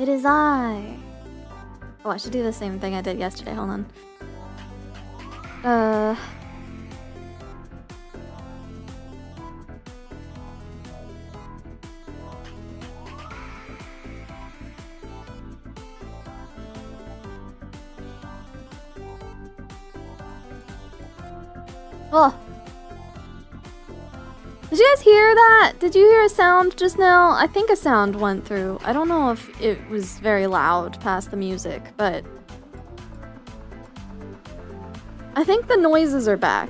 It is I. Oh, I should do the same thing I did yesterday. Hold on. Oh. Did you guys hear that? Did you hear a sound just now? I think a sound went through. I don't know if it was very loud past the music, but I think the noises are back.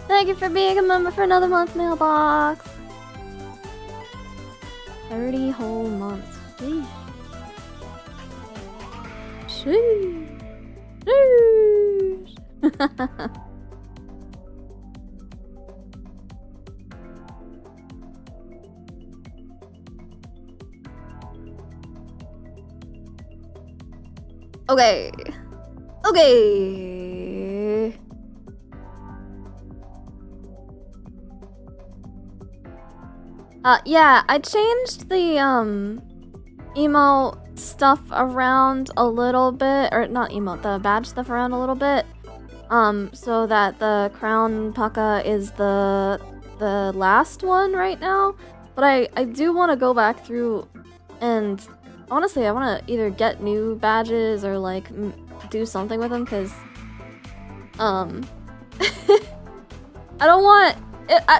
Thank you for being a member for another month, mailbox. 30 whole months. Sheesh. Sheesh. Sheesh. Okay. Okay. Yeah, I changed the, emote stuff around a little bit, or not emote, the badge stuff around a little bit, so that the crown pucka is the last one right now, but I do want to go back through, and honestly, I want to either get new badges or, like, do something with them, because, I don't want...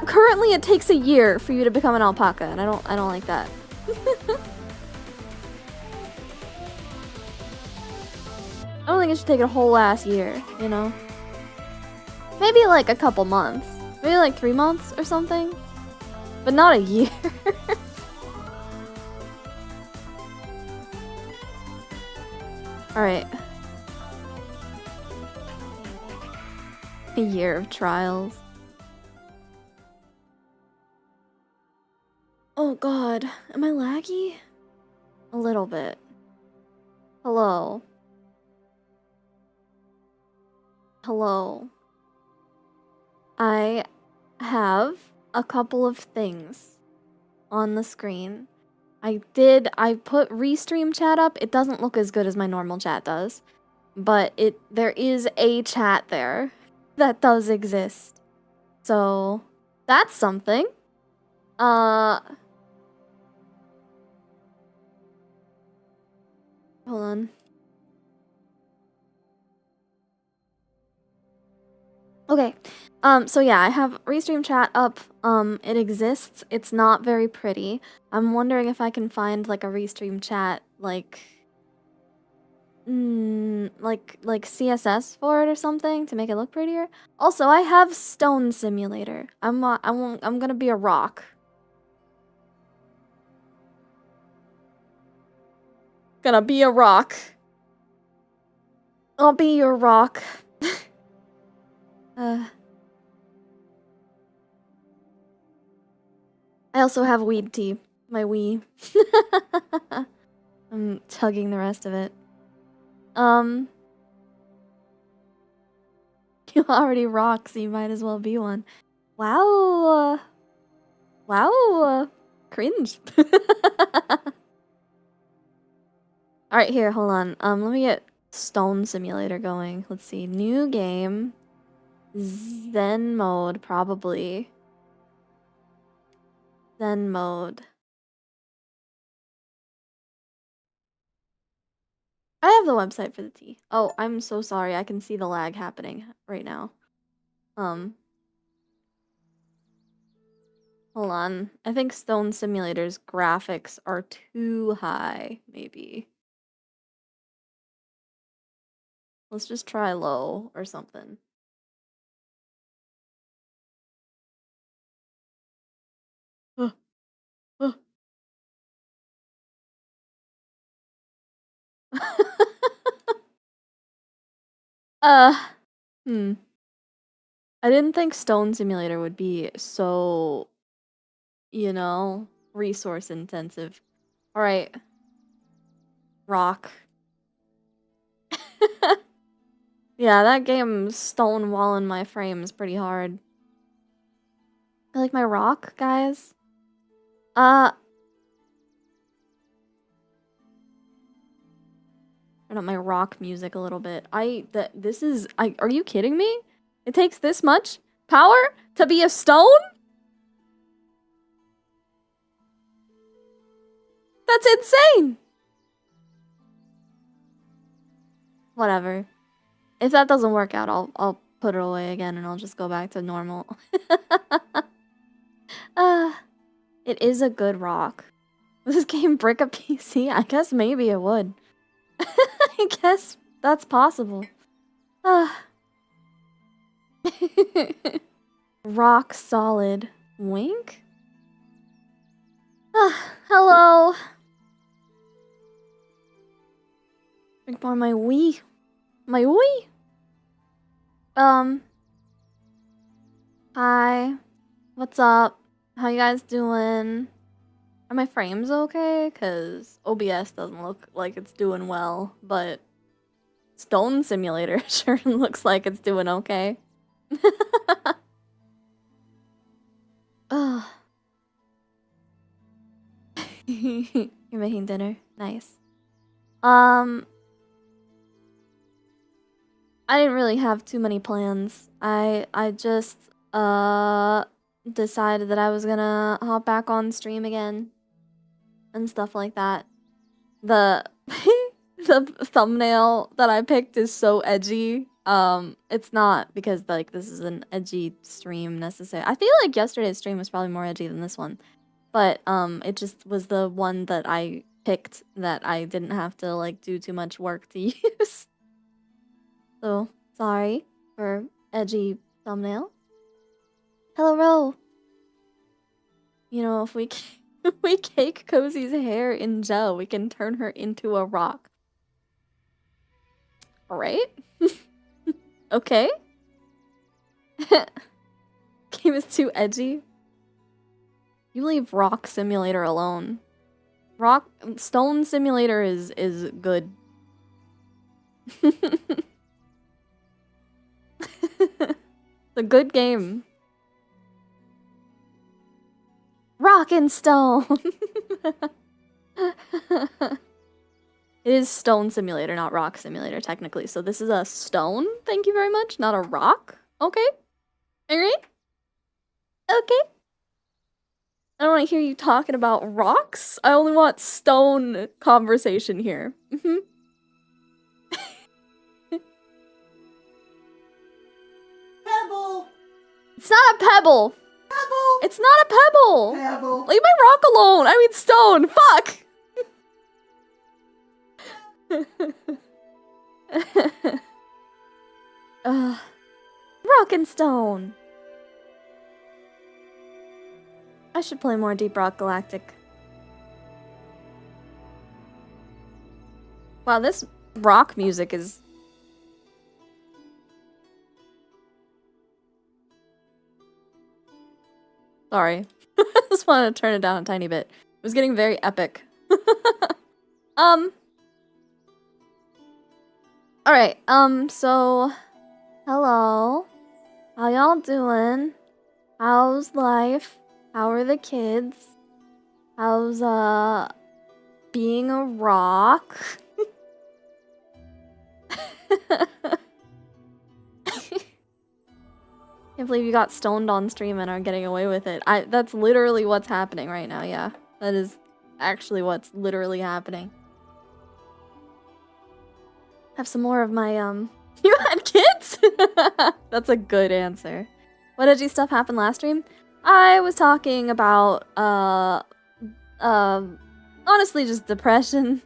currently, it takes a year for you to become an alpaca, and I don't like that. I don't think it should take a whole ass year, you know? Maybe like a couple months. Maybe like 3 months or something. But not a year. Alright. A year of trials. Oh god, am I laggy? A little bit. Hello. Hello. I have a couple of things on the screen. I put restream chat up. It doesn't look as good as my normal chat does, but there is a chat there that does exist. So, that's something. Hold on. Okay. So yeah, I have Restream chat up. It exists. It's not very pretty. I'm wondering if I can find like a Restream chat like like CSS for it or something to make it look prettier. Also, I have Stone Simulator. I'm gonna be a rock. Gonna be a rock. I'll be your rock. I also have weed tea. My wee. I'm chugging the rest of it. You already rock, so you might as well be one. Wow. Wow. Cringe. Alright, here, hold on. Let me get Stone Simulator going. Let's see. New game. Zen mode, probably. Zen mode. I have the website for the tea. Oh, I'm so sorry. I can see the lag happening right now. Hold on. I think Stone Simulator's graphics are too high, maybe. Let's just try low or something. uh, hmm. I didn't think Stone Simulator would be so, you know, resource intensive. Alright. Rock. Yeah, that game stonewalling my frames pretty hard. I like my rock, guys. Turn up my rock music a little bit. Are you kidding me? It takes this much power to be a stone? That's insane! Whatever. If that doesn't work out, I'll put it away again and I'll just go back to normal. It is a good rock. Would this game brick a PC? I guess maybe it would. I guess that's possible. Rock solid. Wink? Hello. Drink more of my Wii. My Wii? Hi. What's up? How you guys doing? Are my frames okay? Cause OBS doesn't look like it's doing well, but Stone Simulator sure looks like it's doing okay. Ugh. You're making dinner? Nice. I didn't really have too many plans. I just decided that I was gonna hop back on stream again and stuff like that. The the thumbnail that I picked is so edgy. It's not because like this is an edgy stream necessarily. I feel like yesterday's stream was probably more edgy than this one. But it just was the one that I picked that I didn't have to like do too much work to use. So, sorry for edgy thumbnail. Hello, Ro. You know, if we we cake Kozii's hair in gel, we can turn her into a rock. Alright? Okay? Game is too edgy. You leave Rock Simulator alone. Stone Simulator is good. It's a good game. Rock and Stone! It is Stone Simulator, not Rock Simulator, technically. So this is a stone, thank you very much, not a rock. Okay? Alright? Okay. I don't want to hear you talking about rocks. I only want stone conversation here. Pebble! It's not a pebble! Pebble! It's not a pebble! Pebble! Leave my rock alone! I mean stone! Fuck! Rock and Stone! I should play more Deep Rock Galactic. Wow, this rock music is... Sorry. I just wanted to turn it down a tiny bit. It was getting very epic. Alright, so... Hello. How y'all doing? How's life? How are the kids? How's, being a rock? Can't believe you got stoned on stream and are getting away with it. That's literally what's happening right now, yeah. That is actually what's literally happening. Have some more of my, You had kids? That's a good answer. What edgy stuff happened last stream? I was talking about, honestly just depression.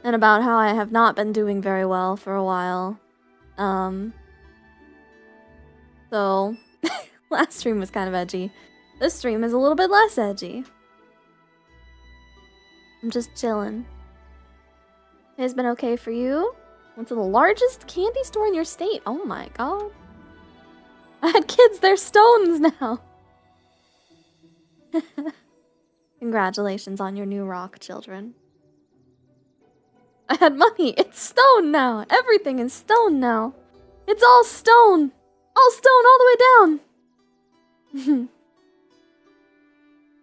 And about how I have not been doing very well for a while. So, last stream was kind of edgy. This stream is a little bit less edgy. I'm just chilling. It's been okay for you? Went to the largest candy store in your state. Oh my god. I had kids, they're stones now. Congratulations on your new rock, children. I had money. It's stone now. Everything is stone now. It's all stone. All stone all the way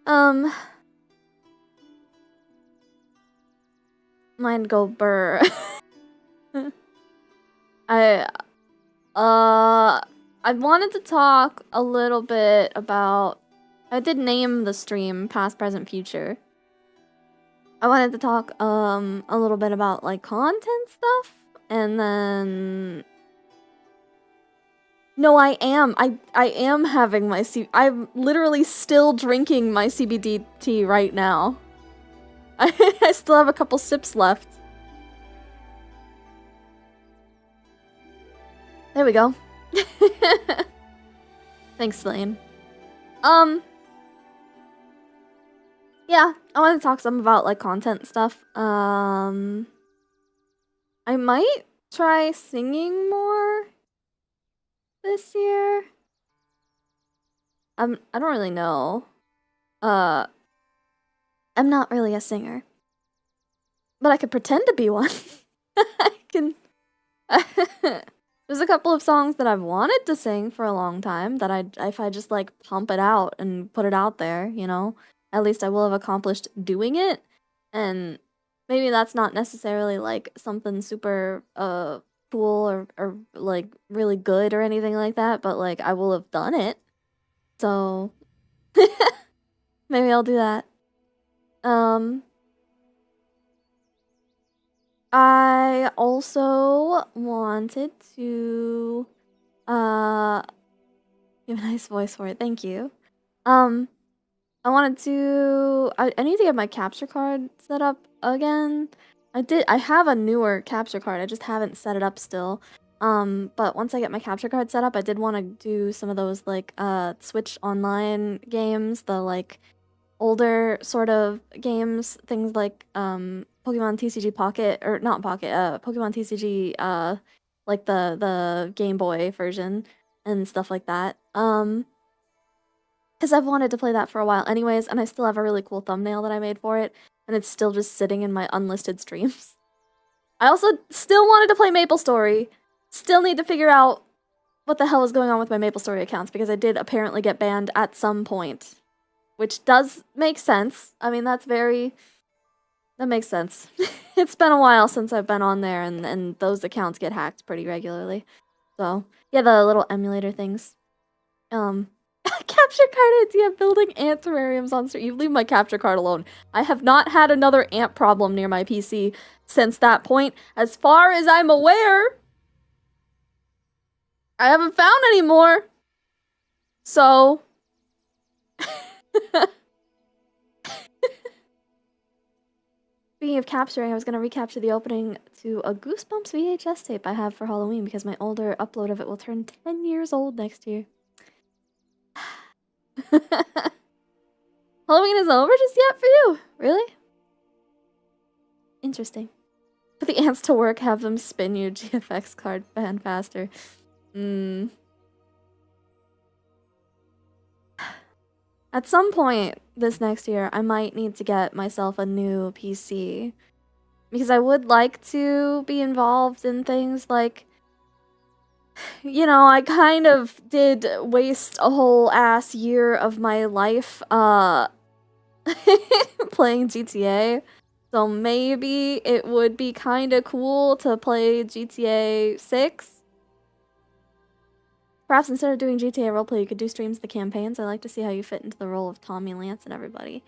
down. Mine go burr. I wanted to talk a little bit about... I did name the stream Past, Present, Future. I wanted to talk a little bit about like content stuff, and then... No, I am having my I'm literally still drinking my CBD tea right now. I still have a couple sips left. There we go. Thanks, Lane. Yeah, I want to talk some about like content stuff. I might try singing more this year. I don't really know. I'm not really a singer, but I could pretend to be one. I can. There's a couple of songs that I've wanted to sing for a long time that if I just like pump it out and put it out there, you know, at least I will have accomplished doing it. And maybe that's not necessarily like something super cool or like really good or anything like that, but like I will have done it. So maybe I'll do that. I also wanted to give a nice voice for it. Thank you. I wanted to I need to get my capture card set up again. I have a newer capture card. I just haven't set it up still. But once I get my capture card set up, I did want to do some of those like Switch Online games, the like older sort of games, things like Pokemon TCG Pocket, or not Pocket, Pokemon TCG, like the Game Boy version and stuff like that. Because I've wanted to play that for a while anyways, and I still have a really cool thumbnail that I made for it, and it's still just sitting in my unlisted streams. I also still wanted to play MapleStory. Still need to figure out what the hell is going on with my MapleStory accounts, because I did apparently get banned at some point. Which does make sense. I mean, that makes sense. It's been a while since I've been on there, and those accounts get hacked pretty regularly. So, yeah, the little emulator things. Capture card idea, building ant terrariums on stream. You leave my capture card alone. I have not had another ant problem near my PC since that point. As far as I'm aware, I haven't found any more. So... Speaking of capturing, I was going to recapture the opening to a Goosebumps VHS tape I have for Halloween because my older upload of it will turn 10 years old next year. Halloween isn't over just yet for you? Really? Interesting. Put the ants to work, have them spin your GFX card fan faster. At some point this next year, I might need to get myself a new PC. Because I would like to be involved in things like... You know, I kind of did waste a whole ass year of my life, playing GTA. So maybe it would be kind of cool to play GTA 6. Perhaps instead of doing GTA roleplay, you could do streams of the campaigns. I like to see how you fit into the role of Tommy, Lance, and everybody.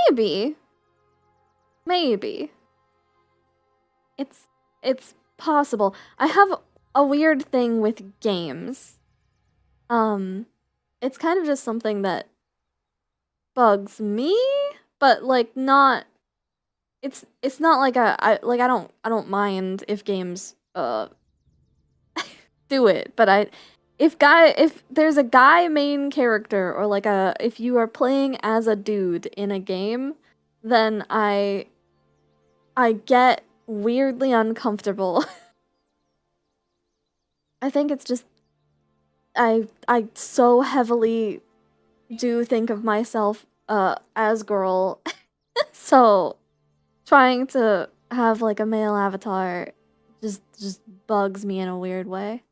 Maybe. Maybe. It's possible. I have a weird thing with games. It's kind of just something that bugs me, but like not... It's not like I don't mind if games, do it, but if there's a guy main character, or like if you are playing as a dude in a game, then I I get weirdly uncomfortable. I think it's just I so heavily do think of myself as girl. So trying to have like a male avatar just bugs me in a weird way.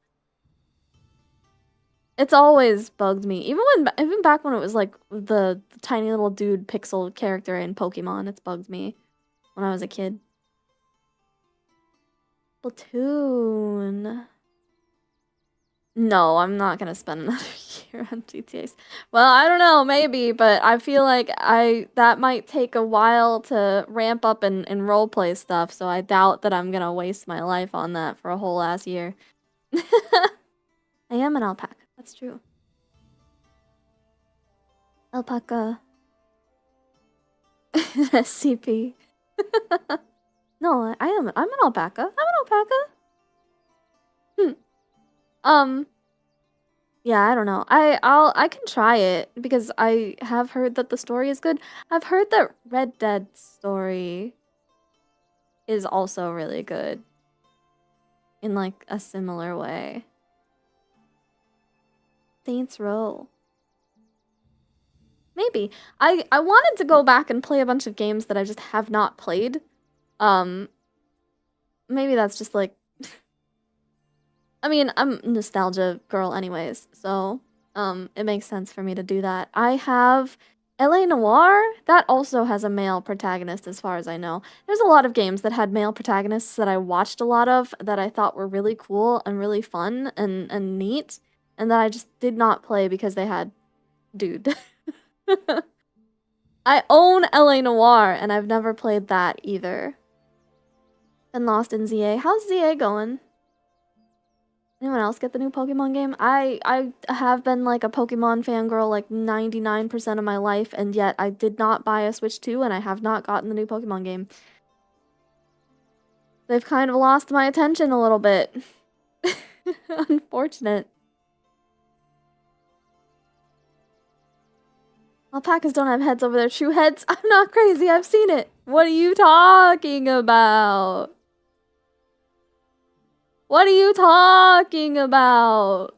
It's always bugged me. Even back when it was like the tiny little dude pixel character in Pokemon, it's bugged me when I was a kid. Splatoon. No, I'm not gonna spend another year on GTAs. Well, I don't know, maybe, but I feel like that might take a while to ramp up and roleplay stuff, so I doubt that I'm gonna waste my life on that for a whole ass year. I am an alpaca, that's true. Alpaca. SCP. No, I'm an alpaca. I'm an alpaca. Yeah, I don't know. I can try it because I have heard that the story is good. I've heard that Red Dead story is also really good in like a similar way. Saints Row. Maybe. I wanted to go back and play a bunch of games that I just have not played. Maybe that's just like I mean, I'm a nostalgia girl anyways, so it makes sense for me to do that. I have LA Noire. That also has a male protagonist as far as I know. There's a lot of games that had male protagonists that I watched a lot of that I thought were really cool and really fun and neat, and that I just did not play because they had dude. I own LA Noire and I've never played that either. Been lost in ZA. How's ZA going? Anyone else get the new Pokemon game? I have been like a Pokemon fangirl like 99% of my life, and yet I did not buy a Switch 2 and I have not gotten the new Pokemon game. They've kind of lost my attention a little bit. Unfortunate. Alpacas don't have heads over their true heads. I'm not crazy, I've seen it. What are you talking about? What are you talking about?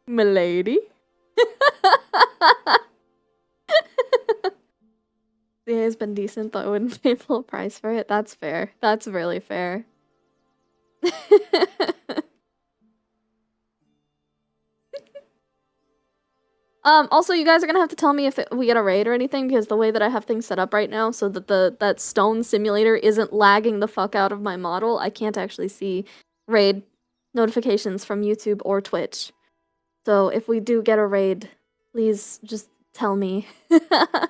Milady? The has been decent, but I wouldn't pay full price for it. That's fair. That's really fair. Also, you guys are gonna have to tell me if we get a raid or anything, because the way that I have things set up right now, so that that stone simulator isn't lagging the fuck out of my model, I can't actually see raid notifications from YouTube or Twitch. So if we do get a raid, please just tell me. I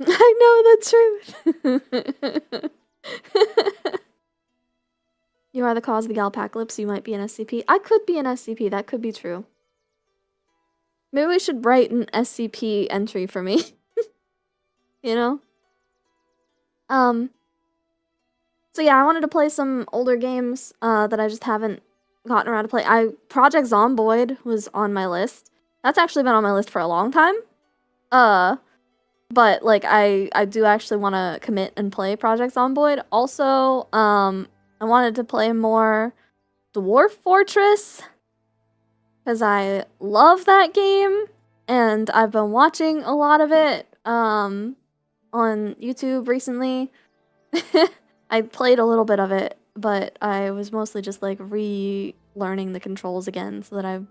know the truth. You are the cause of the Alpacalypse, you might be an SCP. I could be an SCP, that could be true. Maybe we should write an SCP entry for me. You know? So yeah, I wanted to play some older games that I just haven't gotten around to play. Project Zomboid was on my list. That's actually been on my list for a long time. But like I do actually want to commit and play Project Zomboid. Also, I wanted to play more Dwarf Fortress, because I love that game, and I've been watching a lot of it on YouTube recently. I played a little bit of it, but I was mostly just like relearning the controls again so that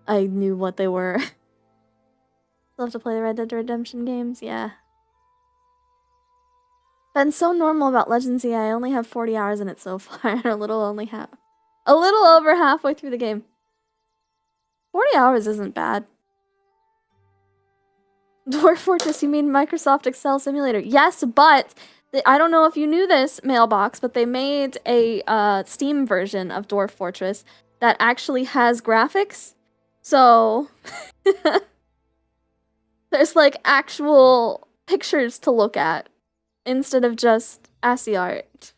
I knew what they were. Still have to play the Red Dead Redemption games, yeah. Been so normal about Legends Z. I only have 40 hours in it so far, a little over halfway through the game. 40 hours isn't bad. Dwarf Fortress, you mean Microsoft Excel Simulator? Yes, but I don't know if you knew this, Mailbox, but they made a Steam version of Dwarf Fortress that actually has graphics. So there's like actual pictures to look at instead of just ASCII art.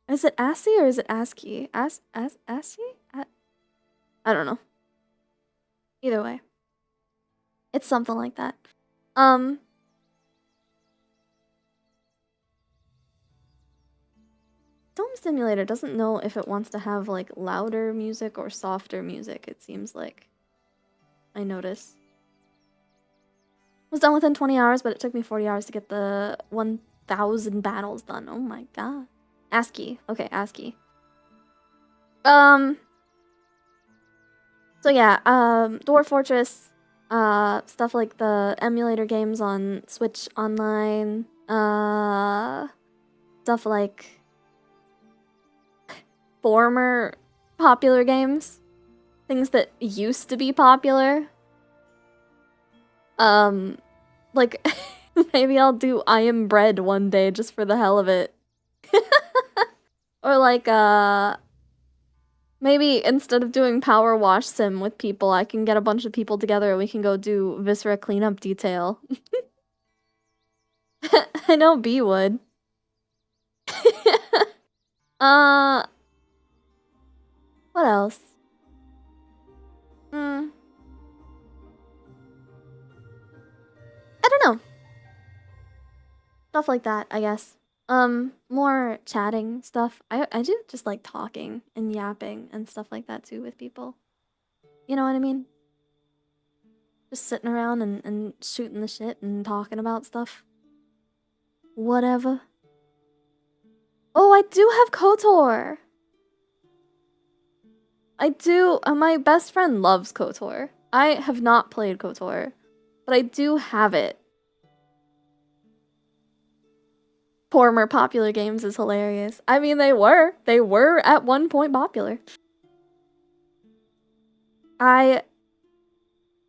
Is it ASCII or is it ASCII? ASCII? I don't know. Either way. It's something like that. Dome Simulator doesn't know if it wants to have like louder music or softer music, it seems like. I notice. Was done within 20 hours, but it took me 40 hours to get the 1,000 battles done. Oh my god. ASCII. Okay, ASCII. So yeah, Dwarf Fortress, stuff like the emulator games on Switch Online, stuff like former popular games, things that used to be popular. Like, maybe I'll do I Am Bread one day just for the hell of it. Or like, maybe instead of doing Power Wash Sim with people, I can get a bunch of people together and we can go do Viscera Cleanup Detail. I know B would. What else? I don't know. Stuff like that, I guess. More chatting stuff. I do just like talking and yapping and stuff like that too with people. You know what I mean? Just sitting around and shooting the shit and talking about stuff. Whatever. Oh, I do have KOTOR! I do. My best friend loves KOTOR. I have not played KOTOR, but I do have it. Former popular games is hilarious. I mean, they were at one point popular. I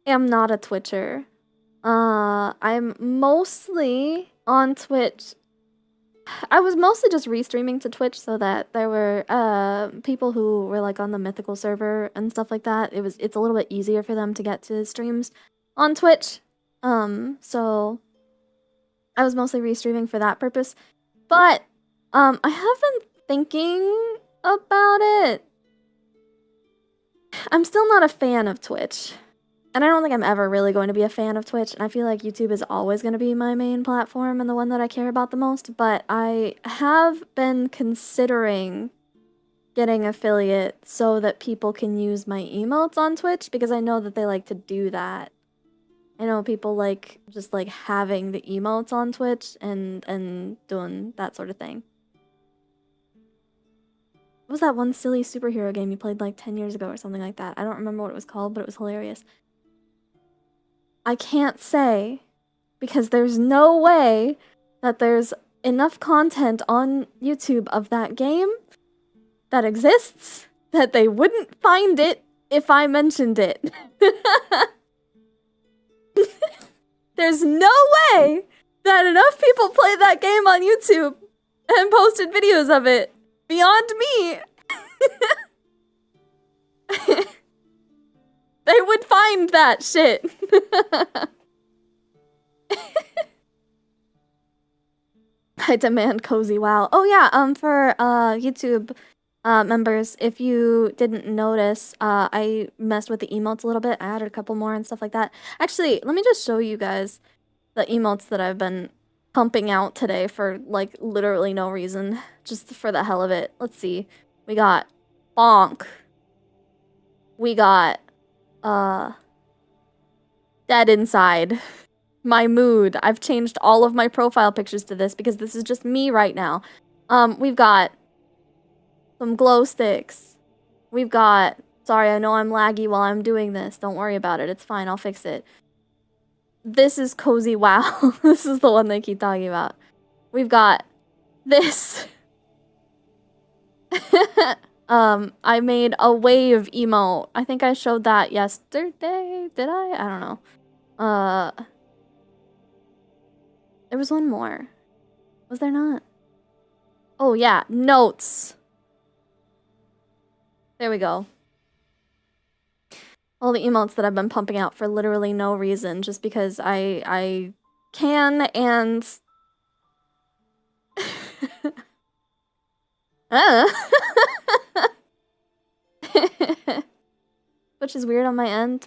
am not a Twitcher. I'm mostly on Twitch. I was mostly just restreaming to Twitch so that there were people who were like on the mythical server and stuff like that. It's a little bit easier for them to get to streams on Twitch. So I was mostly restreaming for that purpose. But I have been thinking about it. I'm still not a fan of Twitch. And I don't think I'm ever really going to be a fan of Twitch. And I feel like YouTube is always going to be my main platform and the one that I care about the most. But I have been considering getting affiliate so that people can use my emotes on Twitch because I know that they like to do that. I know people like just like having the emotes on Twitch and doing that sort of thing. What was that one silly superhero game you played like 10 years ago or something like that? I don't remember what it was called, but it was hilarious. I can't say because there's no way that there's enough content on YouTube of that game that exists that they wouldn't find it if I mentioned it. There's no way that enough people play that game on YouTube and posted videos of it beyond me. They would find that shit. I demand cozy wow. Oh yeah, for YouTube members, if you didn't notice, I messed with the emotes a little bit. I added a couple more and stuff like that. Actually, let me just show you guys the emotes that I've been pumping out today for like literally no reason, just for the hell of it. Let's see. We got bonk. We got dead inside. My mood. I've changed all of my profile pictures to this because this is just me right now. We've got some glow sticks. We've got... Sorry, I know I'm laggy while I'm doing this. Don't worry about it. It's fine. I'll fix it. This is cozy wow. This is the one they keep talking about. We've got this. I made a wave emote. I think I showed that yesterday. Did I? I don't know. There was one more. Was there not? Oh yeah, notes. There we go. All the emotes that I've been pumping out for literally no reason, just because I can and... Which is weird on my end.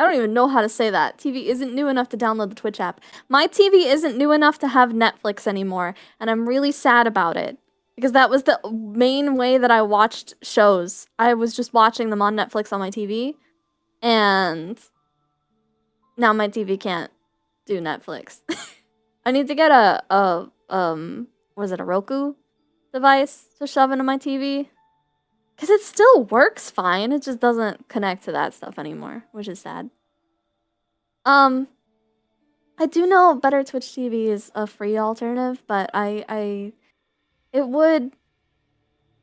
I don't even know how to say that. TV isn't new enough to download the Twitch app. My TV isn't new enough to have Netflix anymore, and I'm really sad about it. Because that was the main way that I watched shows. I was just watching them on Netflix on my TV, and now my TV can't do Netflix. I need to get a Roku device to shove into my TV. Because it still works fine, it just doesn't connect to that stuff anymore, which is sad. I do know Better Twitch TV is a free alternative, but it would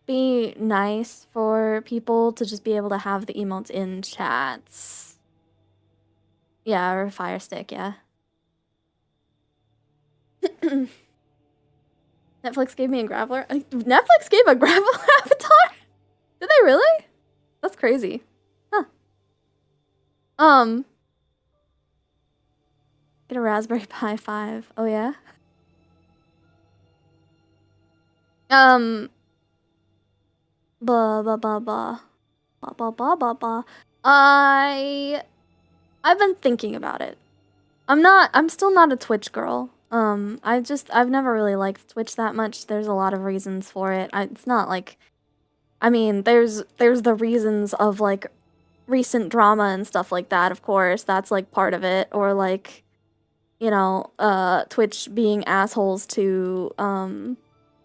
be nice for people to just be able to have the emotes in chats. Yeah, or Fire Stick, yeah. Netflix gave me a Graveler? Netflix gave a Graveler avatar? Did they really? That's crazy. Huh. Get a Raspberry Pi 5. Oh, yeah? Blah, blah, blah, blah. Blah, blah, blah, blah, blah. I've been thinking about it. I'm still not a Twitch girl. I've never really liked Twitch that much. There's a lot of reasons for it. It's not like... I mean, there's the reasons of, like, recent drama and stuff like that, of course. That's, like, part of it. Or, like, you know, Twitch being assholes to,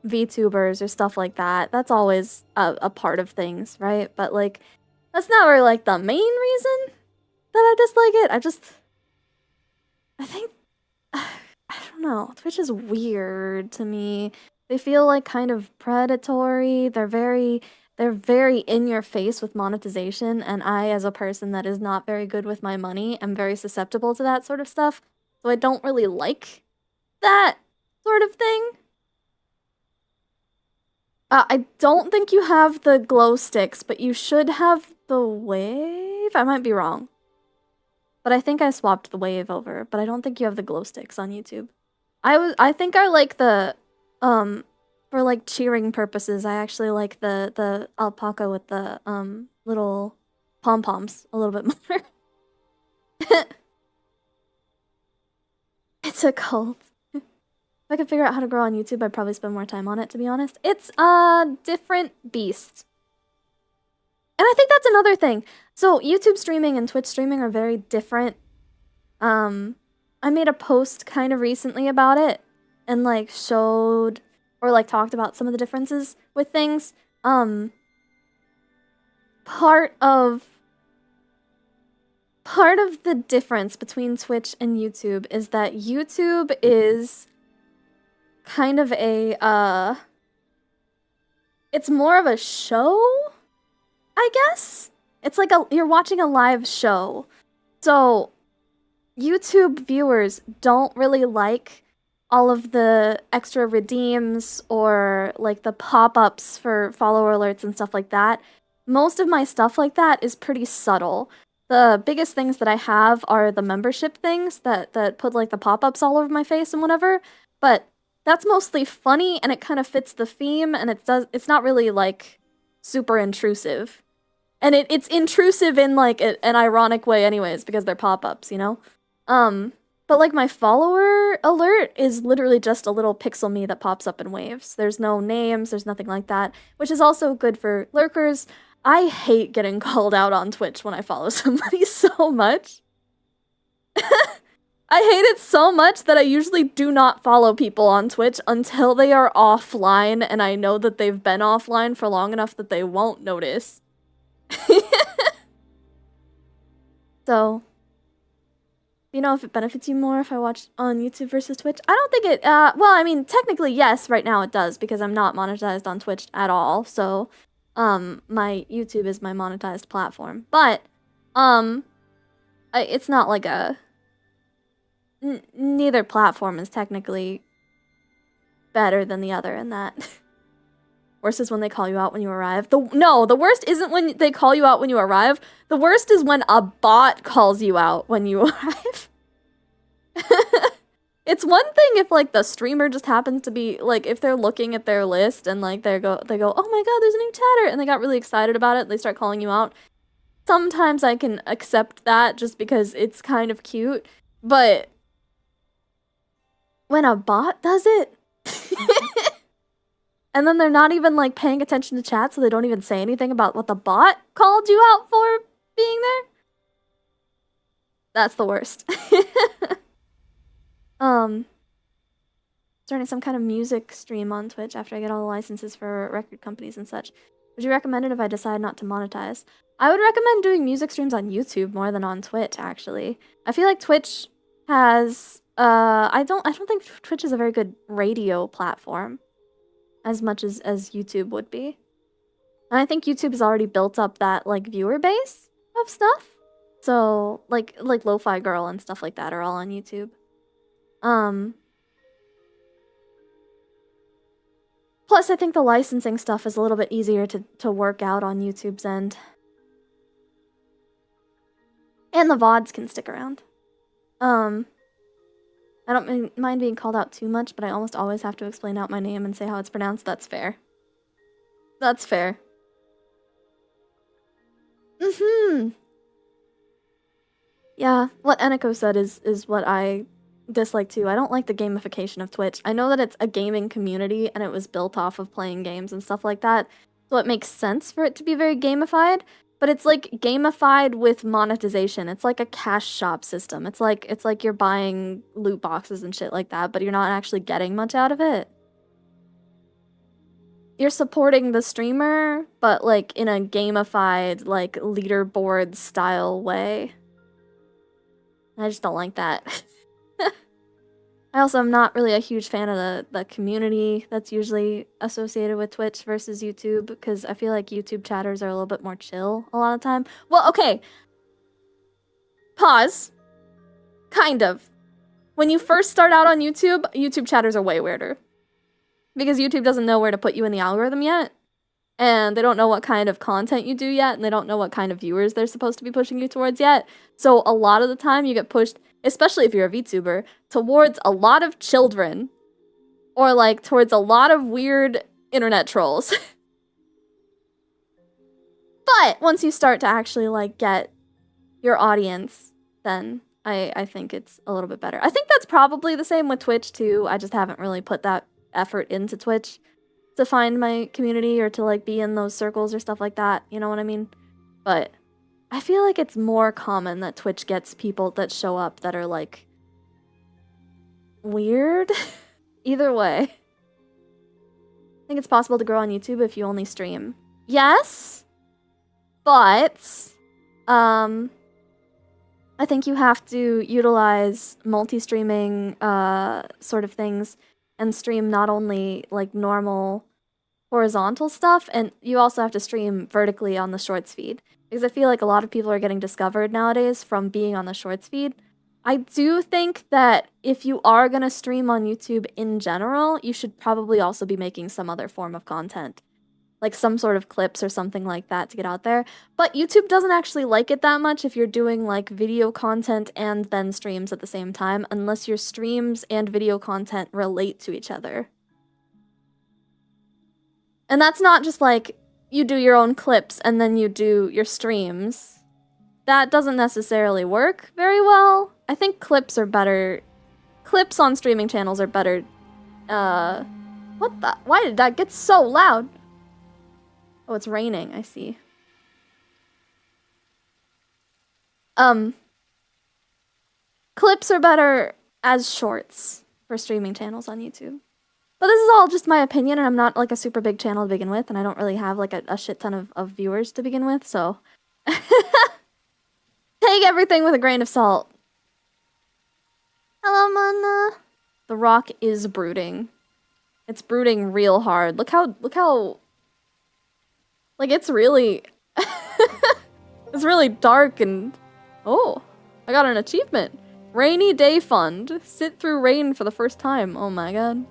VTubers or stuff like that. That's always a part of things, right? But, like, that's not really, like, the main reason that I dislike it. I think... I don't know. Twitch is weird to me. They feel, like, kind of predatory. They're very in your face with monetization, and I, as a person that is not very good with my money, am very susceptible to that sort of stuff, so I don't really like that sort of thing. I don't think you have the glow sticks, but you should have the wave? I might be wrong. But I think I swapped the wave over, but I don't think you have the glow sticks on YouTube. I think I like the, for, like, cheering purposes, I actually like the alpaca with the, little pom-poms a little bit more. It's a cult. If I could figure out how to grow on YouTube, I'd probably spend more time on it, to be honest. It's a different beast. And I think that's another thing. So, YouTube streaming and Twitch streaming are very different. I made a post kind of recently about it, and, like, showed... or, like, talked about some of the differences with things. Part of the difference between Twitch and YouTube is that YouTube is kind of a, it's more of a show, I guess? It's like you're watching a live show. So, YouTube viewers don't really like all of the extra redeems or, like, the pop-ups for follower alerts and stuff like that. Most of my stuff like that is pretty subtle. The biggest things that I have are the membership things that put, like, the pop-ups all over my face and whatever, but that's mostly funny and it kind of fits the theme, and it's not really, like, super intrusive. And it's intrusive in, like, an ironic way anyways, because they're pop-ups, you know? But, like, my follower alert is literally just a little pixel me that pops up in waves. There's no names, there's nothing like that, which is also good for lurkers. I hate getting called out on Twitch when I follow somebody so much. I hate it so much that I usually do not follow people on Twitch until they are offline and I know that they've been offline for long enough that they won't notice. So, you know, if it benefits you more if I watch on YouTube versus Twitch? I don't think it, well, I mean, technically, yes, right now it does, because I'm not monetized on Twitch at all, so, my YouTube is my monetized platform. But, it's not like a... neither platform is technically better than the other in that. Worst is when they call you out when you arrive. No, the worst isn't when they call you out when you arrive. The worst is when a bot calls you out when you arrive. It's one thing if, like, the streamer just happens to be, like, if they're looking at their list and, like, they go, oh my god, there's a new chatter, and they got really excited about it, and they start calling you out. sometimes I can accept that just because it's kind of cute, but when a bot does it, and then they're not even like paying attention to chat, so they don't even say anything about what the bot called you out for being there. That's the worst. Starting some kind of music stream on Twitch after I get all the licenses for record companies and such. Would you recommend it if I decide not to monetize? I would recommend doing music streams on YouTube more than on Twitch, actually. I feel like Twitch has I don't think Twitch is a very good radio platform as much as YouTube would be. And I think YouTube has already built up that like viewer base of stuff. So like Lo-Fi Girl and stuff like that are all on YouTube. Plus, I think the licensing stuff is a little bit easier to work out on YouTube's end. And the VODs can stick around. I don't mind being called out too much, but I almost always have to explain out my name and say how it's pronounced. That's fair. That's fair. Yeah, what Eniko said is what I dislike too. I don't like the gamification of Twitch. I know that it's a gaming community and it was built off of playing games and stuff like that, so it makes sense for it to be very gamified, but it's like gamified with monetization. It's like a cash shop system. It's like you're buying loot boxes and shit like that, but you're not actually getting much out of it. You're supporting the streamer, but like in a gamified, like leaderboard style way. I just don't like that. I also am not really a huge fan of the community that's usually associated with Twitch versus YouTube, because I feel like YouTube chatters are a little bit more chill a lot of the time. Well, okay. Pause. Kind of. When you first start out on YouTube, YouTube chatters are way weirder. Because YouTube doesn't know where to put you in the algorithm yet. And they don't know what kind of content you do yet, and they don't know what kind of viewers they're supposed to be pushing you towards yet. So a lot of the time you get pushed, especially if you're a VTuber, towards a lot of children. Or like towards a lot of weird internet trolls. But once you start to actually like get your audience, then I think it's a little bit better. I think that's probably the same with Twitch too. I just haven't really put that effort into Twitch to find my community or to like be in those circles or stuff like that, you know what I mean? But I feel like it's more common that Twitch gets people that show up that are like weird. Either way. I think it's possible to grow on YouTube if you only stream. Yes, but I think you have to utilize multi-streaming sort of things and stream not only like normal horizontal stuff, and you also have to stream vertically on the shorts feed, because I feel like a lot of people are getting discovered nowadays from being on the shorts feed. I do think that if you are gonna stream on YouTube in general, you should probably also be making some other form of content, like some sort of clips or something like that to get out there. But YouTube doesn't actually like it that much if you're doing like video content and then streams at the same time, unless your streams and video content relate to each other. And that's not just like you do your own clips and then you do your streams. That doesn't necessarily work very well. I think clips are better. Clips on streaming channels are better. What the? Why did that get so loud? Oh, it's raining, I see. Clips are better as shorts for streaming channels on YouTube. But this is all just my opinion, and I'm not like a super big channel to begin with, and I don't really have like a shit ton of viewers to begin with, so take everything with a grain of salt. Hello, Mana. The rock is brooding. It's brooding real hard. Look how like it's really it's really dark and oh, I got an achievement. Rainy Day Fund. Sit through rain for the first time. Oh my god.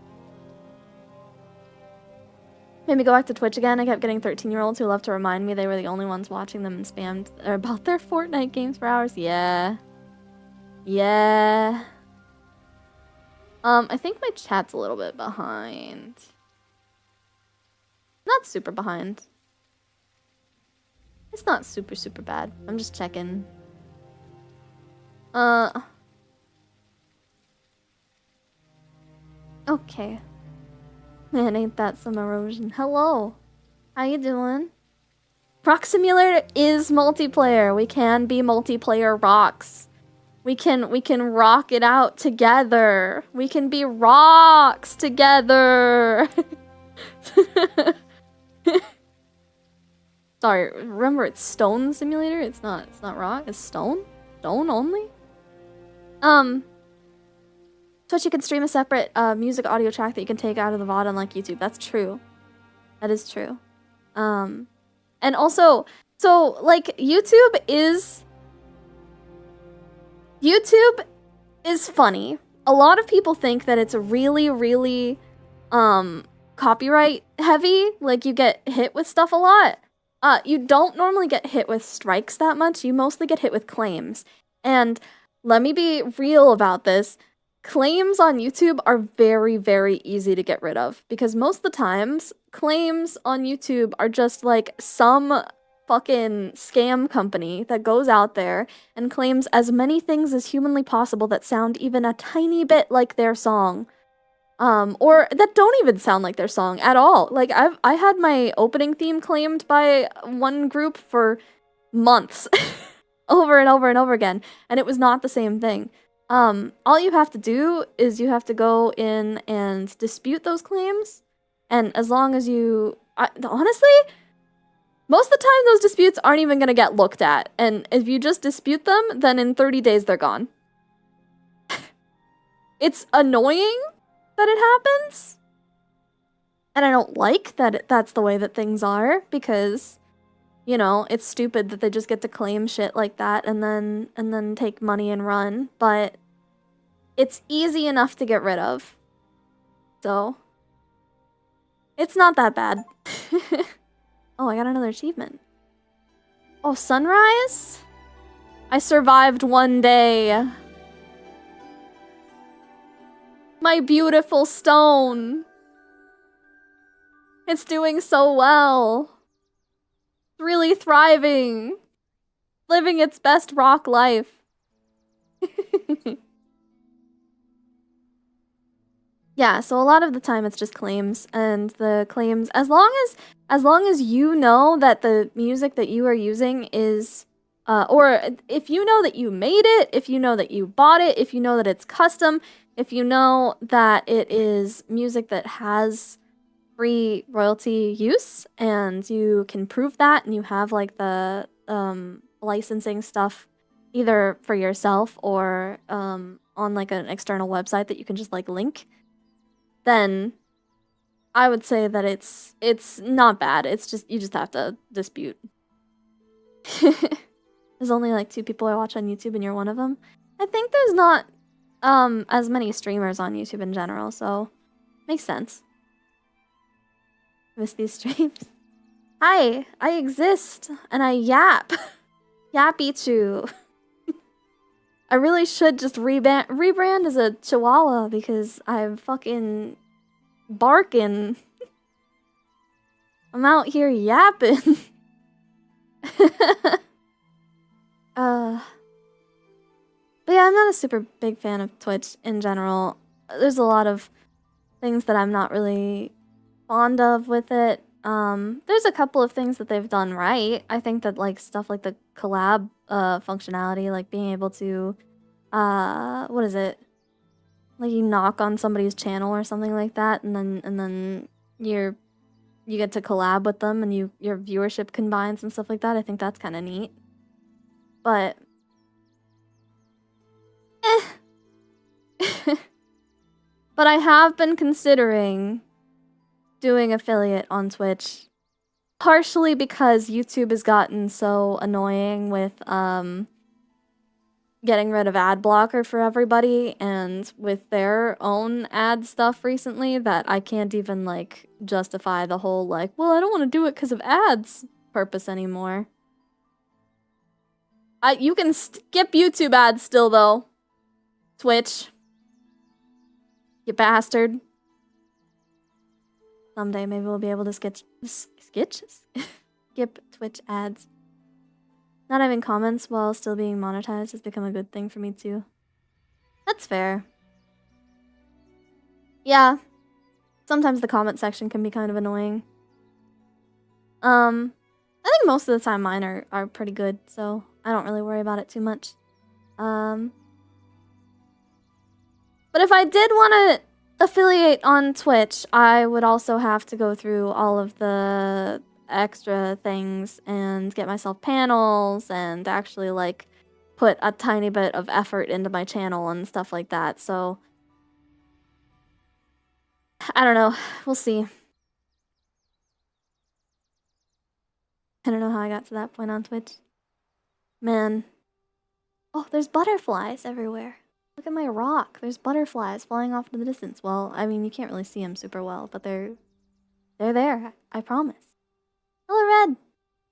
Made me go back to Twitch again. I kept getting 13-year-olds who love to remind me they were the only ones watching them and spammed about their Fortnite games for hours. Yeah. Yeah. I think my chat's a little bit behind. Not super behind. It's not super, super bad. I'm just checking. Okay. Man, ain't that some erosion. Hello. How you doing? Rock Simulator is multiplayer. We can be multiplayer rocks. We can rock it out together. We can be rocks together. Sorry, remember it's Stone Simulator? It's not rock, it's stone? Stone only? Twitch, you can stream a separate music audio track that you can take out of the VOD unlike YouTube. That's true. That is true. And also, so like YouTube is funny. A lot of people think that it's really, really copyright heavy. Like you get hit with stuff a lot. You don't normally get hit with strikes that much. You mostly get hit with claims. And let me be real about this. Claims on YouTube are very, very easy to get rid of. Because most of the times, claims on YouTube are just like some fucking scam company that goes out there and claims as many things as humanly possible that sound even a tiny bit like their song. Or that don't even sound like their song at all. Like, I had my opening theme claimed by one group for months. Over and over and over again. And it was not the same thing. All you have to do is you have to go in and dispute those claims. And as long as you... honestly, most of the time those disputes aren't even going to get looked at. And if you just dispute them, then in 30 days they're gone. It's annoying that it happens. And I don't like that that's the way that things are, because, you know, it's stupid that they just get to claim shit like that and then take money and run, but it's easy enough to get rid of. So it's not that bad. Oh, I got another achievement. Oh, sunrise? I survived one day. My beautiful stone. It's doing so well. Really thriving. Living its best rock life. Yeah, so a lot of the time it's just claims, and the claims, as long as you know that the music that you are using is or if you know that you made it, if you know that you bought it, if you know that it's custom, if you know that it is music that has free royalty use, and you can prove that, and you have like the licensing stuff either for yourself or on like an external website that you can just like link, then I would say that it's not bad. It's just, you just have to dispute. There's only like 2 people I watch on YouTube and you're one of them. I think there's not as many streamers on YouTube in general, so makes sense. Miss these streams. Hi, I exist and I yap. YappyChu. I really should just rebrand as a chihuahua because I'm fucking barking. I'm out here yapping. But yeah, I'm not a super big fan of Twitch in general. There's a lot of things that I'm not really fond of with it. There's a couple of things that they've done right. I think that like stuff like the collab functionality, like being able to what is it? Like you knock on somebody's channel or something like that, and then you get to collab with them and your viewership combines and stuff like that. I think that's kind of neat. But but I have been considering doing affiliate on Twitch, partially because YouTube has gotten so annoying with getting rid of ad blocker for everybody, and with their own ad stuff recently, that I can't even like justify the whole like, well, I don't want to do it because of ads purpose anymore. You can skip YouTube ads still though. Twitch. You bastard. Someday maybe we'll be able to skip Twitch ads. Not having comments while still being monetized has become a good thing for me too. That's fair. Yeah. Sometimes the comment section can be kind of annoying. I think most of the time mine are pretty good, so I don't really worry about it too much. But if I did want to affiliate on Twitch, I would also have to go through all of the extra things and get myself panels and actually like put a tiny bit of effort into my channel and stuff like that. So I don't know. We'll see. I don't know how I got to that point on Twitch. Man. Oh, there's butterflies everywhere. Look at my rock. There's butterflies flying off to the distance. Well, I mean, you can't really see them super well, but they're there. I promise. Hello, Red.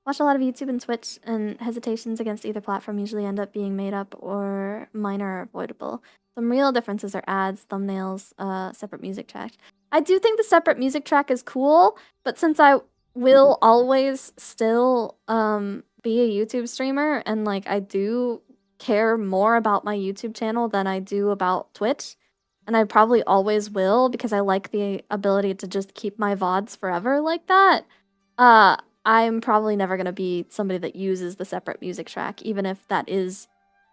Watch a lot of YouTube and Twitch, and hesitations against either platform usually end up being made up or minor or avoidable. Some real differences are ads, thumbnails, separate music track. I do think the separate music track is cool, but since I will always still be a YouTube streamer, and like I do care more about my YouTube channel than I do about Twitch, and I probably always will because I like the ability to just keep my VODs forever like that. I'm probably never going to be somebody that uses the separate music track, even if that is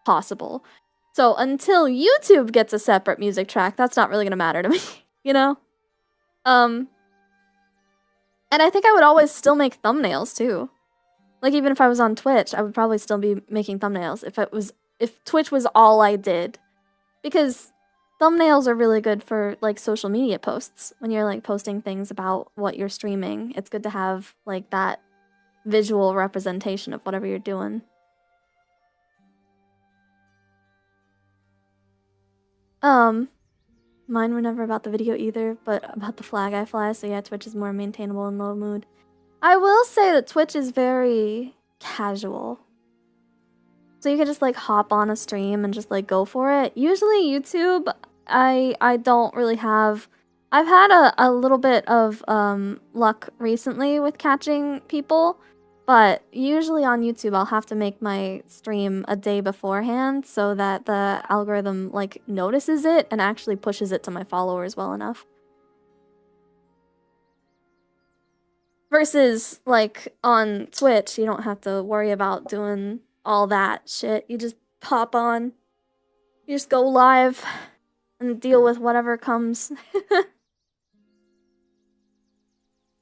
possible. So until YouTube gets a separate music track, that's not really going to matter to me, you know? And I think I would always still make thumbnails too. Like even if I was on Twitch, I would probably still be making thumbnails if Twitch was all I did. Because thumbnails are really good for like social media posts when you're like posting things about what you're streaming. It's good to have like that visual representation of whatever you're doing. Mine were never about the video either, but about the flag I fly, so yeah, Twitch is more maintainable in low mood. I will say that Twitch is very casual. So you can just like hop on a stream and just like go for it. Usually YouTube, I don't really have... I've had a little bit of luck recently with catching people, but usually on YouTube I'll have to make my stream a day beforehand so that the algorithm like notices it and actually pushes it to my followers well enough. Versus like on Twitch, you don't have to worry about doing all that shit. You just pop on, you just go live and deal with whatever comes.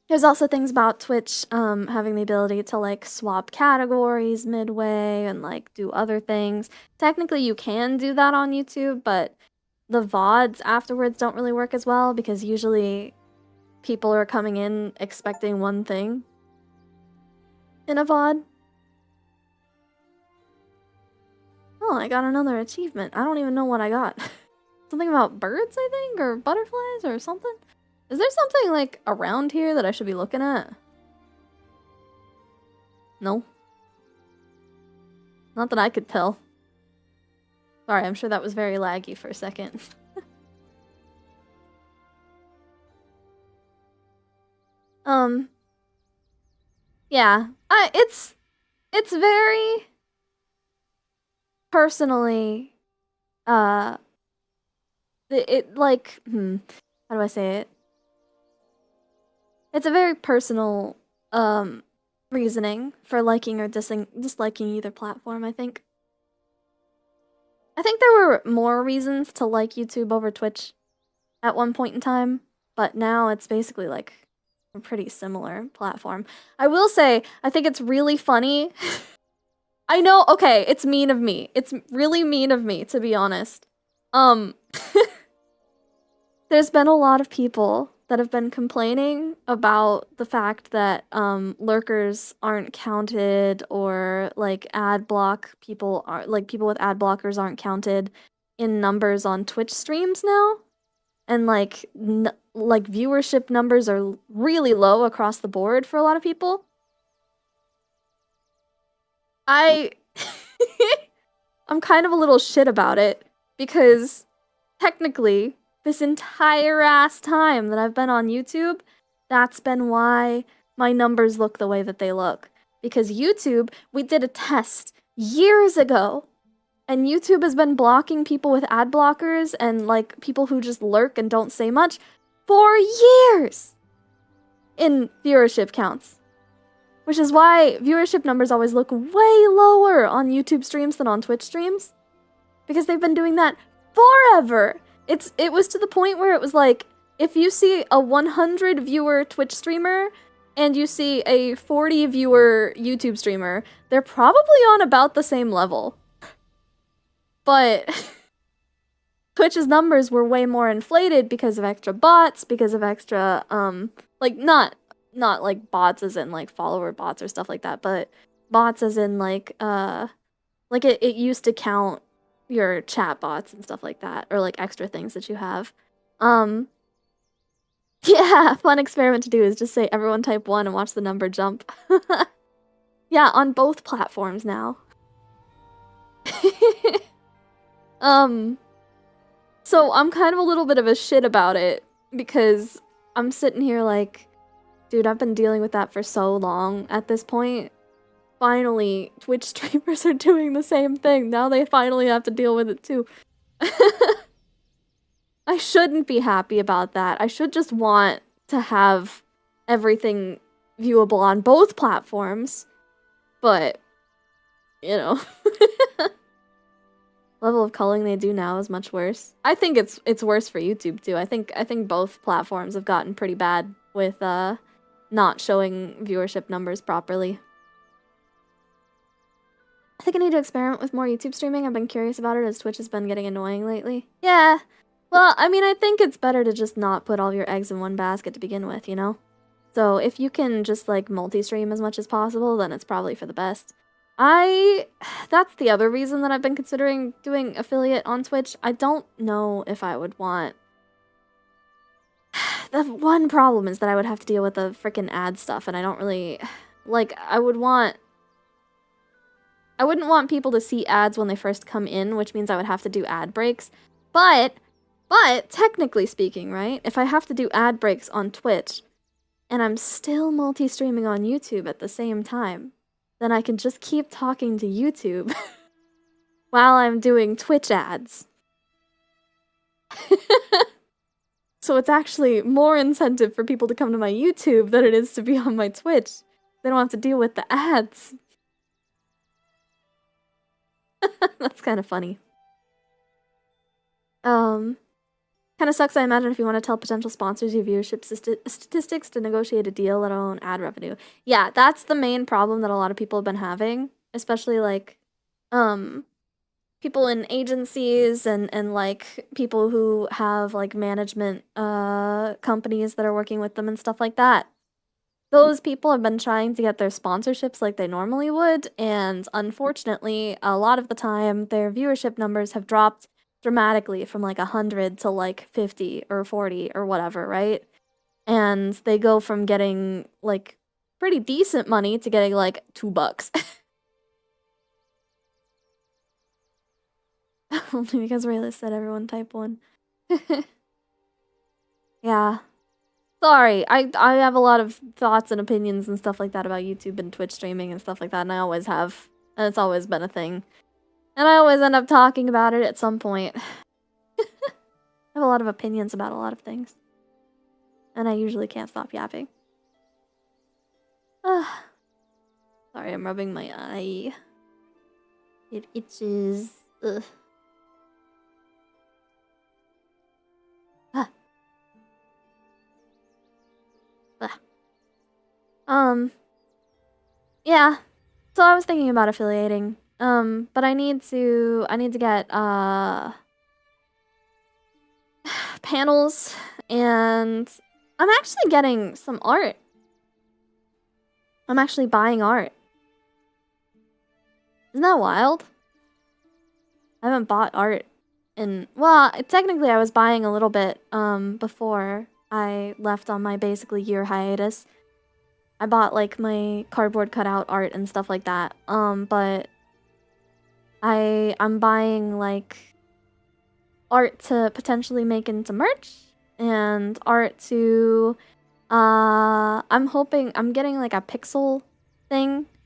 There's also things about Twitch having the ability to like swap categories midway and like do other things. Technically you can do that on YouTube, but the VODs afterwards don't really work as well because usually people are coming in expecting one thing in a VOD. Oh, I got another achievement. I don't even know what I got. Something about birds, I think, or butterflies or something? Is there something, like, around here that I should be looking at? No. Not that I could tell. Sorry, I'm sure that was very laggy for a second. Yeah. It's very... personally... how do I say it? It's a very personal, reasoning for liking or disliking either platform, I think. I think there were more reasons to like YouTube over Twitch at one point in time, but now it's basically like a pretty similar platform. I will say, I think it's really funny. I know, okay, it's mean of me. It's really mean of me, to be honest. There's been a lot of people that have been complaining about the fact that lurkers aren't counted, or like people with ad blockers aren't counted in numbers on Twitch streams now, and like viewership numbers are really low across the board for a lot of people. I'm kind of a little shit about it because technically this entire ass time that I've been on YouTube, that's been why my numbers look the way that they look. Because YouTube, we did a test years ago, and YouTube has been blocking people with ad blockers and like people who just lurk and don't say much for years in viewership counts. Which is why viewership numbers always look way lower on YouTube streams than on Twitch streams. Because they've been doing that forever. It was to the point where it was like, if you see a 100 viewer Twitch streamer and you see a 40 viewer YouTube streamer, they're probably on about the same level. But Twitch's numbers were way more inflated because of extra bots, because of extra, like, not like bots as in like follower bots or stuff like that, but bots as in like it used to count your chat bots and stuff like that, or like extra things that you have. Yeah, fun experiment to do is just say everyone type 1 and watch the number jump. Yeah, on both platforms now. So I'm kind of a little bit of a shit about it because I'm sitting here like, dude, I've been dealing with that for so long at this point. Finally, Twitch streamers are doing the same thing. Now they finally have to deal with it too. I shouldn't be happy about that. I should just want to have everything viewable on both platforms. But, you know. Level of culling they do now is much worse. I think it's worse for YouTube too. I think both platforms have gotten pretty bad with not showing viewership numbers properly. I think I need to experiment with more YouTube streaming. I've been curious about it as Twitch has been getting annoying lately. Yeah. Well, I mean, I think it's better to just not put all your eggs in one basket to begin with, you know? So if you can just like multi-stream as much as possible, then it's probably for the best. That's the other reason that I've been considering doing affiliate on Twitch. I don't know if I would want... The one problem is that I would have to deal with the freaking ad stuff, and I don't really... Like, I wouldn't want people to see ads when they first come in, which means I would have to do ad breaks. But, technically speaking, right? If I have to do ad breaks on Twitch, and I'm still multi-streaming on YouTube at the same time, then I can just keep talking to YouTube while I'm doing Twitch ads. So it's actually more incentive for people to come to my YouTube than it is to be on my Twitch. They don't have to deal with the ads. That's kind of funny. Kind of sucks, I imagine, if you want to tell potential sponsors your viewership statistics to negotiate a deal, let alone ad revenue. Yeah, that's the main problem that a lot of people have been having, especially like people in agencies and like people who have like management companies that are working with them and stuff like that. Those people have been trying to get their sponsorships like they normally would, and unfortunately, a lot of the time, their viewership numbers have dropped dramatically from like 100 to like 50 or 40 or whatever, right? And they go from getting like pretty decent money to getting like $2. Only because Rayla said everyone type 1. Yeah. Sorry, I have a lot of thoughts and opinions and stuff like that about YouTube and Twitch streaming and stuff like that, and I always have. And it's always been a thing. And I always end up talking about it at some point. I have a lot of opinions about a lot of things. And I usually can't stop yapping. Sorry, I'm rubbing my eye. It itches. Ugh. Yeah. So I was thinking about affiliating. But I need to get panels, and I'm actually getting some art. I'm actually buying art. Isn't that wild? I haven't bought art in, well, technically I was buying a little bit before I left on my basically year hiatus. I bought like my cardboard cutout art and stuff like that. But I'm buying like art to potentially make into merch, and art to I'm getting like a pixel thing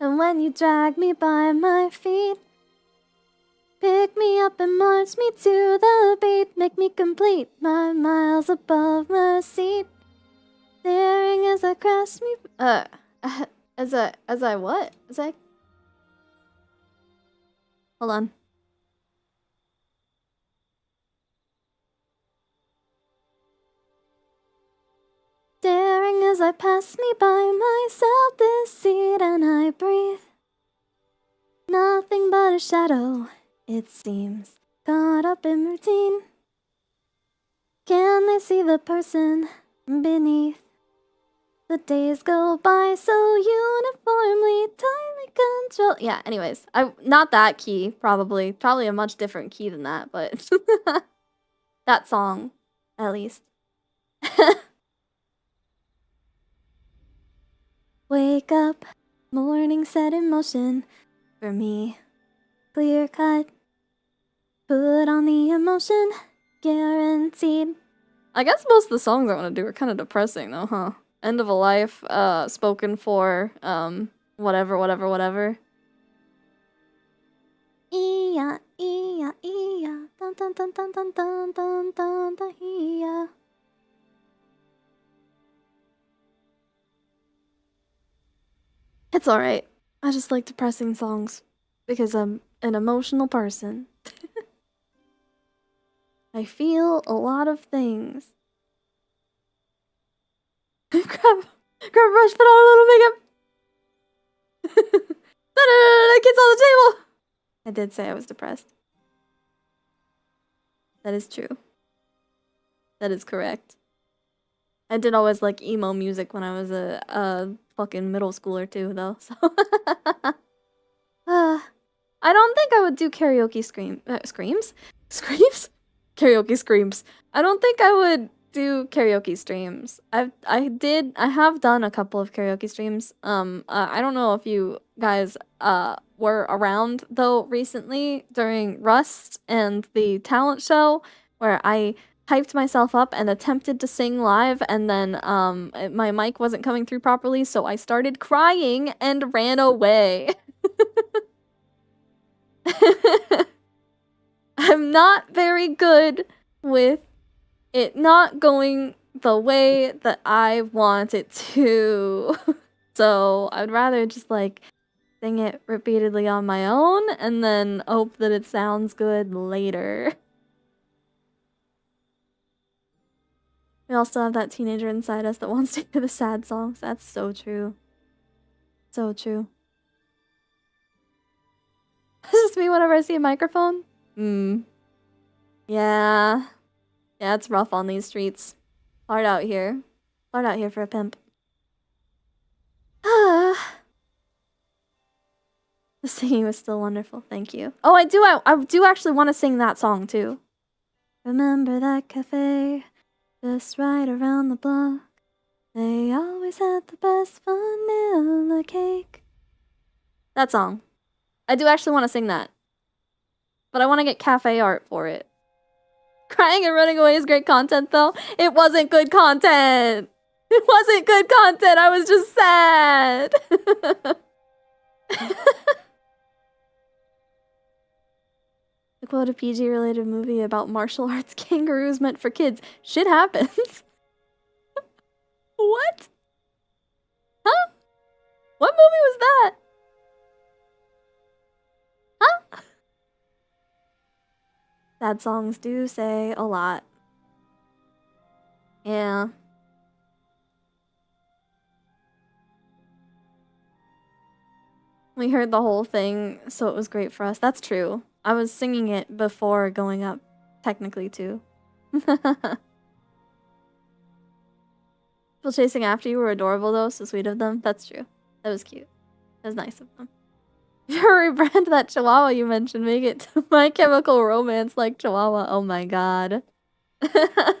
And when you drag me by my feet, pick me up and march me to the beat, make me complete my miles above my seat. Staring as I crash me, as I what? As I... Hold on. Staring as I pass me by myself this seat and I breathe. Nothing but a shadow, it seems, caught up in routine. Can they see the person beneath? The days go by so uniformly, tightly control. Yeah, anyways, not that key, probably a much different key than that, but that song, at least. Wake up, morning set in motion for me. Clear cut, put on the emotion, guaranteed. I guess most of the songs I want to do are kind of depressing though, huh? End of a life, spoken for, whatever. Iya, iya, iya, dun dun dun dun dun dun dun dun dun, iya. It's alright. I just like depressing songs because I'm an emotional person. I feel a lot of things. grab brush, put on a little makeup. Kids on the table. I did say I was depressed. That is true. That is correct. I did always like emo music when I was a fucking middle schooler too, though. So I don't think I would do karaoke screams. Karaoke screams. I don't think I would do karaoke streams. I have done a couple of karaoke streams. I don't know if you guys were around though recently during Rust and the talent show where I hyped myself up and attempted to sing live, and then my mic wasn't coming through properly, so I started crying and ran away. I'm not very good with it not going the way that I want it to. So I'd rather just like sing it repeatedly on my own and then hope that it sounds good later. We all still have that teenager inside us that wants to hear the sad songs. That's so true. So true. It's just me whenever I see a microphone. Yeah. Yeah, it's rough on these streets. Hard out here. Hard out here for a pimp. The singing was still wonderful. Thank you. Oh, I do actually want to sing that song too. Remember that cafe just right around the block? They always had the best vanilla cake. That song. I do actually want to sing that. But I want to get cafe art for it. Crying and running away is great content though. It wasn't good content. It wasn't good content. I was just sad. To quote a PG related movie about martial arts kangaroos meant for kids. Shit happens. What? Huh? What movie was that? Huh? Sad songs do say a lot. Yeah. We heard the whole thing, so it was great for us. That's true. I was singing it before going up, technically, too. People chasing after you were adorable, though. So sweet of them. That's true. That was cute. That was nice of them. If you rebrand that chihuahua you mentioned, make it to My Chemical Romance like chihuahua. Oh my god. I've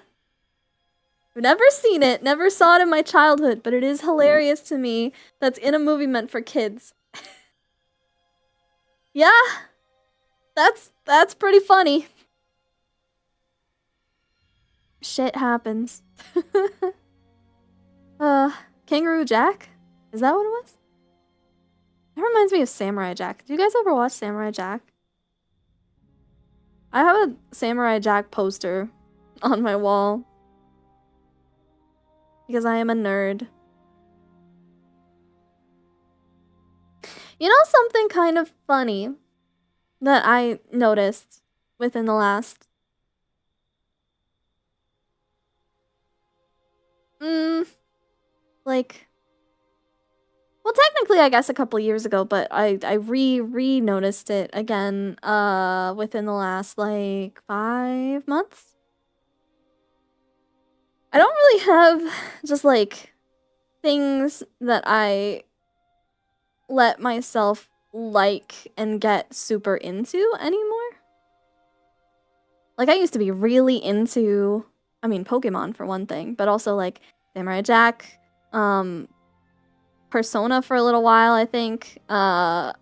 never seen it. Never saw it in my childhood, but it is hilarious to me that's in a movie meant for kids. Yeah. That's pretty funny. Shit happens. Kangaroo Jack? Is that what it was? That reminds me of Samurai Jack. Do you guys ever watch Samurai Jack? I have a Samurai Jack poster on my wall. Because I am a nerd. You know something kind of funny that I noticed within the last... like... Well, technically, I guess a couple years ago, but I re-noticed it again, within the last, like, 5 months? I don't really have just, like, things that I let myself like and get super into anymore. Like, I used to be really into, I mean, Pokemon for one thing, but also, like, Samurai Jack, Persona for a little while, I think. What's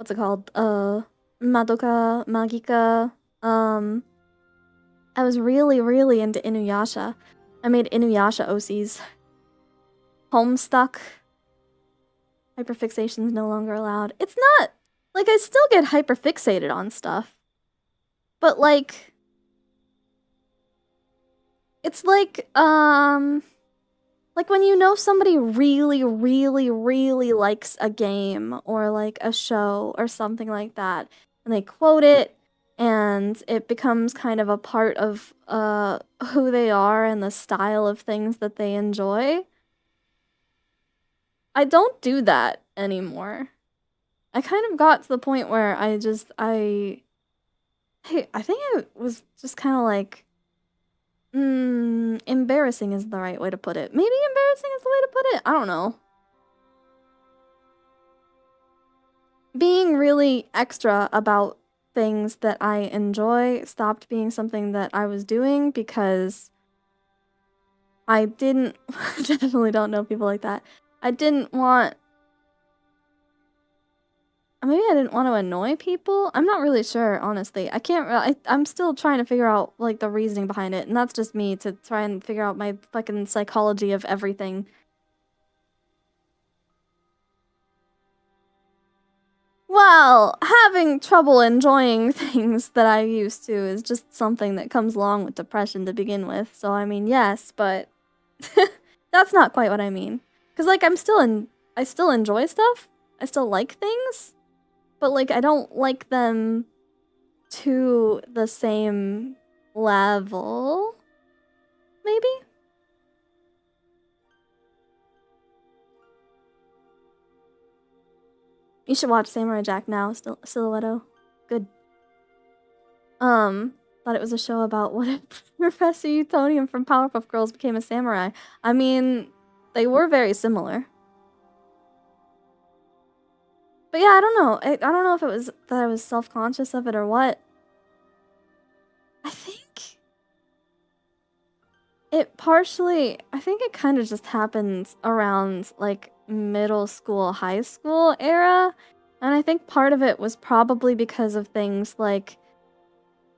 it called? Madoka Magica. I was really, really into Inuyasha. I made Inuyasha OCs. Homestuck. Hyperfixation's no longer allowed. It's not... Like, I still get hyperfixated on stuff. But, like... It's like, like when you know somebody really, really, really likes a game or like a show or something like that, and they quote it, and it becomes kind of a part of who they are and the style of things that they enjoy. I don't do that anymore. I kind of got to the point where I think I was just kind of like, embarrassing is the right way to put it. Maybe embarrassing is the way to put it. I don't know. Being really extra about things that I enjoy stopped being something that I was doing because I didn't... definitely don't know people like that. I didn't want... Maybe I didn't want to annoy people? I'm not really sure, honestly. I can't... I'm still trying to figure out, like, the reasoning behind it. And that's just me to try and figure out my fucking psychology of everything. Well, having trouble enjoying things that I used to is just something that comes along with depression to begin with. So, I mean, yes, but... that's not quite what I mean. Because, like, I still enjoy stuff. I still like things. But, like, I don't like them to the same level, maybe? You should watch Samurai Jack now, Silhouetto. Good. Thought it was a show about what if Professor Utonium from Powerpuff Girls became a samurai. I mean, they were very similar. But yeah, I don't know. I don't know if it was that I was self-conscious of it or what. I think it kind of just happened around, like, middle school, high school era. And I think part of it was probably because of things like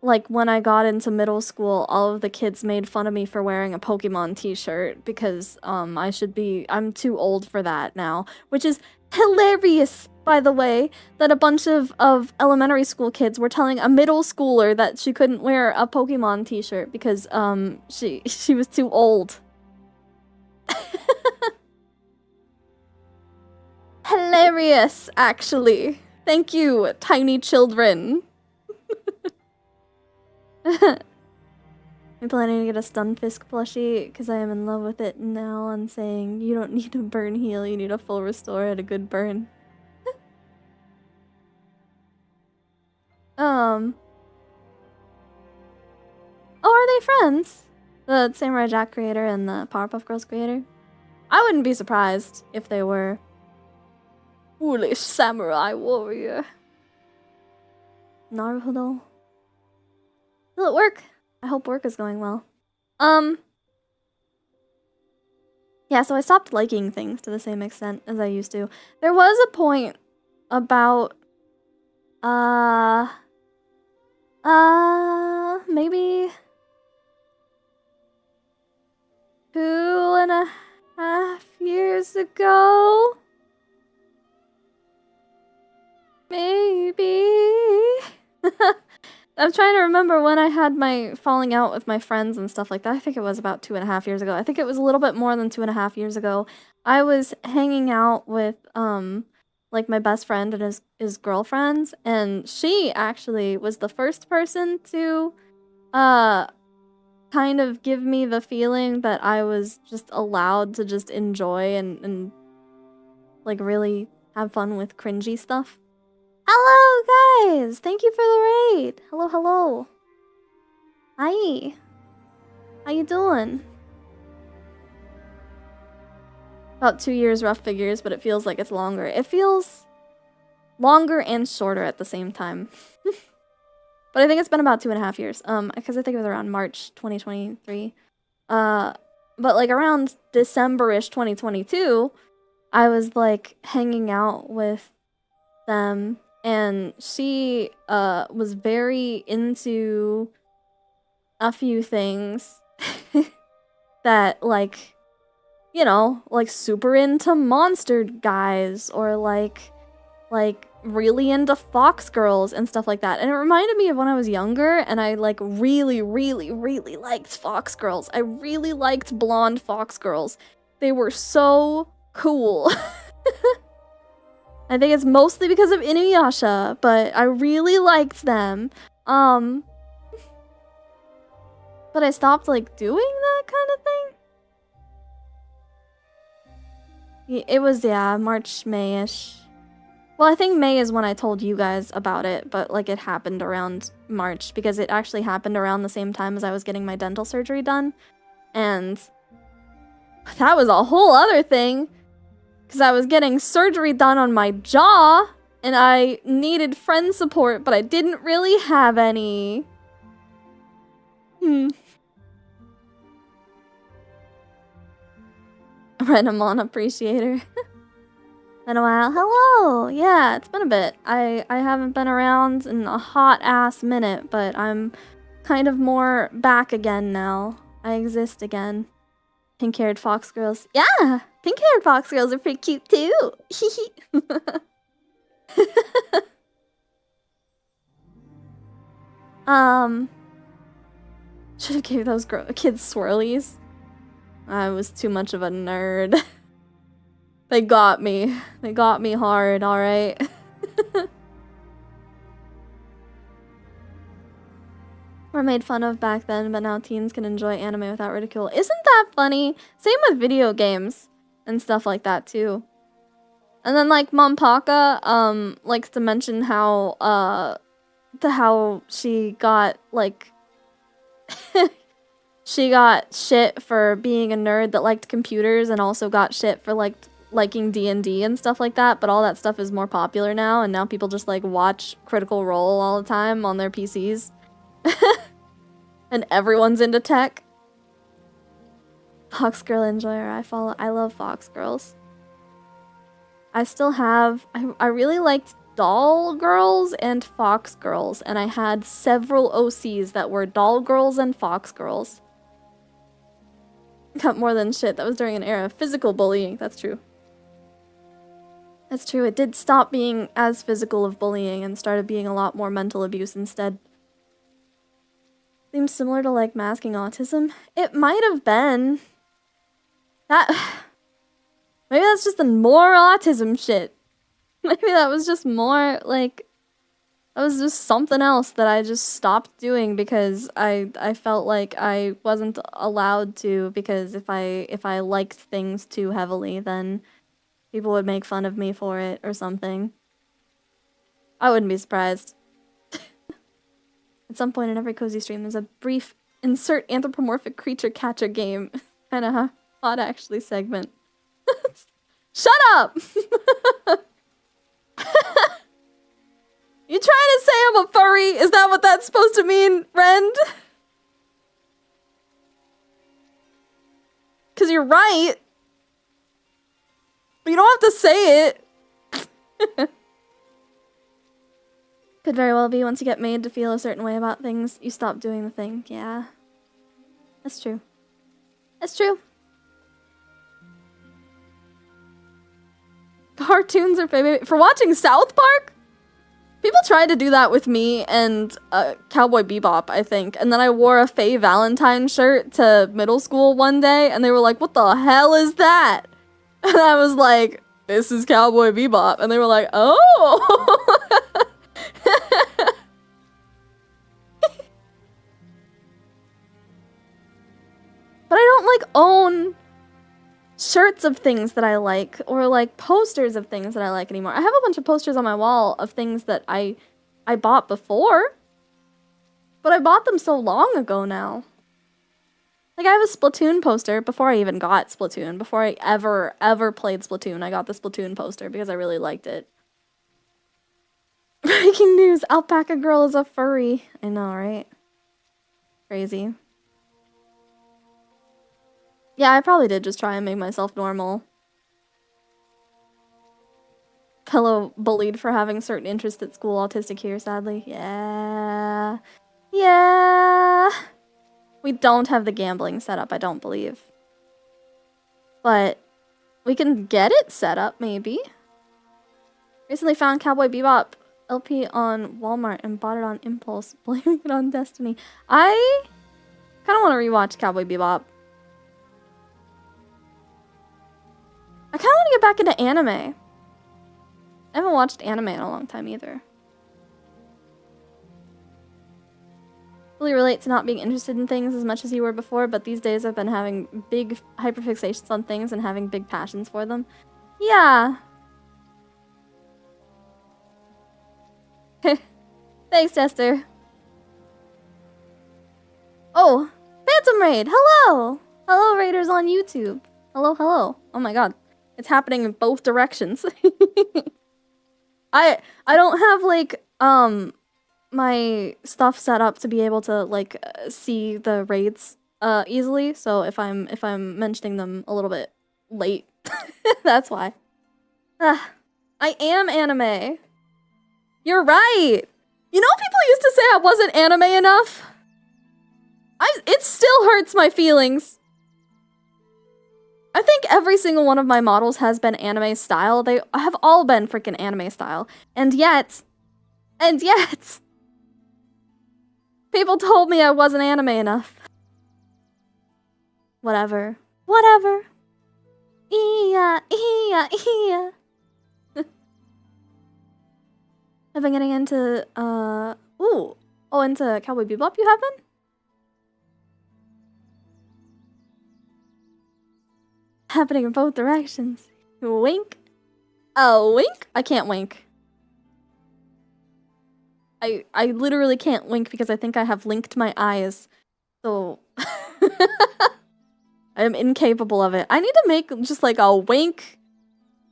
when I got into middle school, all of the kids made fun of me for wearing a Pokemon t-shirt because I'm too old for that now, which is hilarious, by the way, that a bunch of elementary school kids were telling a middle schooler that she couldn't wear a Pokemon t-shirt because she was too old. Hilarious, actually. Thank you, tiny children. I'm planning to get a Stunfisk plushie because I am in love with it now and saying you don't need a burn heal, you need a full restore and a good burn. Oh, are they friends? The Samurai Jack creator and the Powerpuff Girls creator? I wouldn't be surprised if they were. Foolish samurai warrior. Naruhodo. Will it work? I hope work is going well. Yeah, so I stopped liking things to the same extent as I used to. There was a point about, maybe 2.5 years ago? Maybe. I'm trying to remember when I had my falling out with my friends and stuff like that. I think it was about 2.5 years ago. I think it was a little bit more than 2.5 years ago. I was hanging out with like my best friend and his girlfriends, and she actually was the first person to kind of give me the feeling that I was just allowed to just enjoy and like really have fun with cringy stuff. Hello, guys! Thank you for the raid! Hello, hello. Hi. How you doing? About 2 years rough figures, but it feels like it's longer. It feels longer and shorter at the same time. But I think it's been about 2.5 years. Because I think it was around March 2023. But like around December-ish 2022, I was like hanging out with them. And she was very into a few things that, like, you know, like super into monster guys or like really into fox girls and stuff like that. And it reminded me of when I was younger and I like really liked fox girls. I really liked blonde fox girls. They were so cool. I think it's mostly because of Inuyasha, but I really liked them. But I stopped, like, doing that kind of thing. It was, yeah, March, May-ish. Well, I think May is when I told you guys about it, but, like, it happened around March, because it actually happened around the same time as I was getting my dental surgery done. And that was a whole other thing. Because I was getting surgery done on my jaw, and I needed friend support, but I didn't really have any. Renamon appreciator. Been a while. Hello! Yeah, it's been a bit. I haven't been around in a hot-ass minute, but I'm kind of more back again now. I exist again. Pink-haired fox girls. Yeah! Pink-haired fox girls are pretty cute too! Should've gave those kids swirlies. I was too much of a nerd. They got me. They got me hard, alright? Were made fun of back then, but now teens can enjoy anime without ridicule. Isn't that funny? Same with video games and stuff like that too. And then like Mompaka likes to mention how she got like she got shit for being a nerd that liked computers and also got shit for like liking D&D and stuff like that, but all that stuff is more popular now, and now people just like watch Critical Role all the time on their PCs. And everyone's into tech. Fox Girl Enjoyer, I love Fox Girls. I still have, I really liked Doll Girls and Fox Girls, and I had several OCs that were Doll Girls and Fox Girls. Got more than shit, that was during an era of physical bullying, that's true. That's true, it did stop being as physical of bullying and started being a lot more mental abuse instead. Seems similar to, like, masking autism. It might have been. Maybe that's just the more autism shit. Maybe that was just more, like, that was just something else that I just stopped doing because I felt like I wasn't allowed to, because if I liked things too heavily, then people would make fun of me for it or something. I wouldn't be surprised. At some point in every cozy stream, there's a brief insert anthropomorphic creature catcher game. Kinda hot, actually, segment. Shut up! You trying to say I'm a furry? Is that what that's supposed to mean, Rend? Because you're right. But you don't have to say it. Could very well be once you get made to feel a certain way about things, you stop doing the thing. Yeah. That's true. That's true. Cartoons are favorite for watching South Park? People tried to do that with me and Cowboy Bebop, I think. And then I wore a Faye Valentine shirt to middle school one day, and they were like, "What the hell is that?" And I was like, "This is Cowboy Bebop." And they were like, "Oh!" But I don't, like, own shirts of things that I like, or, like, posters of things that I like anymore. I have a bunch of posters on my wall of things that I bought before, but I bought them so long ago now. Like, I have a Splatoon poster before I even got Splatoon. Before I ever played Splatoon, I got the Splatoon poster because I really liked it. Breaking news, Alpaca Girl is a furry. I know, right? Crazy. Yeah, I probably did just try and make myself normal. Fellow bullied for having certain interests at school, autistic here, sadly. Yeah. Yeah. We don't have the gambling set up, I don't believe. But we can get it set up, maybe. Recently found Cowboy Bebop LP on Walmart and bought it on impulse, blaming it on Destiny. I kind of want to rewatch Cowboy Bebop. I kind of want to get back into anime. I haven't watched anime in a long time either. Fully relate to not being interested in things as much as you were before, but these days I've been having big hyperfixations on things and having big passions for them. Yeah. Thanks, Jester. Oh, Phantom Raid! Hello! Hello, Raiders on YouTube. Hello, hello. Oh my god. It's happening in both directions. I don't have, like, my stuff set up to be able to, like, see the raids easily, so if I'm mentioning them a little bit late, that's why. I am anime. You're right. You know, people used to say I wasn't anime enough. It still hurts my feelings. I think every single one of my models has been anime style. They have all been freaking anime style. And yet, people told me I wasn't anime enough. Whatever. Whatever. I've been getting into, into Cowboy Bebop, you have been? Happening in both directions. Wink. A wink? I can't wink. I literally can't wink because I think I have linked my eyes. So I am incapable of it. I need to make just like a wink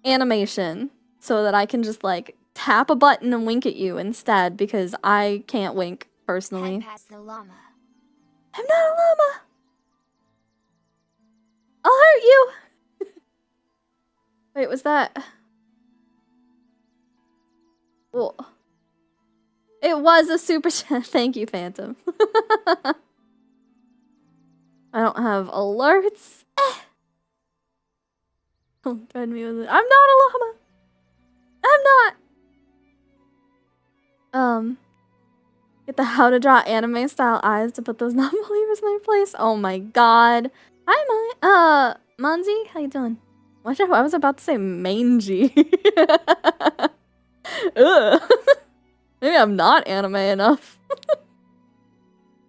animation so that I can just like tap a button and wink at you instead because I can't wink personally. Head past the llama. I'm not a llama. I'll hurt you. Wait, was that? Well, it was a super chat. Thank you, Phantom. I don't have alerts. Don't threaten me with it. I'm not a llama. I'm not. Get the how to draw anime style eyes to put those non-believers in their place. Oh my god. Hi, Monzi, how you doing? What if I was about to say mangy? Ugh. Maybe I'm not anime enough.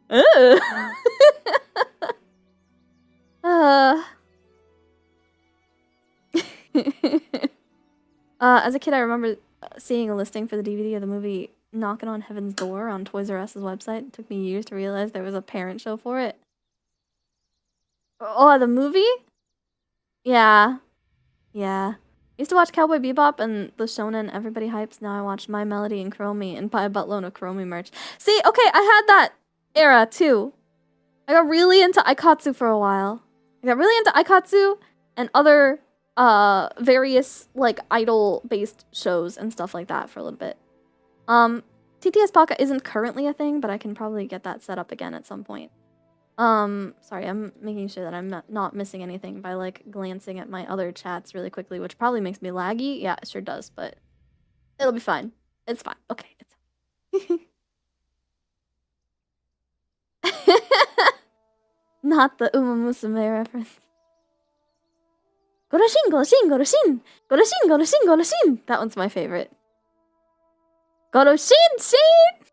Ugh. As a kid, I remember seeing a listing for the DVD of the movie Knocking on Heaven's Door on Toys R Us's website. It took me years to realize there was a parent show for it. Oh, the movie? Yeah. Yeah. I used to watch Cowboy Bebop and the Shonen Everybody Hypes. Now I watch My Melody and Chromie and buy a buttload of Chromie merch. See, okay, I had that era too. I got really into Aikatsu for a while. I got really into Aikatsu and other various like idol-based shows and stuff like that for a little bit. TTS Pocket isn't currently a thing, but I can probably get that set up again at some point. Sorry, I'm making sure that I'm not missing anything by like glancing at my other chats really quickly, which probably makes me laggy. Yeah, it sure does, but it'll be fine. It's fine. Okay, it's not the Uma Musume reference. Goroshin, Goroshin, Goroshin! Goroshin, Goroshin, Goroshin! That one's my favorite. Goroshin, Shin!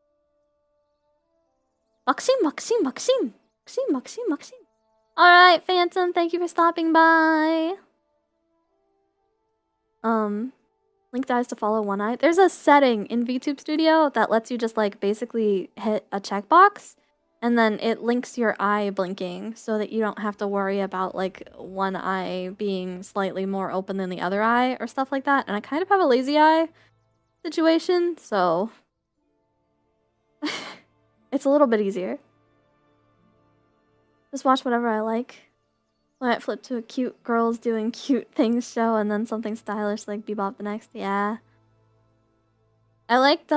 Maxim, Maxim, Maxim! Maxim, Maxim, Maxim. Alright, Phantom, thank you for stopping by. Link dies to follow one eye. There's a setting in VTube Studio that lets you just like basically hit a checkbox and then it links your eye blinking so that you don't have to worry about like one eye being slightly more open than the other eye or stuff like that. And I kind of have a lazy eye situation, so it's a little bit easier. Just watch whatever I like. Let it flip to a cute girls doing cute things show and then something stylish like Bebop the Next. Yeah. I liked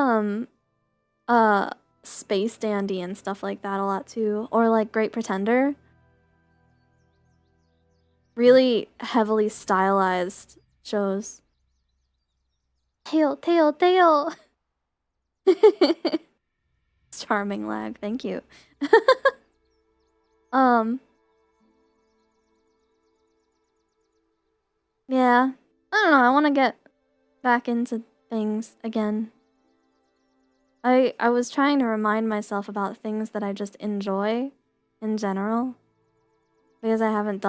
Space Dandy and stuff like that a lot too. Or like Great Pretender. Really heavily stylized shows. Tail, tail, tail. Charming lag, thank you. Yeah. I don't know, I want to get back into things again. I was trying to remind myself about things that I just enjoy in general. Because I haven't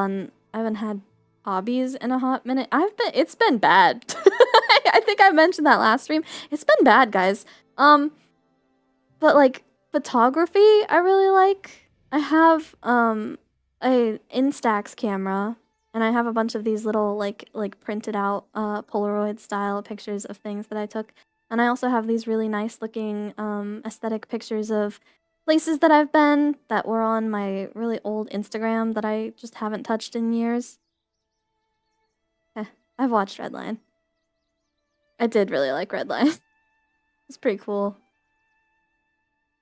had hobbies in a hot minute. It's been bad. I think I mentioned that last stream. It's been bad, guys. But like photography, I really like. I have a Instax camera, and I have a bunch of these little like printed out Polaroid style pictures of things that I took. And I also have these really nice looking aesthetic pictures of places that I've been that were on my really old Instagram that I just haven't touched in years. I've watched Redline. I did really like Redline. It's pretty cool.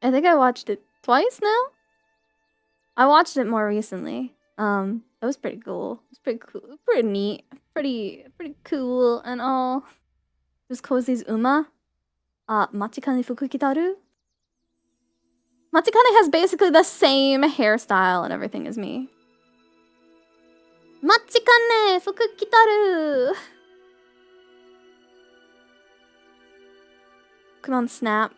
I think I watched it twice now? I watched it more recently. It was pretty cool. It's pretty cool. Pretty neat. Pretty cool and all. It was KoziiChu's Uma. Machikane Fukukitaru. Machikane has basically the same hairstyle and everything as me. Machikane Fukukitaru! Pokemon Snap.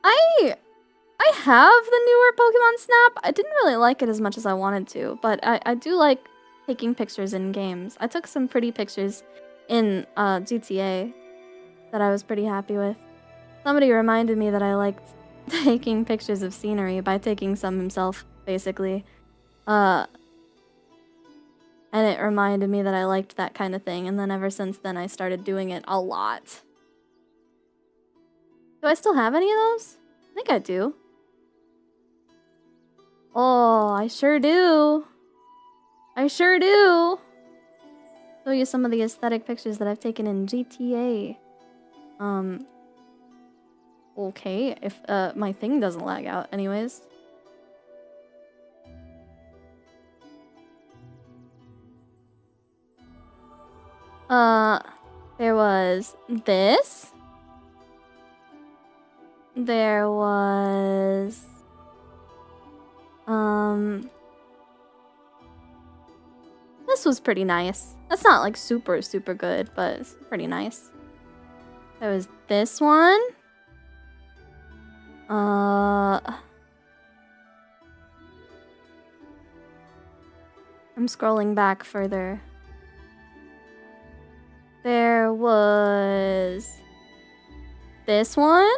I have the newer Pokemon Snap. I didn't really like it as much as I wanted to, but I do like taking pictures in games. I took some pretty pictures in GTA that I was pretty happy with. Somebody reminded me that I liked taking pictures of scenery by taking some himself, basically. And it reminded me that I liked that kind of thing, and then ever since then I started doing it a lot. Do I still have any of those? I think I do. Oh, I sure do. I sure do. Show you some of the aesthetic pictures that I've taken in GTA. Okay, if my thing doesn't lag out anyways. There was this. There was this was pretty nice. That's not like super good, but it's pretty nice. There was this one. I'm scrolling back further. There was this one.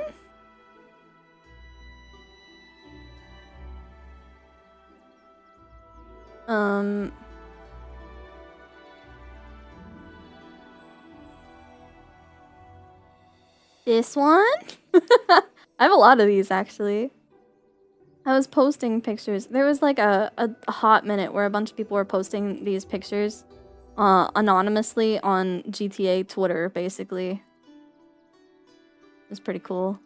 This one? I have a lot of these, actually. I was posting pictures. There was like a hot minute where a bunch of people were posting these pictures anonymously on GTA Twitter, basically. It was pretty cool.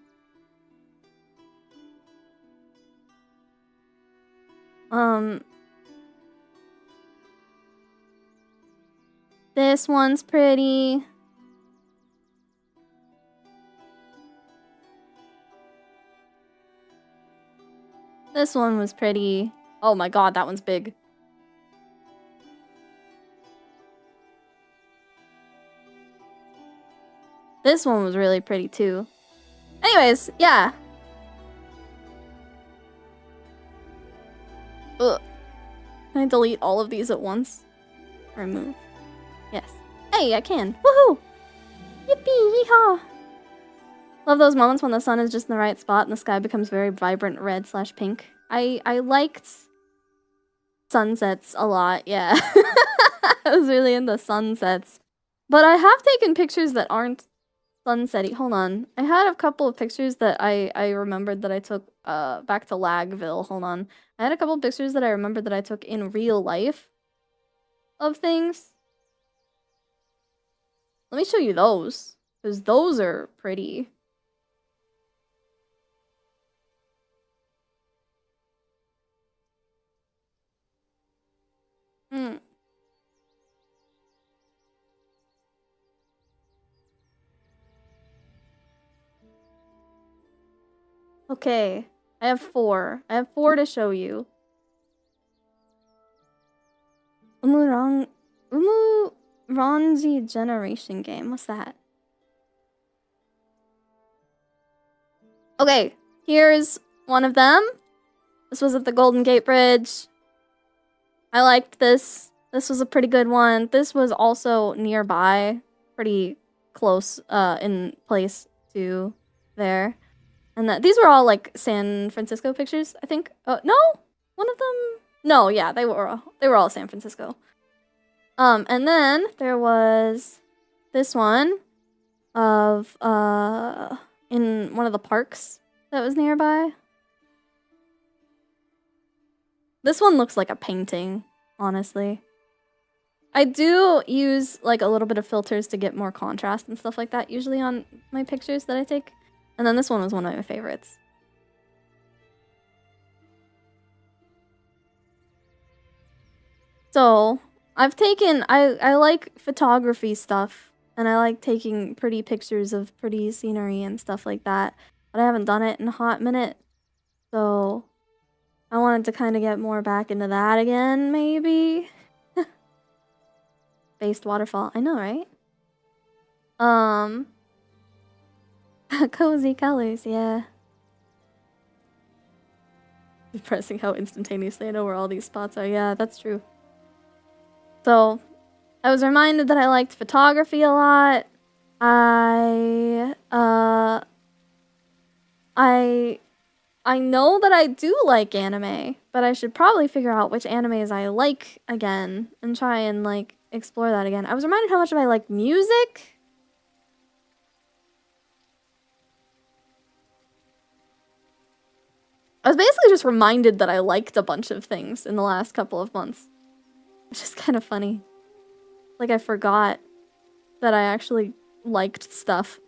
This one's pretty. This one was pretty. Oh my god, that one's big. This one was really pretty too. Anyways, yeah. Ugh. Can I delete all of these at once? Remove. Yes. Hey, I can. Woohoo! Yippee! Yeehaw! Love those moments when the sun is just in the right spot and the sky becomes very vibrant red/pink. I liked sunsets a lot, yeah. I was really into sunsets. But I have taken pictures that aren't sunsetty. Hold on. I had a couple of pictures that I remembered that I took back to Lagville. Hold on. I had a couple of pictures that I remembered that I took in real life of things. Let me show you those, because those are pretty. Okay, I have 4. I have 4 to show you. Umurangi generation game. What's that? Okay, here's one of them. This was at the Golden Gate Bridge. I liked this. This was a pretty good one. This was also nearby. Pretty close in place to there. And these were all like San Francisco pictures, I think. No? One of them? No, yeah, they were all San Francisco. And then there was this one of in one of the parks that was nearby. This one looks like a painting, honestly. I do use like a little bit of filters to get more contrast and stuff like that usually on my pictures that I take. And then this one was one of my favorites. So, I've taken, I like photography stuff, and I like taking pretty pictures of pretty scenery and stuff like that, but I haven't done it in a hot minute, so I wanted to kind of get more back into that again, maybe? Based waterfall, I know, right? Cozy colors, yeah. Depressing how instantaneously I know where all these spots are. Yeah, that's true. So, I was reminded that I liked photography a lot. I know that I do like anime, but I should probably figure out which animes I like again and try and like explore that again. I was reminded how much I like music. I was basically just reminded that I liked a bunch of things in the last couple of months. Which is kind of funny. Like I forgot that I actually liked stuff.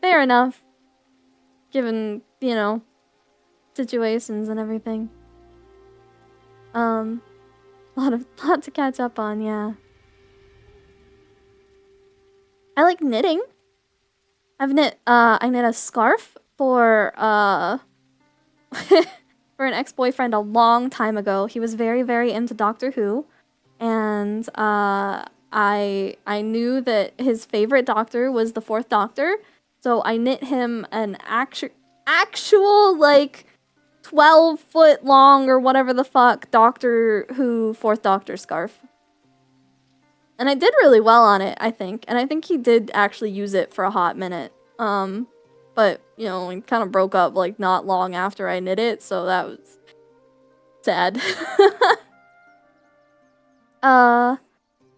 Fair enough. Given, you know, situations and everything. Lot to catch up on, yeah. I like knitting. I knit a scarf for for an ex-boyfriend a long time ago. He was very, very into Doctor Who, and I knew that his favorite Doctor was the 4th Doctor, so I knit him an actual like 12-foot long or whatever the fuck Doctor Who 4th Doctor scarf. And I did really well on it, I think. And I think he did actually use it for a hot minute. But, you know, it kind of broke up, like, not long after I knit it, so that was sad. I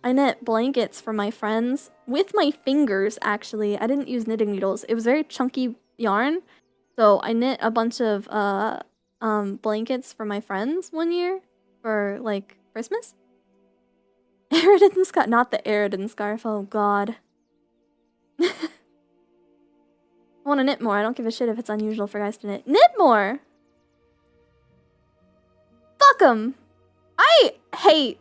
knit blankets for my friends with my fingers, actually. I didn't use knitting needles. It was very chunky yarn, so I knit a bunch of, blankets for my friends one year for, like, Christmas. Aridin scarf, not the Aridin scarf, oh god. I want to knit more. I don't give a shit if it's unusual for guys to knit. Knit more! Fuck 'em! I hate,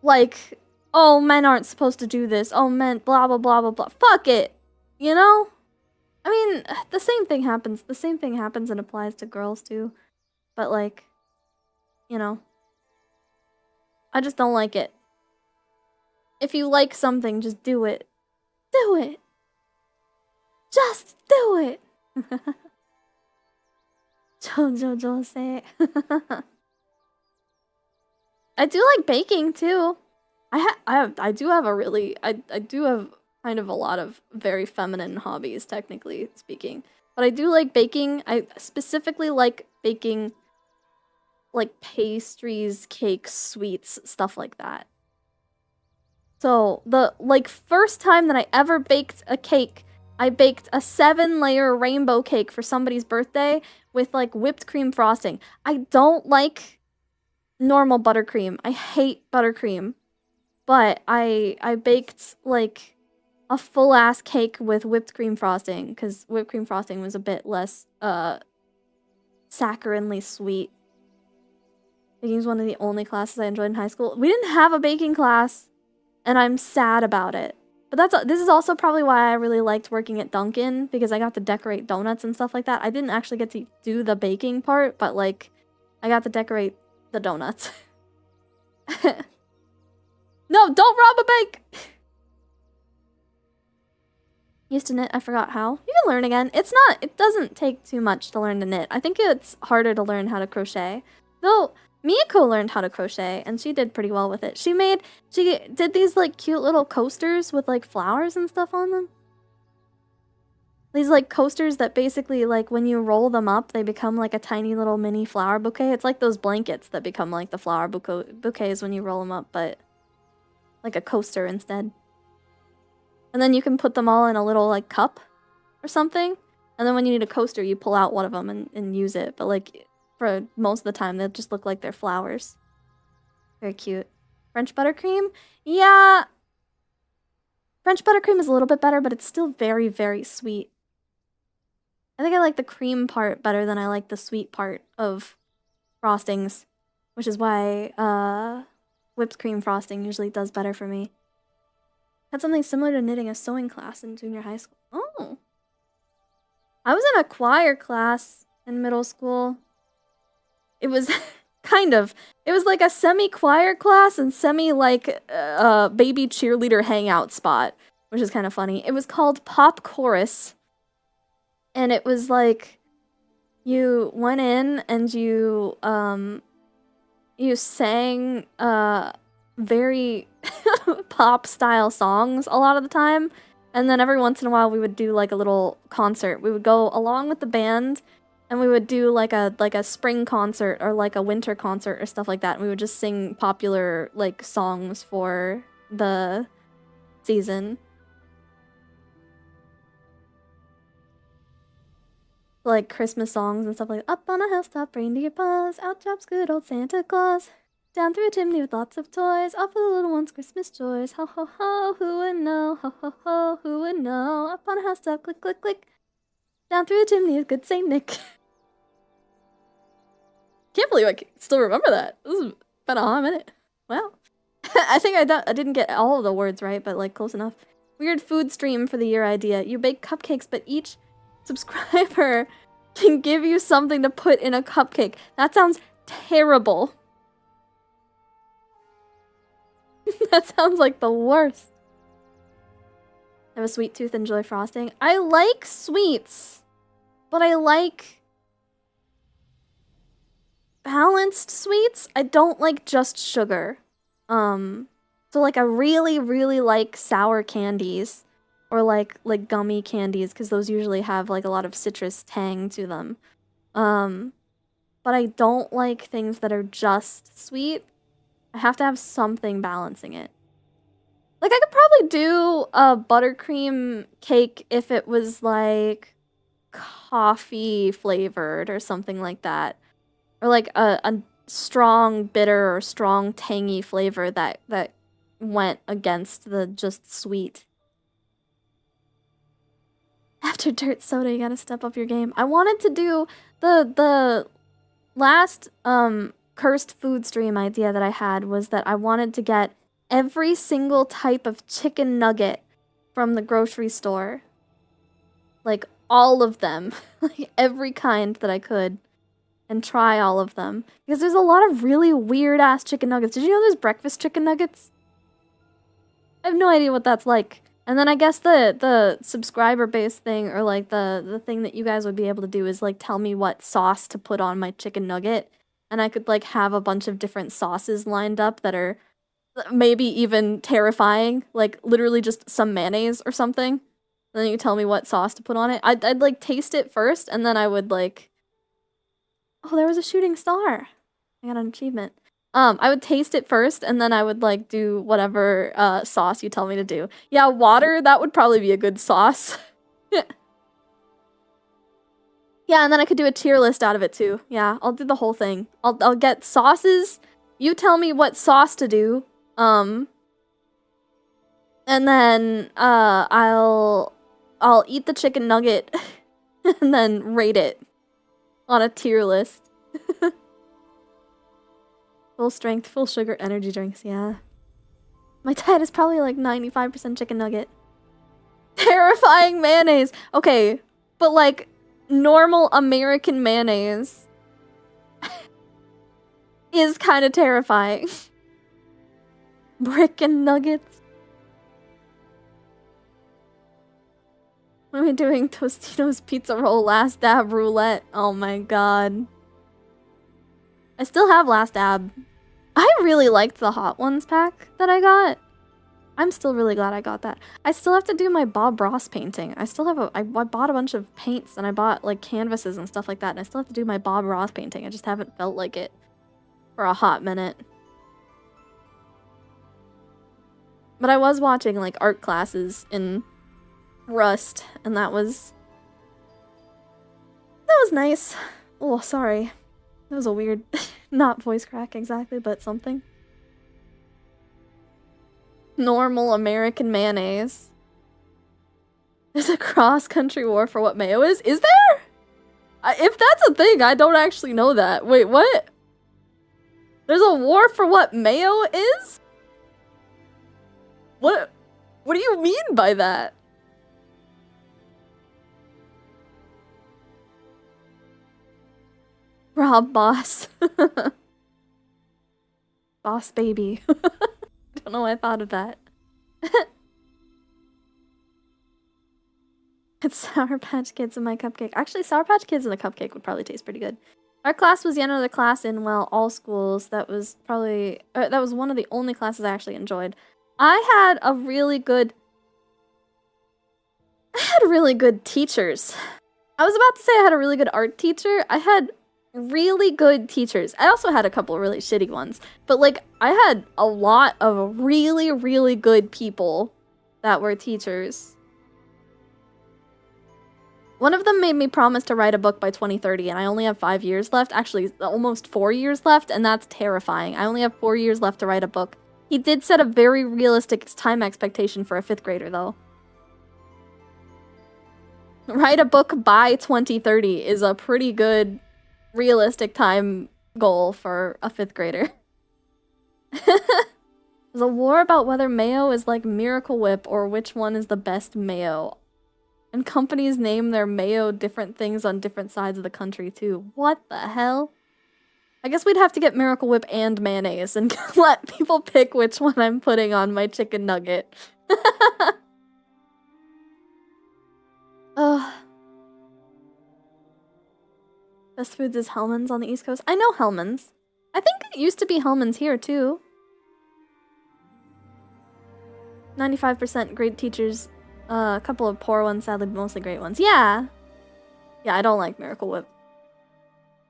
like, oh, men aren't supposed to do this. Oh, men, blah, blah, blah, blah, blah. Fuck it! You know? I mean, the same thing happens. The same thing happens and applies to girls too. But like, you know, I just don't like it. If you like something, just do it. Do it. Just do it. Jojo say. I do like baking too. I do have a really I do have kind of a lot of very feminine hobbies, technically speaking. But I do like baking. I specifically like baking like pastries, cakes, sweets, stuff like that. So the like first time that I ever baked a cake, I baked a 7-layer rainbow cake for somebody's birthday with like whipped cream frosting. I don't like normal buttercream. I hate buttercream. But I baked like a full-ass cake with whipped cream frosting because whipped cream frosting was a bit less saccharinely sweet. Baking was one of the only classes I enjoyed in high school. We didn't have a baking class, and I'm sad about it. But this is also probably why I really liked working at Dunkin', because I got to decorate donuts and stuff like that. I didn't actually get to do the baking part, but like I got to decorate the donuts. No, don't rob a bank! Used to knit, I forgot how. You can learn again. It doesn't take too much to learn to knit. I think it's harder to learn how to crochet. Though, Miyako learned how to crochet, and she did pretty well with it. She did these like cute little coasters with like flowers and stuff on them. These like coasters that basically like when you roll them up, they become like a tiny little mini flower bouquet. It's like those blankets that become like the flower bouquets when you roll them up, but like a coaster instead. And then you can put them all in a little like cup or something. And then when you need a coaster, you pull out one of them and use it. But like for most of the time, they just look like they're flowers. Very cute. French buttercream? Yeah. French buttercream is a little bit better, but it's still very, very sweet. I think I like the cream part better than I like the sweet part of frostings, which is why whipped cream frosting usually does better for me. Had something similar to knitting a sewing class in junior high school. Oh. I was in a choir class in middle school. It was it was like a semi-choir class and semi-like baby cheerleader hangout spot, which is kind of funny. It was called Pop Chorus. And it was like you went in and you sang very pop style songs a lot of the time, and then every once in a while we would do like a little concert. We would go along with the band and we would do like a spring concert or like a winter concert or stuff like that, and we would just sing popular like songs for the season. Like Christmas songs and stuff like up on a hilltop, reindeer paws, out drops good old Santa Claus. Down through a chimney with lots of toys, off with the little ones' Christmas joys. Ho ho ho, who would know? Ho ho ho, who would know? Up on a housetop, click click click. Down through the chimney with good Saint Nick. Can't believe I can still remember that. This has been a hot minute. Wow. I think I didn't get all of the words right, but like close enough. Weird food stream for the year idea. You bake cupcakes, but each subscriber can give you something to put in a cupcake. That sounds terrible. That sounds like the worst. I have a sweet tooth, enjoy frosting. I like sweets, but I like balanced sweets. I don't like just sugar. So like I really, really like sour candies or like gummy candies because those usually have like a lot of citrus tang to them. But I don't like things that are just sweet. I have to have something balancing it. Like, I could probably do a buttercream cake if it was, like, coffee flavored or something like that. Or, like, a strong bitter or strong tangy flavor that went against the just sweet. After Dirt Soda, you gotta step up your game. I wanted to do the last, cursed food stream idea that I had was that I wanted to get every single type of chicken nugget from the grocery store. Like, all of them, like every kind that I could, and try all of them. Because there's a lot of really weird-ass chicken nuggets. Did you know there's breakfast chicken nuggets? I have no idea what that's like. And then I guess the subscriber-based thing, or like the thing that you guys would be able to do is like tell me what sauce to put on my chicken nugget. And I could like have a bunch of different sauces lined up that are maybe even terrifying, like literally just some mayonnaise or something. And then you tell me what sauce to put on it. I'd like taste it first, and then I would like... Oh, there was a shooting star. I got an achievement. I would taste it first, and then I would like do whatever sauce you tell me to do. Yeah, water, that would probably be a good sauce. Yeah, and then I could do a tier list out of it too. Yeah, I'll do the whole thing. I'll get sauces. You tell me what sauce to do. And then I'll eat the chicken nugget and then rate it on a tier list. Full strength, full sugar energy drinks, yeah. My diet is probably like 95% chicken nugget. Terrifying mayonnaise. Okay, but like normal American mayonnaise is kind of terrifying. Brick and nuggets. What am I doing? Tostino's pizza roll, last dab roulette. Oh my god. I still have last dab. I really liked the Hot Ones pack that I got. I'm still really glad I got that. I still have to do my Bob Ross painting. I still have I bought a bunch of paints and I bought like canvases and stuff like that, and I still have to do my Bob Ross painting. I just haven't felt like it for a hot minute. But I was watching like art classes in Rust, and that was nice. Oh, sorry. That was a weird, not voice crack exactly, but something. Normal American mayonnaise. There's a cross-country war for what mayo is? Is there? If that's a thing, I don't actually know that. Wait, what? There's a war for what mayo is? What do you mean by that? Rob Boss. Boss baby. Don't know why I thought of that. It's Sour Patch Kids in my cupcake. Actually, Sour Patch Kids in a cupcake would probably taste pretty good. Our class was yet another class in, well, all schools. That was probably... that was one of the only classes I actually enjoyed. I had really good teachers. I was about to say I had a really good art teacher. I had really good teachers. I also had a couple of really shitty ones. But, like, I had a lot of really, really good people that were teachers. One of them made me promise to write a book by 2030, and I only have 5 years left. Actually, almost 4 years left, and that's terrifying. I only have 4 years left to write a book. He did set a very realistic time expectation for a 5th grader, though. Write a book by 2030 is a pretty good, realistic time goal for a 5th grader. There's a war about whether mayo is like Miracle Whip or which one is the best mayo. And companies name their mayo different things on different sides of the country, too. What the hell? I guess we'd have to get Miracle Whip and mayonnaise and let people pick which one I'm putting on my chicken nugget. Ugh. Best Foods is Hellman's on the East Coast. I know Hellman's. I think it used to be Hellman's here, too. 95% great teachers. A couple of poor ones, sadly, mostly great ones. Yeah! Yeah, I don't like Miracle Whip.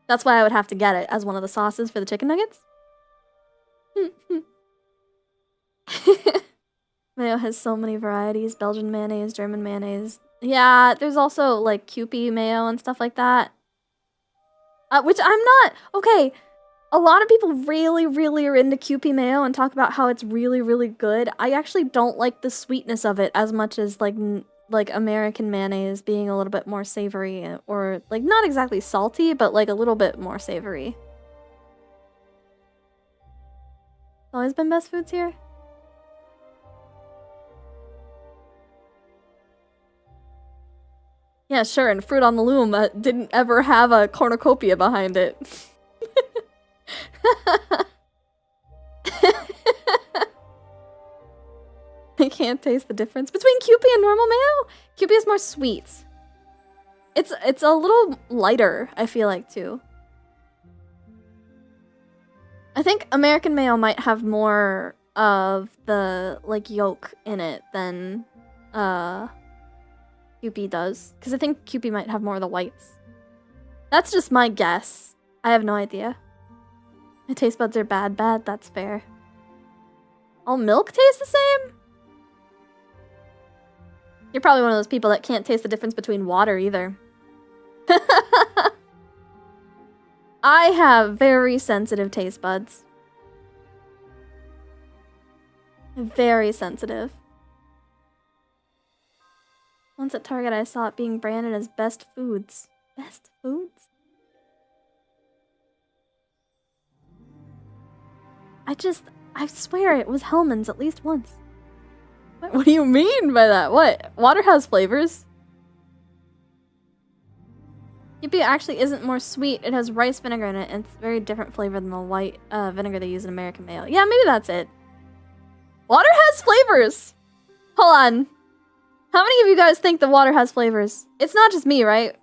That's why I would have to get it as one of the sauces for the chicken nuggets. Mayo has so many varieties. Belgian mayonnaise, German mayonnaise. Yeah, there's also, like, Kewpie mayo and stuff like that. Which I'm not... Okay, a lot of people really, really are into Kewpie mayo and talk about how it's really, really good. I actually don't like the sweetness of it as much as, like American mayonnaise being a little bit more savory, or, like, not exactly salty, but, like, a little bit more savory. Always been Best Foods here? Yeah, sure, and Fruit on the Loom didn't ever have a cornucopia behind it. I can't taste the difference between Kewpie and normal mayo. Kewpie is more sweet. It's a little lighter, I feel like, too. I think American mayo might have more of the, like, yolk in it than, Kewpie does. Because I think Kewpie might have more of the whites. That's just my guess. I have no idea. My taste buds are bad, that's fair. All milk tastes the same? You're probably one of those people that can't taste the difference between water either. I have very sensitive taste buds. Very sensitive. Once at Target, I saw it being branded as Best Foods. Best Foods? I swear it was Hellman's at least once. What do you mean by that? What? Water has flavors? Kewpie actually isn't more sweet. It has rice vinegar in it, and it's a very different flavor than the white vinegar they use in American mayo. Yeah, maybe that's it. Water has flavors! Hold on. How many of you guys think the water has flavors? It's not just me, right?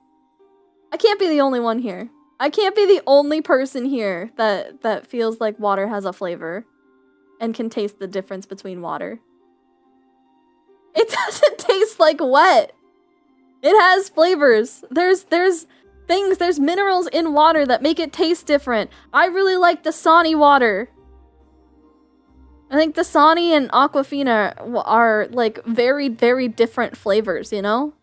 I can't be the only one here. I can't be the only person here that feels like water has a flavor and can taste the difference between water. It doesn't taste like wet. It has flavors. There's things, there's minerals in water that make it taste different. I really like Dasani water. I think Dasani and Aquafina are like very, very different flavors, you know?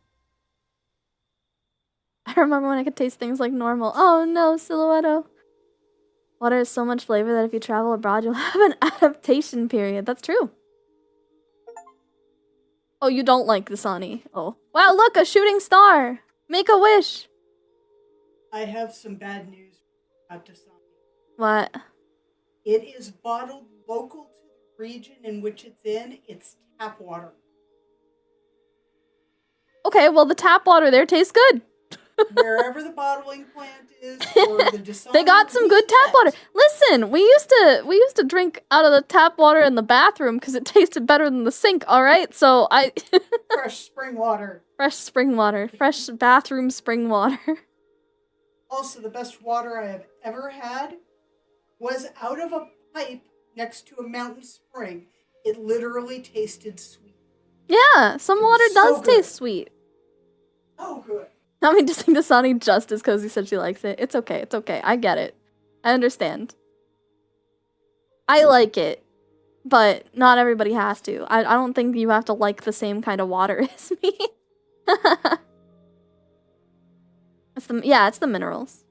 I remember when I could taste things like normal. Oh no, Silhouetto. Water has so much flavor that if you travel abroad, you'll have an adaptation period. That's true. Oh, you don't like Dasani. Oh. Wow, look, a shooting star! Make a wish! I have some bad news about Dasani. What? It is bottled local to the region in which it's in. It's tap water. Okay, well the tap water there tastes good. Wherever the bottling plant is, or the Dasani, they got some good tap water. Listen, we used to drink out of the tap water in the bathroom because it tasted better than the sink. All right, so fresh spring water. Fresh spring water. Fresh bathroom spring water. Also, the best water I have ever had was out of a pipe next to a mountain spring. It literally tasted sweet. Yeah, some water does taste sweet. Oh, good. I mean, just think Dasani just as Cozy said she likes it. It's okay, it's okay. I get it. I understand. I like it, but not everybody has to. I don't think you have to like the same kind of water as me. It's the minerals.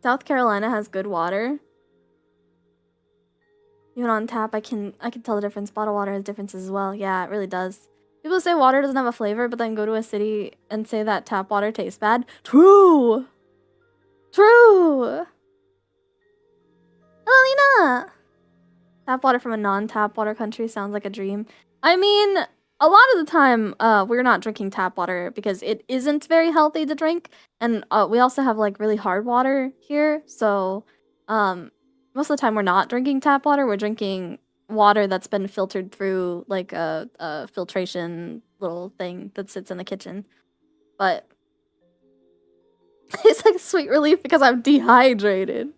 South Carolina has good water. Even on tap, I can tell the difference. Bottled water has differences as well. Yeah, it really does. People say water doesn't have a flavor, but then go to a city and say that tap water tastes bad. True! True! Elena! Tap water from a non-tap water country sounds like a dream. I mean, a lot of the time, we're not drinking tap water because it isn't very healthy to drink. And we also have, like, really hard water here. So, most of the time we're not drinking tap water. We're drinking water that's been filtered through, like, a filtration little thing that sits in the kitchen. But it's like a sweet relief because I'm dehydrated.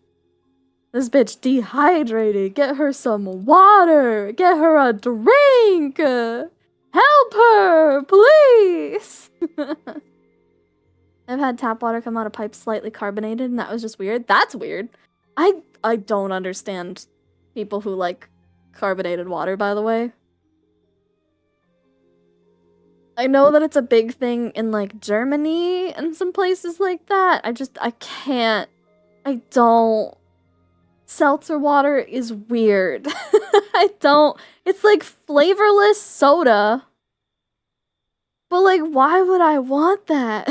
This bitch dehydrated. Get her some water. Get her a drink. Help her, please. I've had tap water come out of pipes slightly carbonated, and that was just weird. That's weird. I don't understand people who like carbonated water, by the way. I know that it's a big thing in, like, Germany and some places like that. I can't. I don't. Seltzer water is weird. I don't. It's like flavorless soda. But, like, why would I want that?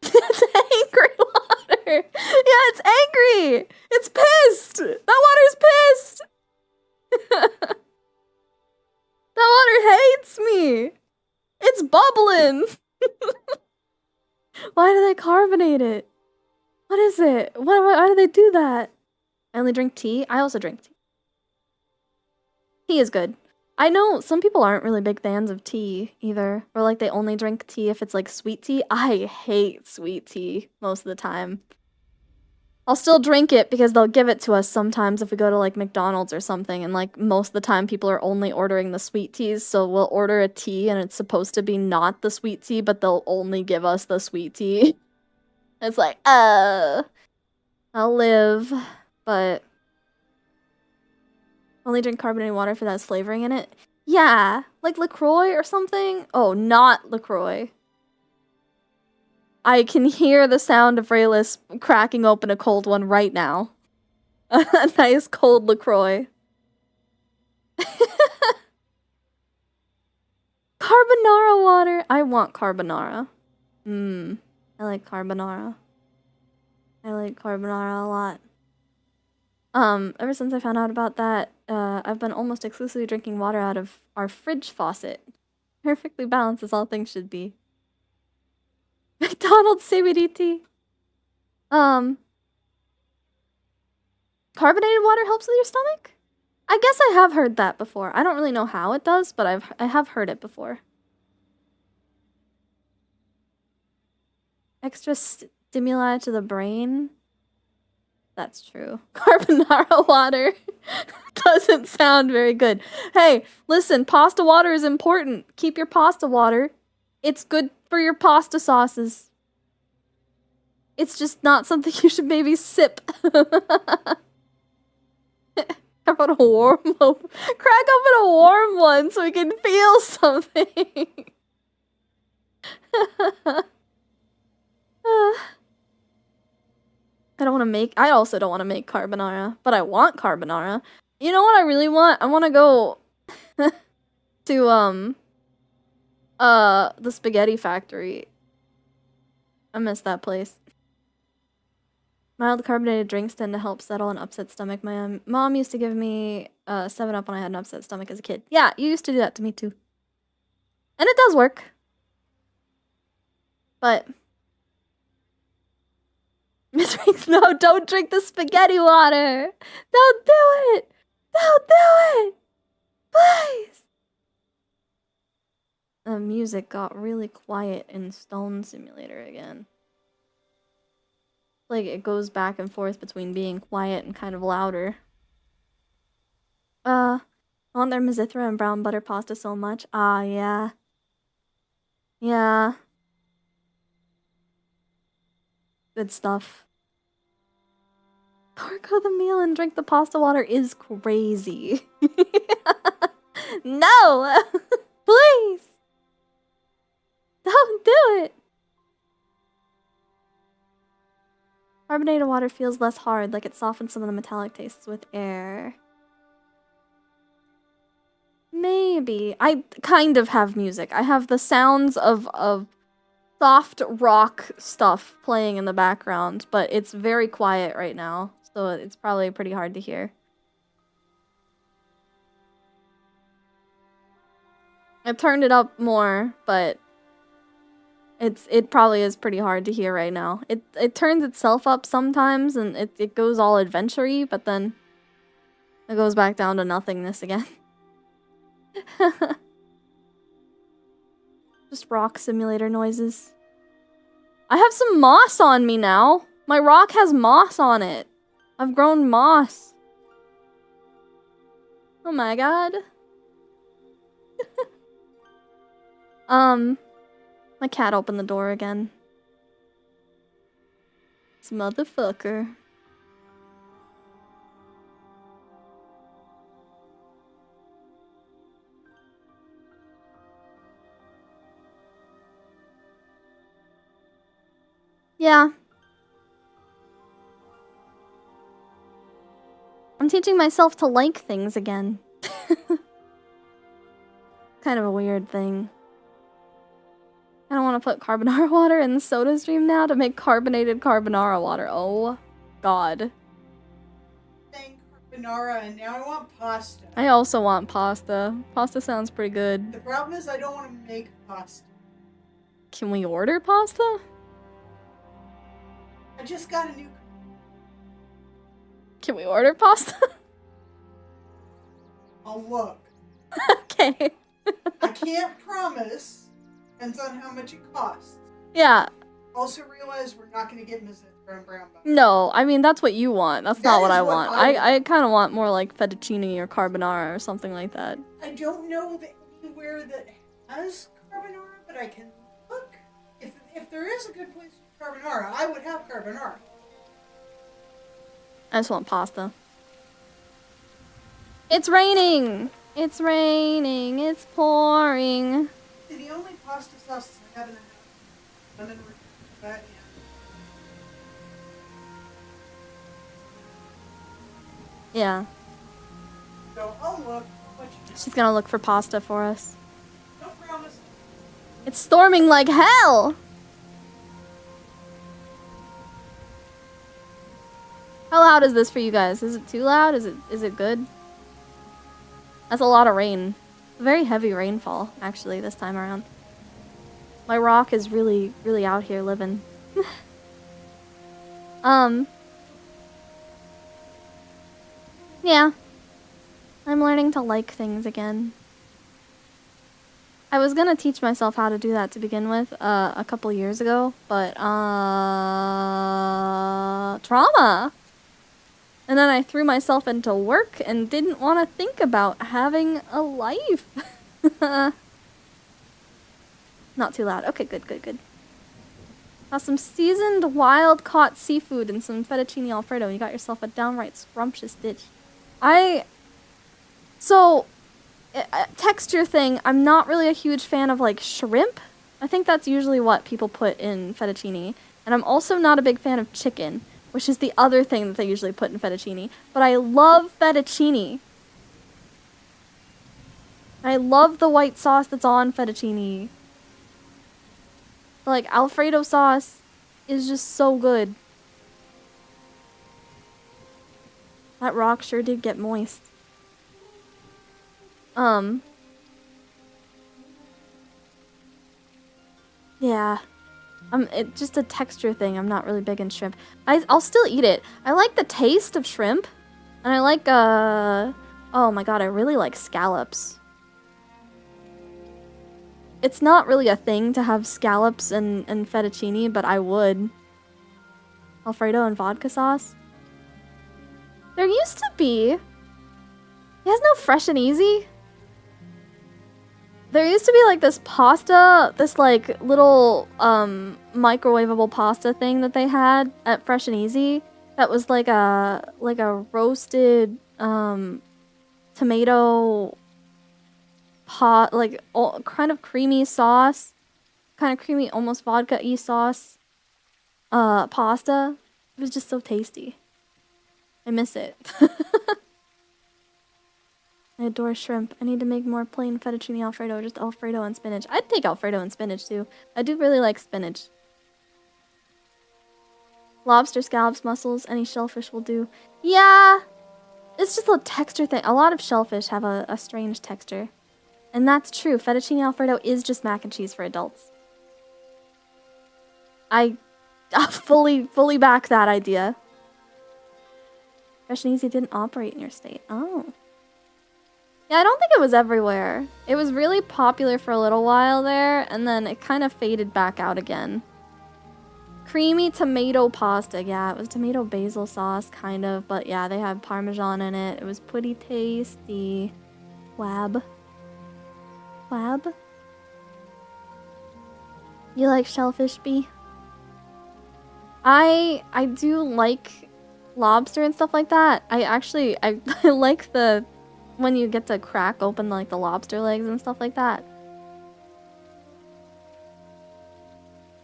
It's angry water. Yeah, it's angry. It's pissed. That water's pissed. That water hates me! It's bubbling! Why do they carbonate it? What is it? Why do they do that? I only drink tea? I also drink tea. Tea is good. I know some people aren't really big fans of tea either. Or like they only drink tea if it's like sweet tea. I hate sweet tea most of the time. I'll still drink it because they'll give it to us sometimes if we go to like McDonald's or something, and like most of the time people are only ordering the sweet teas, so we'll order a tea and it's supposed to be not the sweet tea, but they'll only give us the sweet tea. It's like, I'll live, but only drink carbonated water if it has flavoring in it. Yeah, like LaCroix or something. Oh, not LaCroix. I can hear the sound of Raylis cracking open a cold one right now. A nice cold LaCroix. Carbonara water. I want carbonara. I like carbonara. I like carbonara a lot. Ever since I found out about that, I've been almost exclusively drinking water out of our fridge faucet. Perfectly balanced as all things should be. McDonald's CBD tea. Carbonated water helps with your stomach? I guess I have heard that before. I don't really know how it does, but I have heard it before. Extra stimuli to the brain. That's true. Carbonara water doesn't sound very good. Hey, listen, pasta water is important. Keep your pasta water. It's good for your pasta sauces. It's just not something you should maybe sip. How about a warm open? Crack open a warm one so we can feel something. I also don't want to make carbonara, but I want carbonara. You know what I really want? I want to go to, the spaghetti factory. I miss that place. Mild carbonated drinks tend to help settle an upset stomach. My mom used to give me 7-Up when I had an upset stomach as a kid. Yeah, you used to do that to me too. And it does work. But... no, don't drink the spaghetti water! Don't do it! Don't do it! Please! The music got really quiet in Stone Simulator again. Like, it goes back and forth between being quiet and kind of louder. I want their Mizithra and brown butter pasta so much. Ah, yeah. Yeah. Good stuff. Forgo the meal and drink the pasta water is crazy. No! Please! Don't do it! Carbonated water feels less hard, like it softens some of the metallic tastes with air. Maybe. I kind of have music. I have the sounds of soft rock stuff playing in the background, but it's very quiet right now, so it's probably pretty hard to hear. I turned it up more, but it probably is pretty hard to hear right now. It turns itself up sometimes and it goes all adventure-y, but then it goes back down to nothingness again. Just rock simulator noises. I have some moss on me now. My rock has moss on it. I've grown moss. Oh my god. My cat opened the door again. This motherfucker. Yeah. I'm teaching myself to like things again. Kind of a weird thing. I don't want to put carbonara water in the soda stream now to make carbonated carbonara water. Oh, God. Saying carbonara, and now I want pasta. I also want pasta. Pasta sounds pretty good. The problem is I don't want to make pasta. Can we order pasta? I just got a new... Can we order pasta? I'll look. Okay. I can't promise. Depends on how much it costs. Yeah. Also realize we're not going to get Mrs. Brown Brown Bun. No, I mean, that's what you want. That's not That what is I what want. I I kind of want more like fettuccine or carbonara or something like that. I don't know of anywhere that has carbonara, but I can look. If there is a good place for carbonara, I would have carbonara. I just want pasta. It's raining! It's raining. It's pouring. The only pasta sauces I have in the house, lemon ricotta, Yeah. so I'll look. What you She's gonna look for pasta for us. no promise. It's storming like hell! How loud is this for you guys? Is it too loud? Is it good? That's a lot of rain. Very heavy rainfall, actually, this time around. My rock is really, really out here living. Yeah. I'm learning to like things again. I was gonna teach myself how to do that to begin with, a couple years ago, but, trauma! And then I threw myself into work and didn't want to think about having a life. Not too loud. Okay, good, good, good. Got some seasoned wild-caught seafood and some fettuccine alfredo. You got yourself a downright scrumptious dish. Texture thing, I'm not really a huge fan of, like, shrimp. I think that's usually what people put in fettuccine. And I'm also not a big fan of chicken, which is the other thing that they usually put in fettuccine. But I love fettuccine. I love the white sauce that's on fettuccine. Like, Alfredo sauce is just so good. That rock sure did get moist. Yeah. It's just a texture thing. I'm not really big in shrimp. I'll still eat it. I like the taste of shrimp. And I like, oh my god, I really like scallops. It's not really a thing to have scallops and fettuccine, but I would. Alfredo and vodka sauce. There used to be... You guys know Fresh and Easy? There used to be like this pasta, this like little microwavable pasta thing that they had at Fresh and Easy that was like a roasted tomato pot, like kind of creamy sauce, kind of creamy, almost vodka-y sauce pasta. It was just so tasty. I miss it. I adore shrimp. I need to make more plain fettuccine alfredo, just alfredo and spinach. I'd take alfredo and spinach too. I do really like spinach. Lobster, scallops, mussels, any shellfish will do. Yeah! It's just a texture thing. A lot of shellfish have a strange texture. And that's true. Fettuccine alfredo is just mac and cheese for adults. I fully back that idea. Fresh and Easy didn't operate in your state. Oh. Yeah, I don't think it was everywhere. It was really popular for a little while there, and then it kind of faded back out again. Creamy tomato pasta. Yeah, it was tomato basil sauce, kind of. But yeah, they had Parmesan in it. It was pretty tasty. Wab. Wab? You like shellfish, B? I do like lobster and stuff like that. I like the... when you get to crack open like the lobster legs and stuff like that.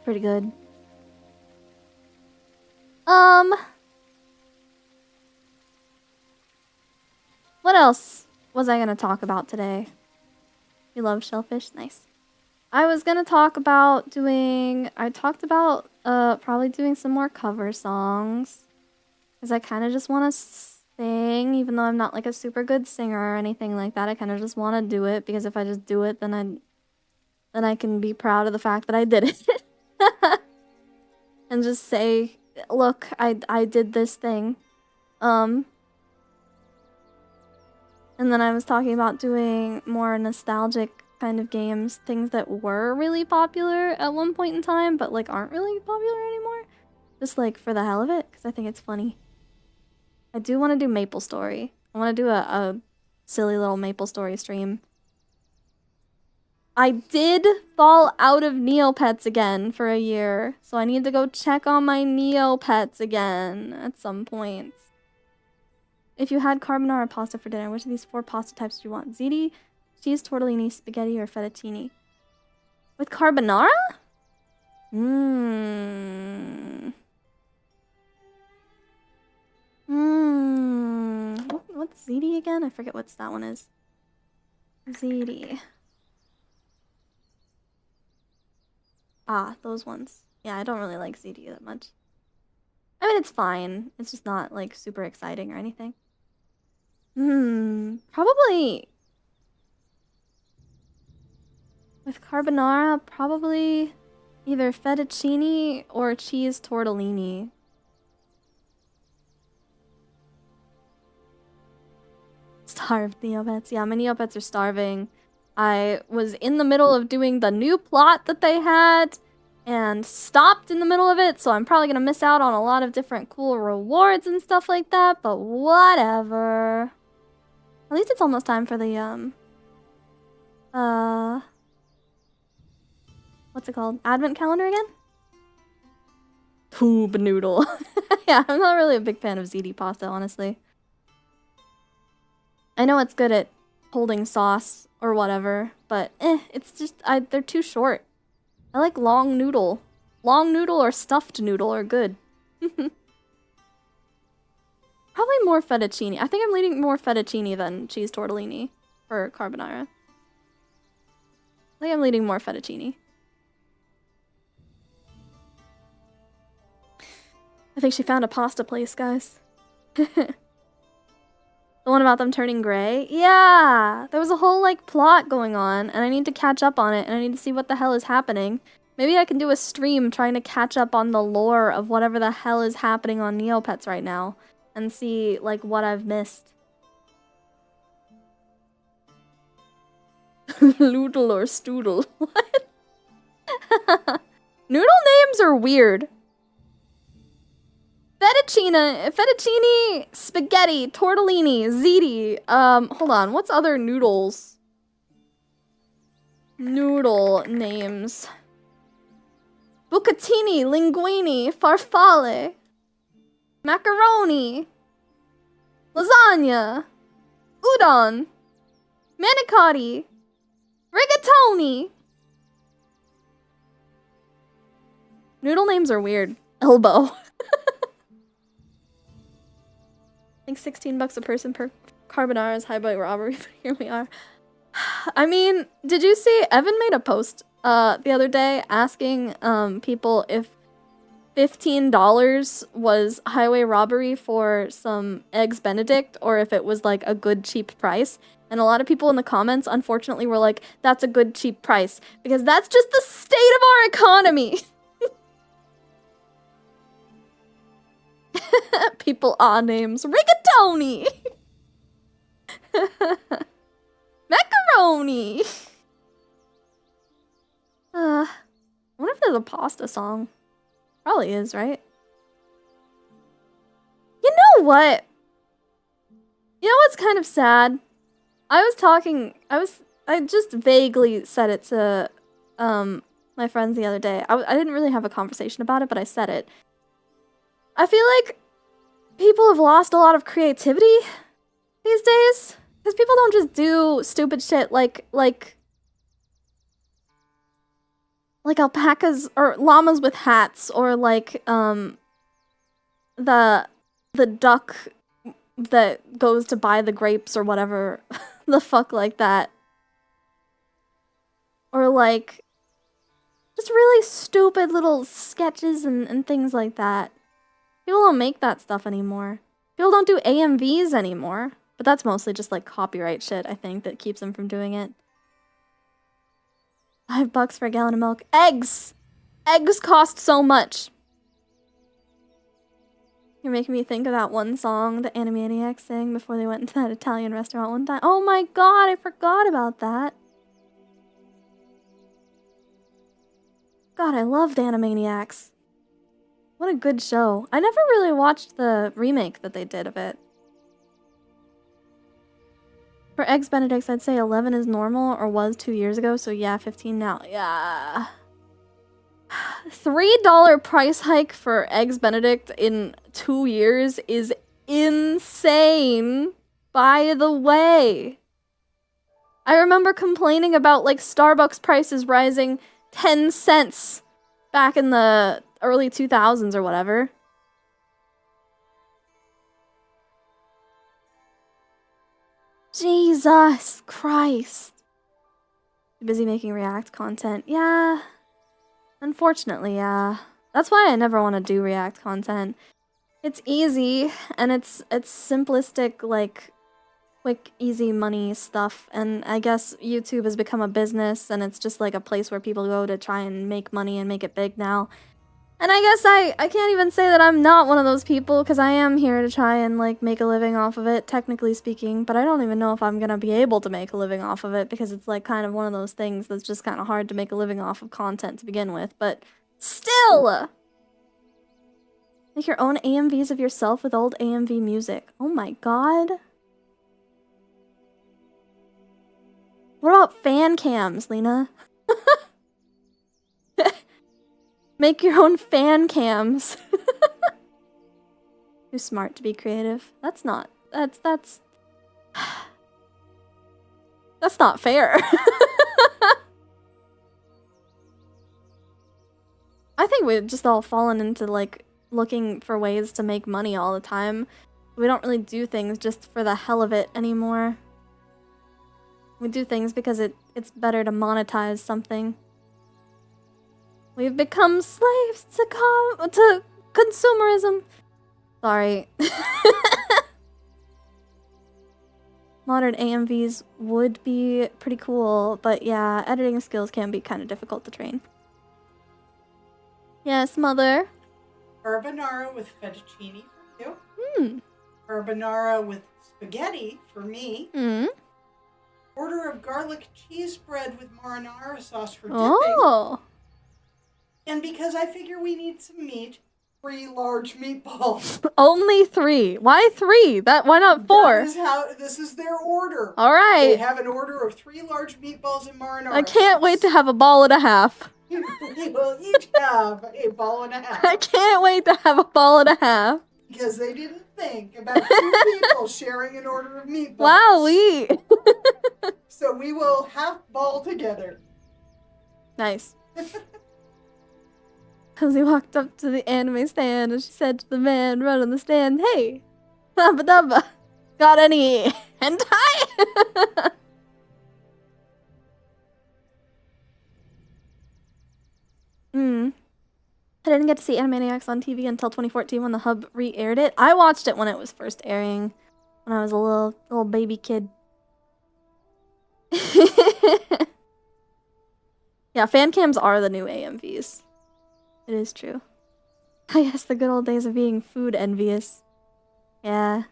Pretty good. What else was I gonna talk about today? You love shellfish? Nice. I was gonna talk about I talked about probably doing some more cover songs. Because I kind of just want to thing, even though I'm not like a super good singer or anything like that. I kind of just want to do it because if I just do it, then I can be proud of the fact that I did it. And just say, look, I did this thing. And then I was talking about doing more nostalgic kind of games, things that were really popular at one point in time, but like aren't really popular anymore. Just like for the hell of it, because I think it's funny. I do want to do Maple Story. I want to do a silly little Maple Story stream. I did fall out of Neopets again for a year, so I need to go check on my Neopets again at some point. If you had carbonara pasta for dinner, which of these 4 pasta types do you want? Ziti, cheese, tortellini, spaghetti, or fettuccine? With carbonara? What's ziti again? I forget what that one is. Ziti. Ah, those ones. Yeah, I don't really like ziti that much. I mean, it's fine. It's just not, like, super exciting or anything. Probably... With carbonara, probably either fettuccine or cheese tortellini. Starved Neopets. Yeah, my Neopets are starving. I was in the middle of doing the new plot that they had and stopped in the middle of it, so I'm probably gonna miss out on a lot of different cool rewards and stuff like that, but whatever. At least it's almost time for the, what's it called? Advent calendar again? Tube noodle. Yeah, I'm not really a big fan of ziti pasta, honestly. I know it's good at holding sauce or whatever, but it's just, they're too short. I like long noodle. Long noodle or stuffed noodle are good. Probably more fettuccine. I think I'm leaning more fettuccine than cheese tortellini for carbonara. I think I'm leaning more fettuccine. I think she found a pasta place, guys. The one about them turning gray? Yeah! There was a whole, like, plot going on, and I need to catch up on it, and I need to see what the hell is happening. Maybe I can do a stream trying to catch up on the lore of whatever the hell is happening on Neopets right now, and see, like, what I've missed. Loodle or stoodle. What? Noodle names are weird. Fettuccine, spaghetti, tortellini, ziti. Hold on. What's other noodles? Noodle names. Bucatini, linguine, farfalle. Macaroni. Lasagna. Udon. Manicotti. Rigatoni. Noodle names are weird. Elbow. I think 16 bucks a person per carbonara is high bite robbery, but here we are. I mean, did you see Evan made a post the other day asking people if $15 was highway robbery for some eggs Benedict or if it was like a good cheap price? And a lot of people in the comments unfortunately were like, that's a good cheap price because that's just the state of our economy. People names. Rigatoni! Macaroni! I wonder if there's a pasta song. Probably is, right? You know what? You know what's kind of sad? I just vaguely said it to, my friends the other day. I didn't really have a conversation about it, but I said it. I feel like people have lost a lot of creativity these days. Because people don't just do stupid shit like alpacas or llamas with hats or like, the duck that goes to buy the grapes or whatever the fuck like that. Or like, just really stupid little sketches and things like that. People don't make that stuff anymore. People don't do AMVs anymore. But that's mostly just like copyright shit, I think, that keeps them from doing it. $5 for a gallon of milk. Eggs! Eggs cost so much. You're making me think of that one song the Animaniacs sang before they went into that Italian restaurant one time. Oh my god, I forgot about that. God, I loved Animaniacs. What a good show. I never really watched the remake that they did of it. For Eggs Benedicts, I'd say 11 is normal, or was 2 years ago, so yeah, 15 now. Yeah. $3 price hike for Eggs Benedict in 2 years is insane, by the way. I remember complaining about, like, Starbucks prices rising 10 cents back in the early 2000s or whatever. Jesus Christ. Busy making React content. Yeah. Unfortunately, yeah. That's why I never want to do React content. It's easy, and it's simplistic, like, quick, easy money stuff, and I guess YouTube has become a business, and it's just like a place where people go to try and make money and make it big now. And I guess I can't even say that I'm not one of those people, because I am here to try and, like, make a living off of it, technically speaking, but I don't even know if I'm gonna be able to make a living off of it, because it's, like, kind of one of those things that's just kind of hard to make a living off of content to begin with, but still! Make your own AMVs of yourself with old AMV music. Oh my god. What about fan cams, Lena? Make your own fan cams. Too smart to be creative. That's not not fair. I think we've just all fallen into, like, looking for ways to make money all the time. We don't really do things just for the hell of it anymore. We do things because it's better to monetize something. We've become slaves to consumerism. Sorry. Modern AMVs would be pretty cool, but yeah, editing skills can be kind of difficult to train. Yes, mother. Carbonara with fettuccine for you. Carbonara with spaghetti for me. Order of garlic cheese bread with marinara sauce for dipping. Oh. And because I figure we need some meat, 3 large meatballs. Only 3. Why 3? Why not 4? This is their order. All right. They have an order of 3 large meatballs and marinara I can't wait to have a ball and a half. We will each have a ball and a half. I can't wait to have a ball and a half. Because they didn't think about 2 people sharing an order of meatballs. Wowee. So we will half ball together. Nice. Kozii walked up to the anime stand and she said to the man running the stand, "Hey, Dabba Dabba, got any hentai?" I didn't get to see Animaniacs on TV until 2014 when the Hub re-aired it. I watched it when it was first airing, when I was a little baby kid. Yeah, fan cams are the new AMVs. It is true. I guess the good old days of being food envious. Yeah.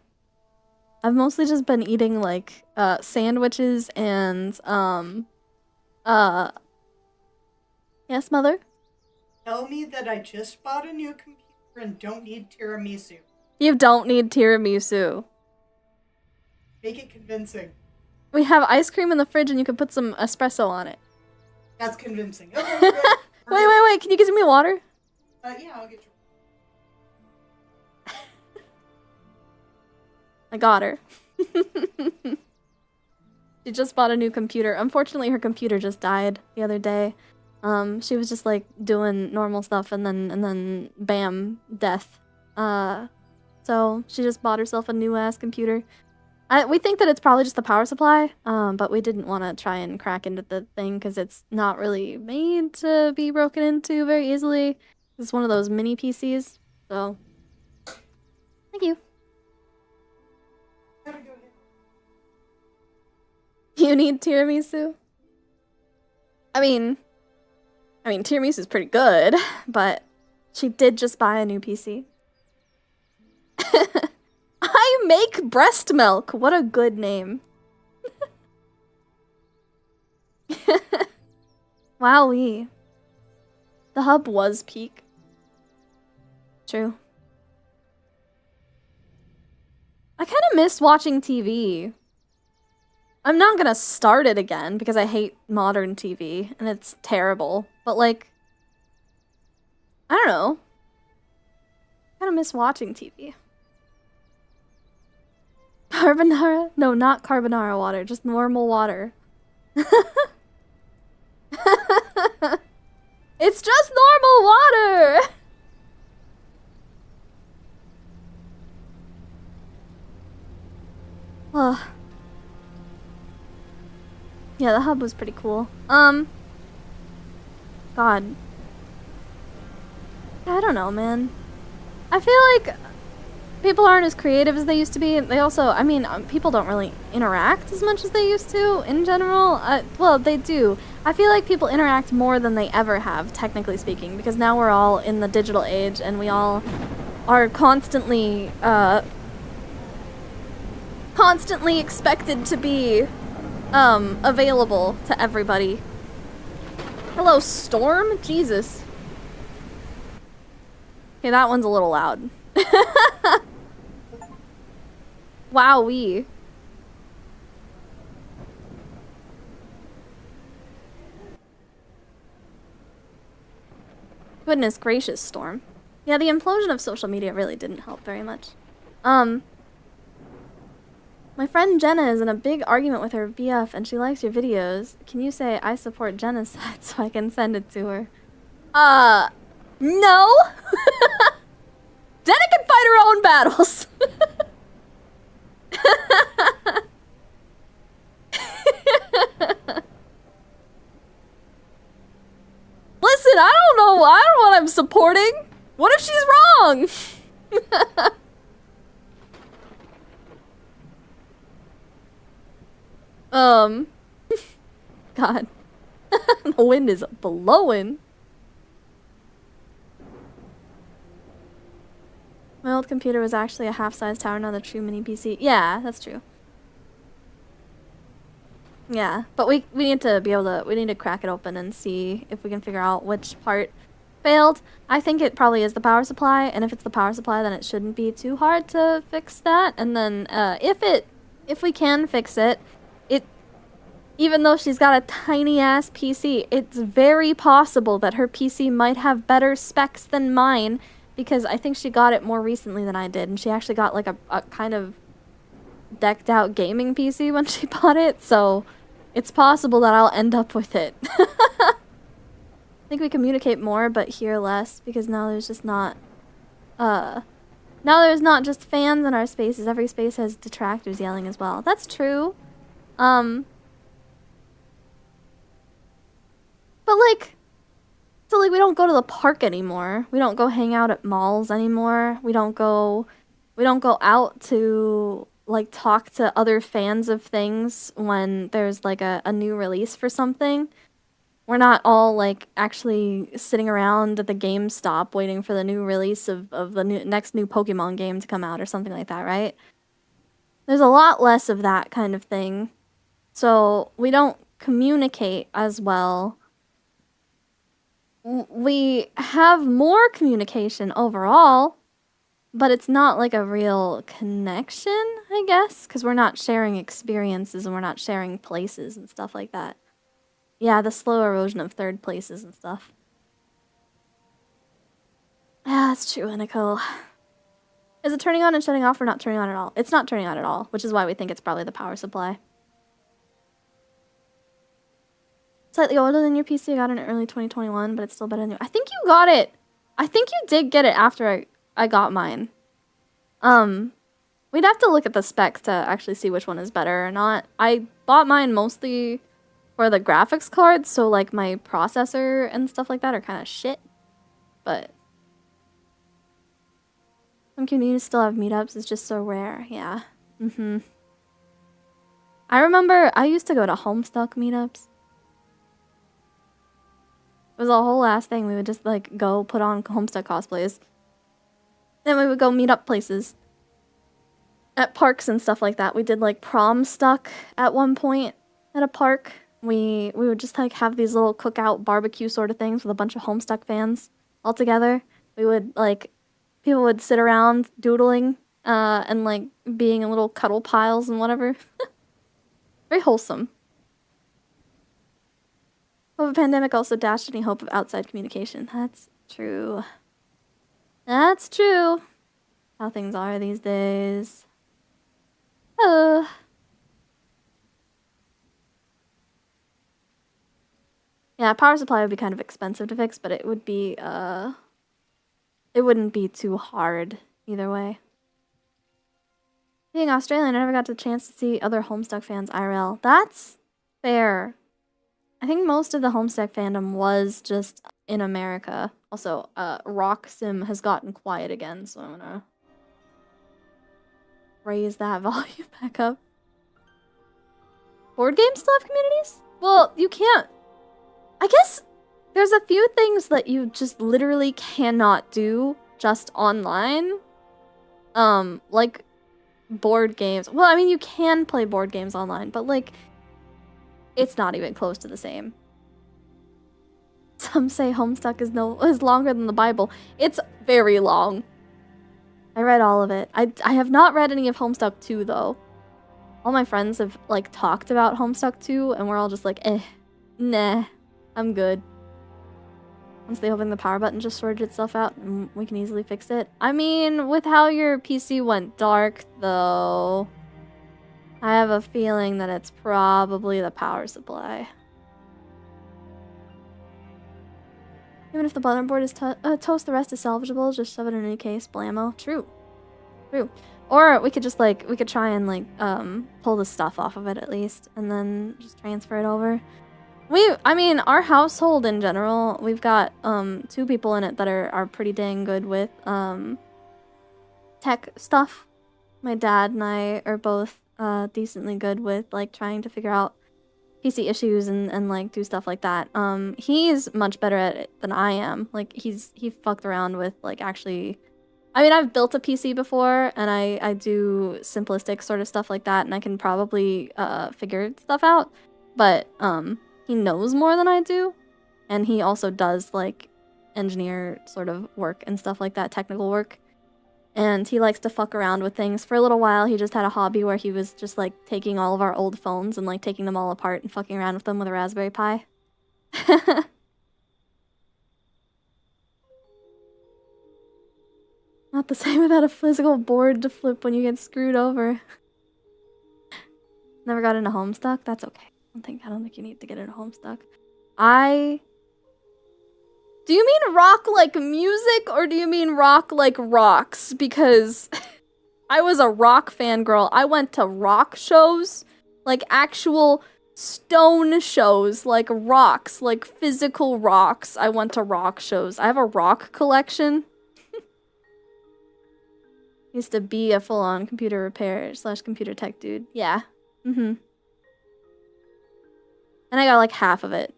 I've mostly just been eating, like, sandwiches and, Yes, mother? Tell me that I just bought a new computer and don't need tiramisu. You don't need tiramisu. Make it convincing. We have ice cream in the fridge and you can put some espresso on it. That's convincing. Okay, good. Wait. Can you get me water? Yeah, I'll get you. I got her. She just bought a new computer. Unfortunately, her computer just died the other day. She was just, like, doing normal stuff and then bam, death. So she just bought herself a new-ass computer. We think that it's probably just the power supply, but we didn't want to try and crack into the thing because it's not really made to be broken into very easily. It's one of those mini PCs, so thank you. You need tiramisu? I mean, tiramisu's pretty good, but she did just buy a new PC. I make breast milk. What a good name. Wowee. The hub was peak. True. I kind of miss watching TV. I'm not gonna start it again because I hate modern TV and it's terrible. But like, I don't know. I kind of miss watching TV. Carbonara? No, not carbonara water, just normal water. It's just normal water! Ugh. Yeah, the hub was pretty cool. God. I don't know, man. I feel like people aren't as creative as they used to be. They also, I mean, people don't really interact as much as they used to in general. Well, they do. I feel like people interact more than they ever have, technically speaking, because now we're all in the digital age and we all are constantly expected to be available to everybody. Hello, Storm? Jesus. Okay, that one's a little loud. Wowee. Goodness gracious, Storm. Yeah, the implosion of social media really didn't help very much. My friend Jenna is in a big argument with her BF and she likes your videos. Can you say I support genocide so I can send it to her? No! Jenna can fight her own battles! Listen, I don't know what I'm supporting. What if she's wrong? God. The wind is blowing. My old computer was actually a half-size tower, not a true mini PC. Yeah, that's true. Yeah, but we need to be able to, we need to crack it open and see if we can figure out which part failed. I think it probably is the power supply, and if it's the power supply, then it shouldn't be too hard to fix that. And then if we can fix it, even though she's got a tiny ass PC, it's very possible that her PC might have better specs than mine, because I think she got it more recently than I did, and she actually got like a kind of decked out gaming PC when she bought it, so it's possible that I'll end up with it. I think we communicate more but hear less, because now there's just not now there's not just fans in our spaces, every space has detractors yelling as well. That's true. But like, so like we don't go to the park anymore. We don't go hang out at malls anymore. We don't go out to like talk to other fans of things when there's like a new release for something. We're not all like actually sitting around at the GameStop waiting for the new release of the next new Pokemon game to come out or something like that, right? There's a lot less of that kind of thing. So we don't communicate as well. We have more communication overall, but it's not like a real connection, I guess, because we're not sharing experiences and we're not sharing places and stuff like that. Yeah, the slow erosion of third places and stuff. Yeah, that's true, Inico. Is it turning on and shutting off or not turning on at all? It's not turning on at all, which is why we think it's probably the power supply. Slightly older than your PC. I got it in early 2021, but it's still better than you. I think you got it. I think you did get it after I got mine. We'd have to look at the specs to actually see which one is better or not. I bought mine mostly for the graphics card, so like my processor and stuff like that are kind of shit. But some communities still have meetups. It's just so rare. Yeah. I remember I used to go to Homestuck meetups. It was a whole ass thing. We would just like go put on Homestuck cosplays. Then we would go meet up places. At parks and stuff like that. We did like prom stuck at one point at a park. We would just like have these little cookout barbecue sort of things with a bunch of Homestuck fans all together. We would like, people would sit around doodling and like being in little cuddle piles and whatever. Very wholesome. Hope a pandemic also dashed any hope of outside communication. That's true. That's true. How things are these days. Yeah, power supply would be kind of expensive to fix, but it would be, it wouldn't be too hard either way. Being Australian, I never got the chance to see other Homestuck fans IRL. That's fair. I think most of the Homestuck fandom was just in America. Also, Rock Sim has gotten quiet again, so I'm gonna raise that volume back up. Board games still have communities? Well, you can't. I guess there's a few things that you just literally cannot do just online. Like board games. Well, I mean, you can play board games online, but like, it's not even close to the same. Some say Homestuck is longer than the Bible. It's very long. I read all of it. I have not read any of Homestuck 2 though. All my friends have like talked about Homestuck 2 and we're all just like, nah, I'm good. Once they open the power button just sorted itself out and we can easily fix it. I mean, with how your PC went dark though, I have a feeling that it's probably the power supply. Even if the motherboard is toast, the rest is salvageable. Just shove it in any case. Blammo. True. True. Or we could just like, we could try and like, pull the stuff off of it at least. And then just transfer it over. I mean, our household in general, we've got, 2 people in it that are pretty dang good with, tech stuff. My dad and I are both, decently good with, like, trying to figure out PC issues and like do stuff like that. He's much better at it than I am. Like he fucked around with like actually, I mean, I've built a PC before and I do simplistic sort of stuff like that and I can probably figure stuff out, but he knows more than I do, and he also does like engineer sort of work and stuff like that, technical work. And he likes to fuck around with things. For a little while, he just had a hobby where he was just, like, taking all of our old phones and, like, taking them all apart and fucking around with them with a Raspberry Pi. Not the same without a physical board to flip when you get screwed over. Never got into Homestuck? That's okay. I don't think you need to get into Homestuck. Do you mean rock like music, or do you mean rock like rocks? Because I was a rock fangirl. I went to rock shows, like actual stone shows, like rocks, like physical rocks. I went to rock shows. I have a rock collection. Used to be a full-on computer repair / computer tech dude. Yeah. And I got like half of it.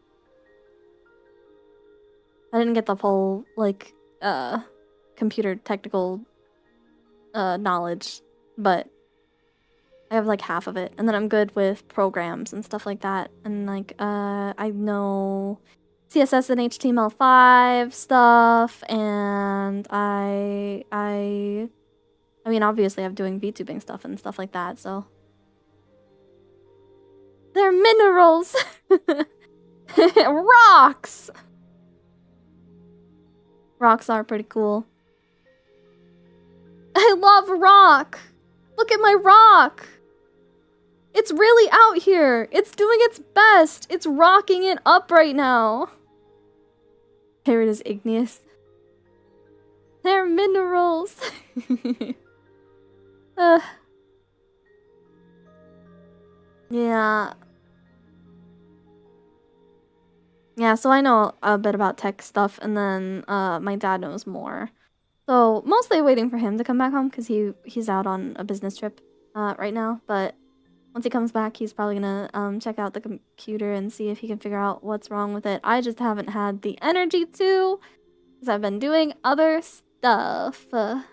I didn't get the full, like, computer technical, knowledge, but I have, like, half of it. And then I'm good with programs and stuff like that. And, like, I know CSS and HTML5 stuff, and I mean, obviously I'm doing VTubing stuff and stuff like that, so. They're minerals! Rocks! Rocks are pretty cool. I love rock! Look at my rock! It's really out here! It's doing its best! It's rocking it up right now! Favorite is igneous. They're minerals! Yeah. Yeah, so I know a bit about tech stuff, and then my dad knows more. So mostly waiting for him to come back home because he's out on a business trip right now. But Once he comes back, he's probably gonna check out the computer and see if he can figure out what's wrong with it. I just haven't had the energy to, because I've been doing other stuff. I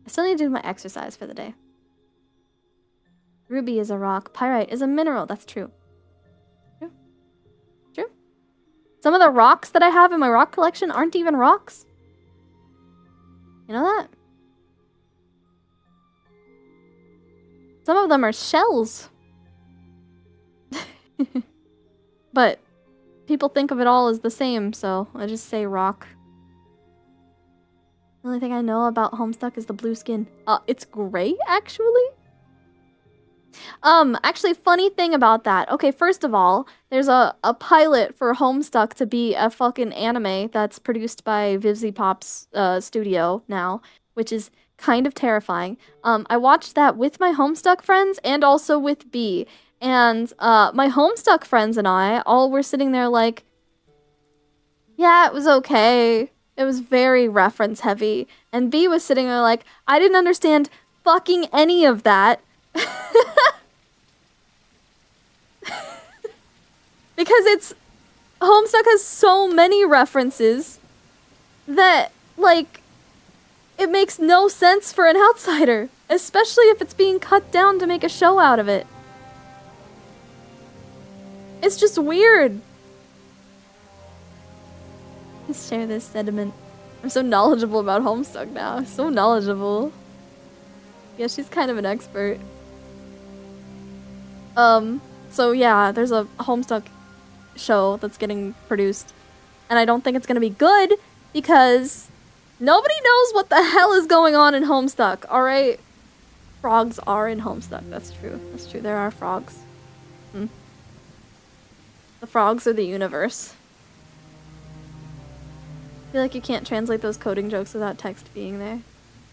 still need to do my exercise for the day. Ruby is a rock. Pyrite is a mineral. That's true. True. True. Some of the rocks that I have in my rock collection aren't even rocks. You know that? Some of them are shells. But people think of it all as the same, so I just say rock. The only thing I know about Homestuck is the blue skin. It's gray, actually? Actually, funny thing about that. Okay, first of all, there's a pilot for Homestuck to be a fucking anime that's produced by VivziePop's studio now, which is kind of terrifying. I watched that with my Homestuck friends and also with B. And my Homestuck friends and I all were sitting there like, yeah, it was okay. It was very reference heavy. And B was sitting there like, I didn't understand fucking any of that. Because Homestuck has so many references that, like, it makes no sense for an outsider, especially if it's being cut down to make a show out of it. It's just weird. Let's share this sentiment. I'm so knowledgeable about Homestuck now. I'm so knowledgeable. Yeah, she's kind of an expert. So yeah, there's a Homestuck show that's getting produced. And I don't think it's gonna be good because nobody knows what the hell is going on in Homestuck, alright? Frogs are in Homestuck, that's true. That's true, there are frogs. The frogs are the universe. I feel like you can't translate those coding jokes without text being there.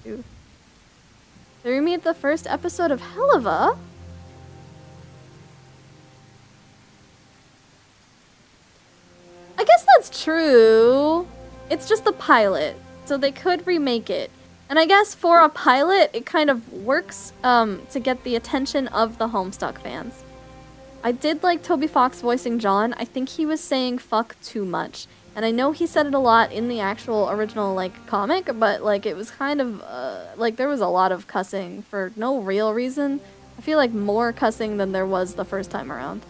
Too. Did we meet the first episode of Helliva? I guess that's true. It's just the pilot, so they could remake it. And I guess for a pilot, it kind of works to get the attention of the Homestuck fans. I did like Toby Fox voicing John. I think he was saying fuck too much. And I know he said it a lot in the actual original, like, comic, but, like, it was kind of, like, there was a lot of cussing for no real reason. I feel like more cussing than there was the first time around.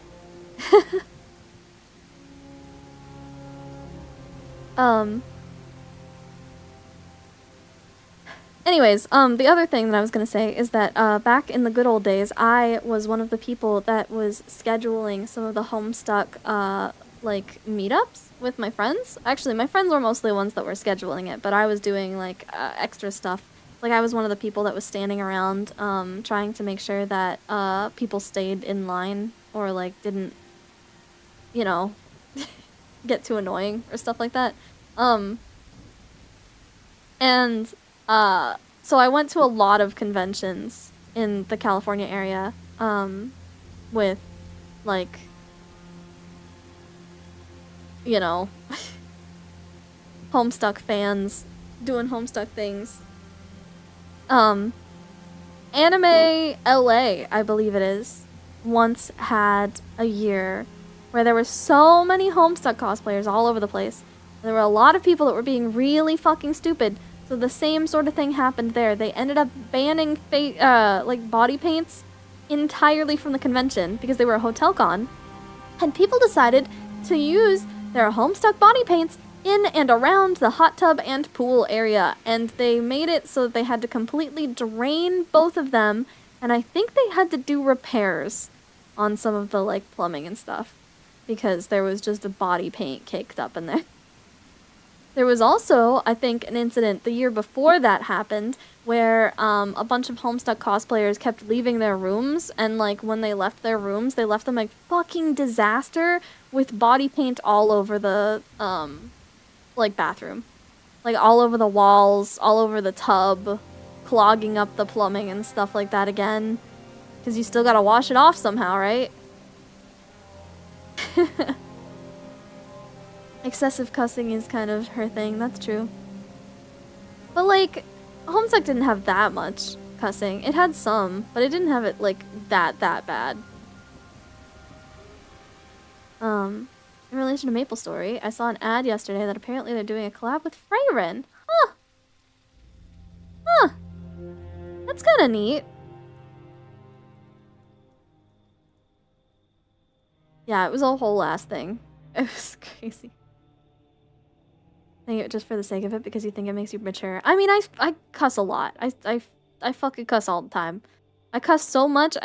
Anyways, the other thing that I was gonna say is that, back in the good old days, I was one of the people that was scheduling some of the Homestuck, like, meetups with my friends. Actually, my friends were mostly the ones that were scheduling it, but I was doing, like, extra stuff. Like, I was one of the people that was standing around, trying to make sure that, people stayed in line or, like, didn't, you know, get too annoying or stuff like that. So I went to a lot of conventions in the California area, with, like, you know, Homestuck fans doing Homestuck things. Anime LA, I believe it is, once had a year where there were so many Homestuck cosplayers all over the place. There were a lot of people that were being really fucking stupid. So the same sort of thing happened there. They ended up banning like body paints entirely from the convention because they were a hotel con. And people decided to use their Homestuck body paints in and around the hot tub and pool area. And they made it so that they had to completely drain both of them. And I think they had to do repairs on some of the, like, plumbing and stuff because there was just a body paint caked up in there. There was also, I think, an incident the year before that happened where a bunch of Homestuck cosplayers kept leaving their rooms, and, like, when they left their rooms, they left them like fucking disaster with body paint all over the, like, bathroom. Like, all over the walls, all over the tub, clogging up the plumbing and stuff like that again. Because you still gotta wash it off somehow, right? Excessive cussing is kind of her thing, that's true. But, like, Homestuck didn't have that much cussing. It had some, but it didn't have it like that bad. In relation to MapleStory, I saw an ad yesterday that apparently they're doing a collab with Freyren. Huh. Huh. That's kind of neat. Yeah, it was a whole ass thing. It was crazy. Saying it just for the sake of it because you think it makes you mature. I mean, I cuss a lot. I fucking cuss all the time. I cuss so much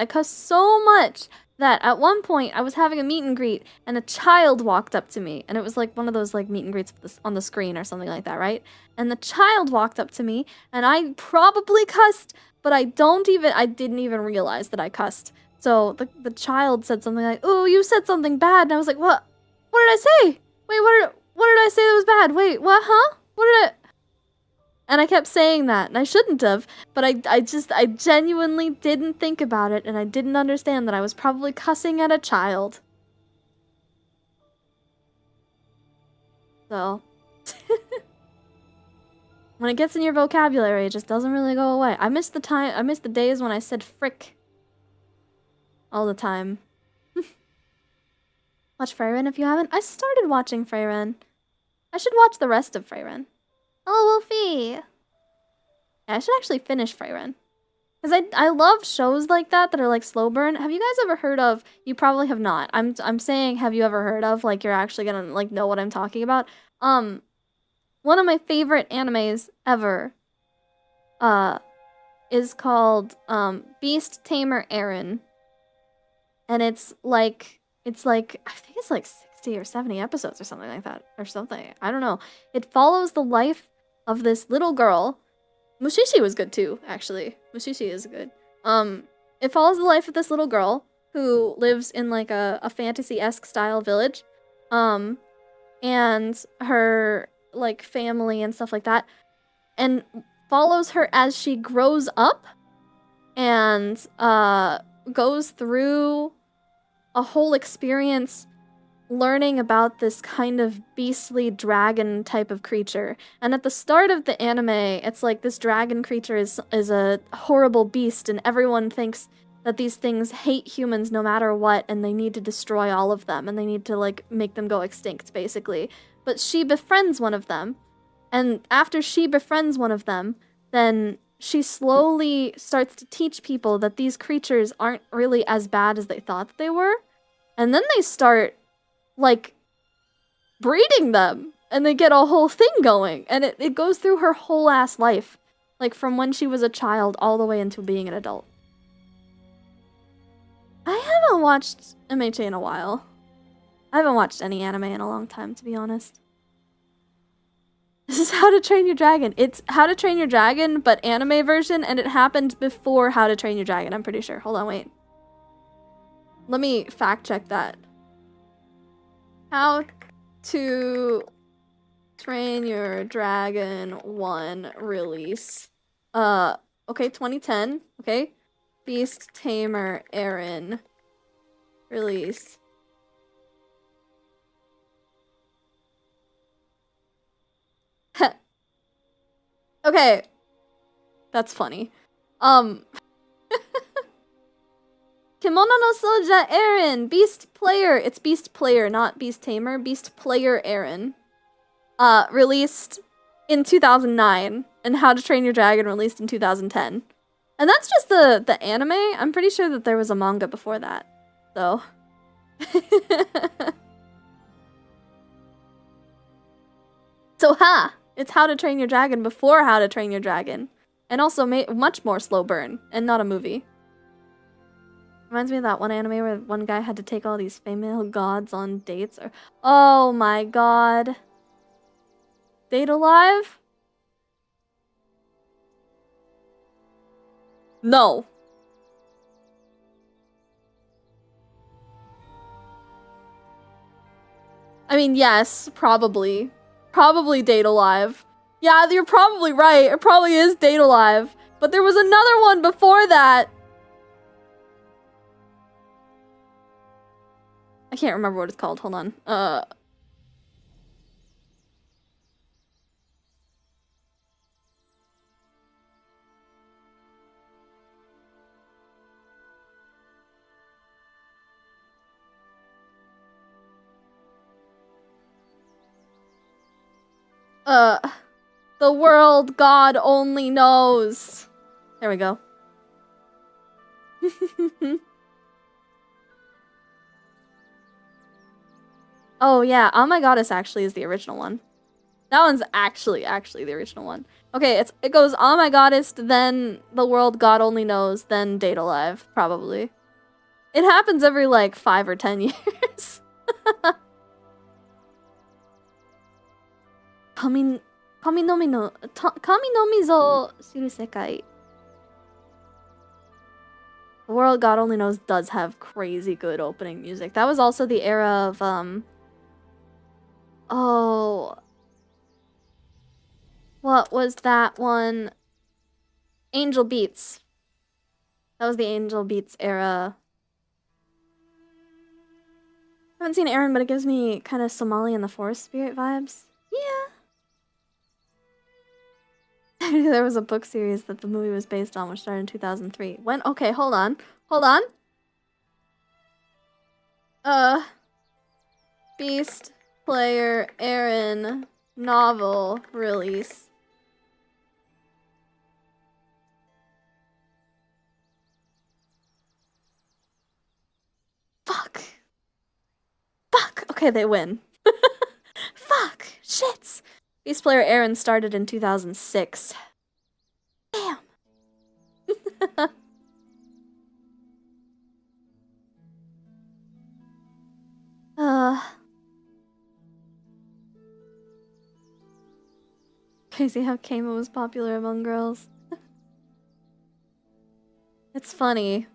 that at one point I was having a meet and greet and a child walked up to me, and it was like one of those like meet and greets on the screen or something like that, right? And the child walked up to me and I probably cussed, but I didn't even realize that I cussed. So the child said something like, "Oh, you said something bad," and I was like, "What? What did I say? Wait, what did I say that was bad? Wait, what? Huh? What did I?" And I kept saying that, and I shouldn't have, but I genuinely didn't think about it, and I didn't understand that I was probably cussing at a child. So, when it gets in your vocabulary, it just doesn't really go away. I miss the days when I said frick all the time. Watch Freyren if you haven't. I started watching Freyren. I should watch the rest of Freyren. Oh, Wolfie! Yeah, I should actually finish Freyren. Because I love shows like that are like slow burn. Have you guys ever heard of, you probably have not. I'm saying have you ever heard of, like you're actually gonna like know what I'm talking about. One of my favorite animes ever is called Beast Tamer Eren. And it's like I think it's like 60 or 70 episodes or something like that. Or something. I don't know. It follows the life of this little girl. Mushishi was good too, actually. Mushishi is good. It follows the life of this little girl who lives in like a fantasy-esque style village. And her like family and stuff like that. And follows her as she grows up and goes through a whole experience learning about this kind of beastly dragon type of creature. And at the start of the anime, it's like this dragon creature is a horrible beast, and everyone thinks that these things hate humans no matter what, and they need to destroy all of them, and they need to like make them go extinct, basically. But she befriends one of them, and after she befriends one of them, then she slowly starts to teach people that these creatures aren't really as bad as they thought that they were. And then they start like breeding them, and they get a whole thing going, and it goes through her whole ass life, like from when she was a child all the way into being an adult. I haven't watched MHA in a while. I haven't watched any anime in a long time, to be honest. This is How to Train Your Dragon. It's How to Train Your Dragon, but anime version, and it happened before How to Train Your Dragon, I'm pretty sure. Hold on, wait. Let me fact check that. How to Train Your Dragon 1 release. Okay, 2010. Okay. Beast Tamer Eren release. Okay. That's funny. Kimono no Soja Eren, Beast Player. It's Beast Player, not Beast Tamer. Beast Player Eren. Released in 2009, and How to Train Your Dragon released in 2010. And that's just the anime. I'm pretty sure that there was a manga before that, so. So it's How to Train Your Dragon before How to Train Your Dragon, and also much more slow burn, and not a movie. Reminds me of that one anime where one guy had to take all these female gods on dates. Oh my god. Date Alive? No. I mean, yes, probably. Probably Date Alive. Yeah, you're probably right. It probably is Date Alive. But there was another one before that. I can't remember what it's called. Hold on. The world God only knows. There we go. Oh yeah, Oh My Goddess actually is the original one. That one's actually the original one. Okay, it goes Oh My Goddess, then The World God Only Knows, then Date Alive, probably. It happens every like 5 or 10 years. Kami no mizo suru sekai. The World God Only Knows does have crazy good opening music. That was also the era of oh, what was that one? Angel Beats. That was the Angel Beats era. I haven't seen Aaron, but it gives me kind of Somali and the Forest Spirit vibes. Yeah. There was a book series that the movie was based on, which started in 2003. When? Okay, hold on. Hold on. Beast Player Aaron novel release. Fuck. Fuck. Okay, they win. Fuck. Shits. Beast Player Aaron started in 2006. Damn. Crazy how Keima was popular among girls. It's funny.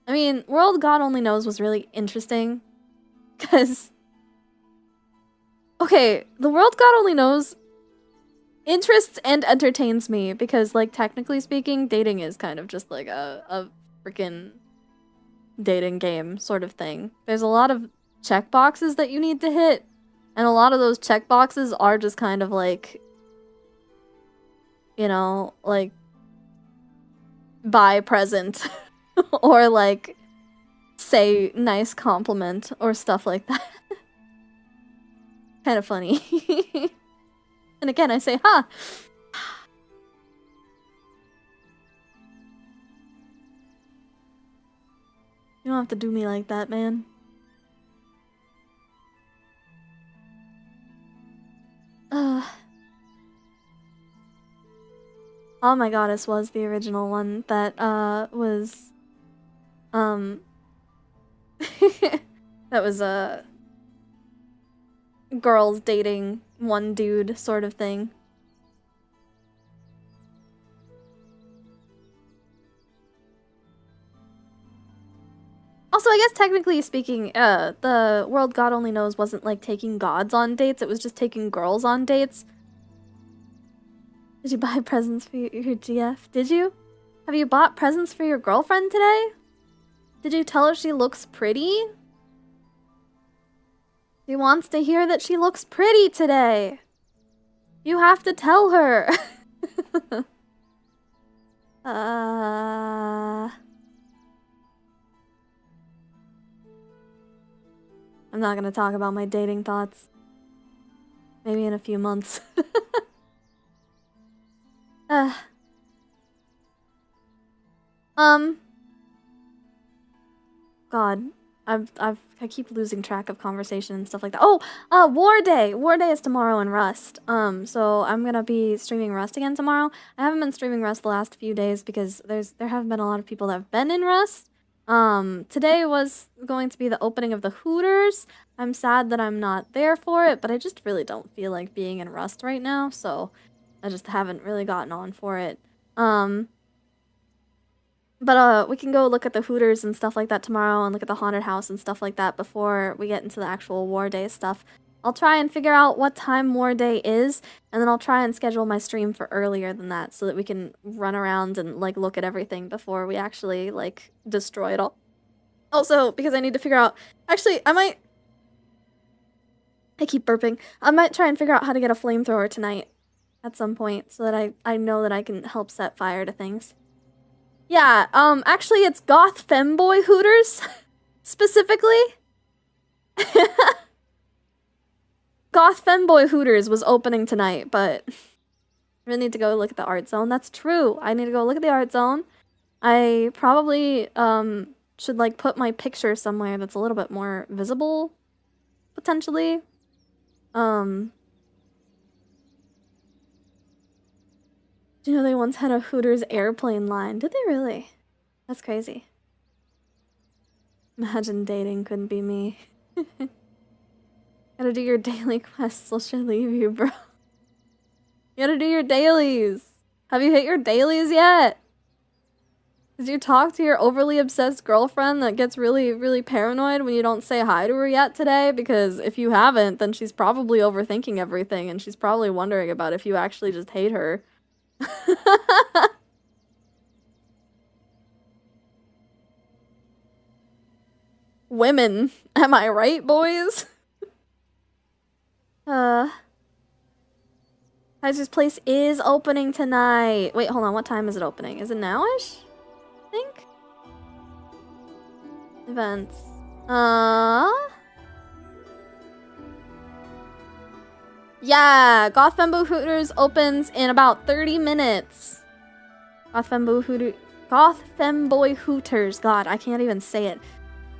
I mean, World God Only Knows was really interesting. Because... Okay, The World God Only Knows interests and entertains me. Because, like, technically speaking, dating is kind of just like a freaking dating game sort of thing. There's a lot of checkboxes that you need to hit. And a lot of those checkboxes are just kind of like... You know, like... buy present. Or, like, say nice compliment or stuff like that. Kind of funny. And again, I say, huh. You don't have to do me like that, man. Oh My Goddess was the original one that, was, that was, girls dating one dude sort of thing. Also, I guess technically speaking, the World God Only Knows wasn't like taking gods on dates, it was just taking girls on dates. Did you buy presents for your GF? Did you? Have you bought presents for your girlfriend today? Did you tell her she looks pretty? She wants to hear that she looks pretty today. You have to tell her. I'm not gonna talk about my dating thoughts. Maybe in a few months. God, I keep losing track of conversation and stuff like that. Oh, War Day! War Day is tomorrow in Rust. So I'm gonna be streaming Rust again tomorrow. I haven't been streaming Rust the last few days because there haven't been a lot of people that have been in Rust. Today was going to be the opening of the Hooters. I'm sad that I'm not there for it, but I just really don't feel like being in Rust right now, so I just haven't really gotten on for it. But we can go look at the Hooters and stuff like that tomorrow and look at the haunted house and stuff like that before we get into the actual War Day stuff. I'll try and figure out what time War Day is, and then I'll try and schedule my stream for earlier than that so that we can run around and, like, look at everything before we actually, like, destroy it all. Also, because I need to figure out... Actually, I keep burping. I might try and figure out how to get a flamethrower tonight at some point so that I know that I can help set fire to things. Yeah, actually it's goth femboy Hooters, specifically. Goth Femboy Hooters was opening tonight, but I really need to go look at the art zone. That's true. I need to go look at the art zone. I probably should like put my picture somewhere that's a little bit more visible, potentially. Do you know they once had a Hooters airplane line? Did they really? That's crazy. Imagine dating couldn't be me. Gotta do your daily quests, or she'll leave you, bro. You gotta do your dailies. Have you hit your dailies yet? Did you talk to your overly obsessed girlfriend that gets really, really paranoid when you don't say hi to her yet today? Because if you haven't, then she's probably overthinking everything and she's probably wondering about if you actually just hate her. Women, am I right, boys? Kaiser's Place is opening tonight. Wait, hold on, what time is it opening? Is it now-ish? I think? Events. Yeah, Goth Femboy Hooters opens in about 30 minutes. Goth Femboy Hooters. God, I can't even say it.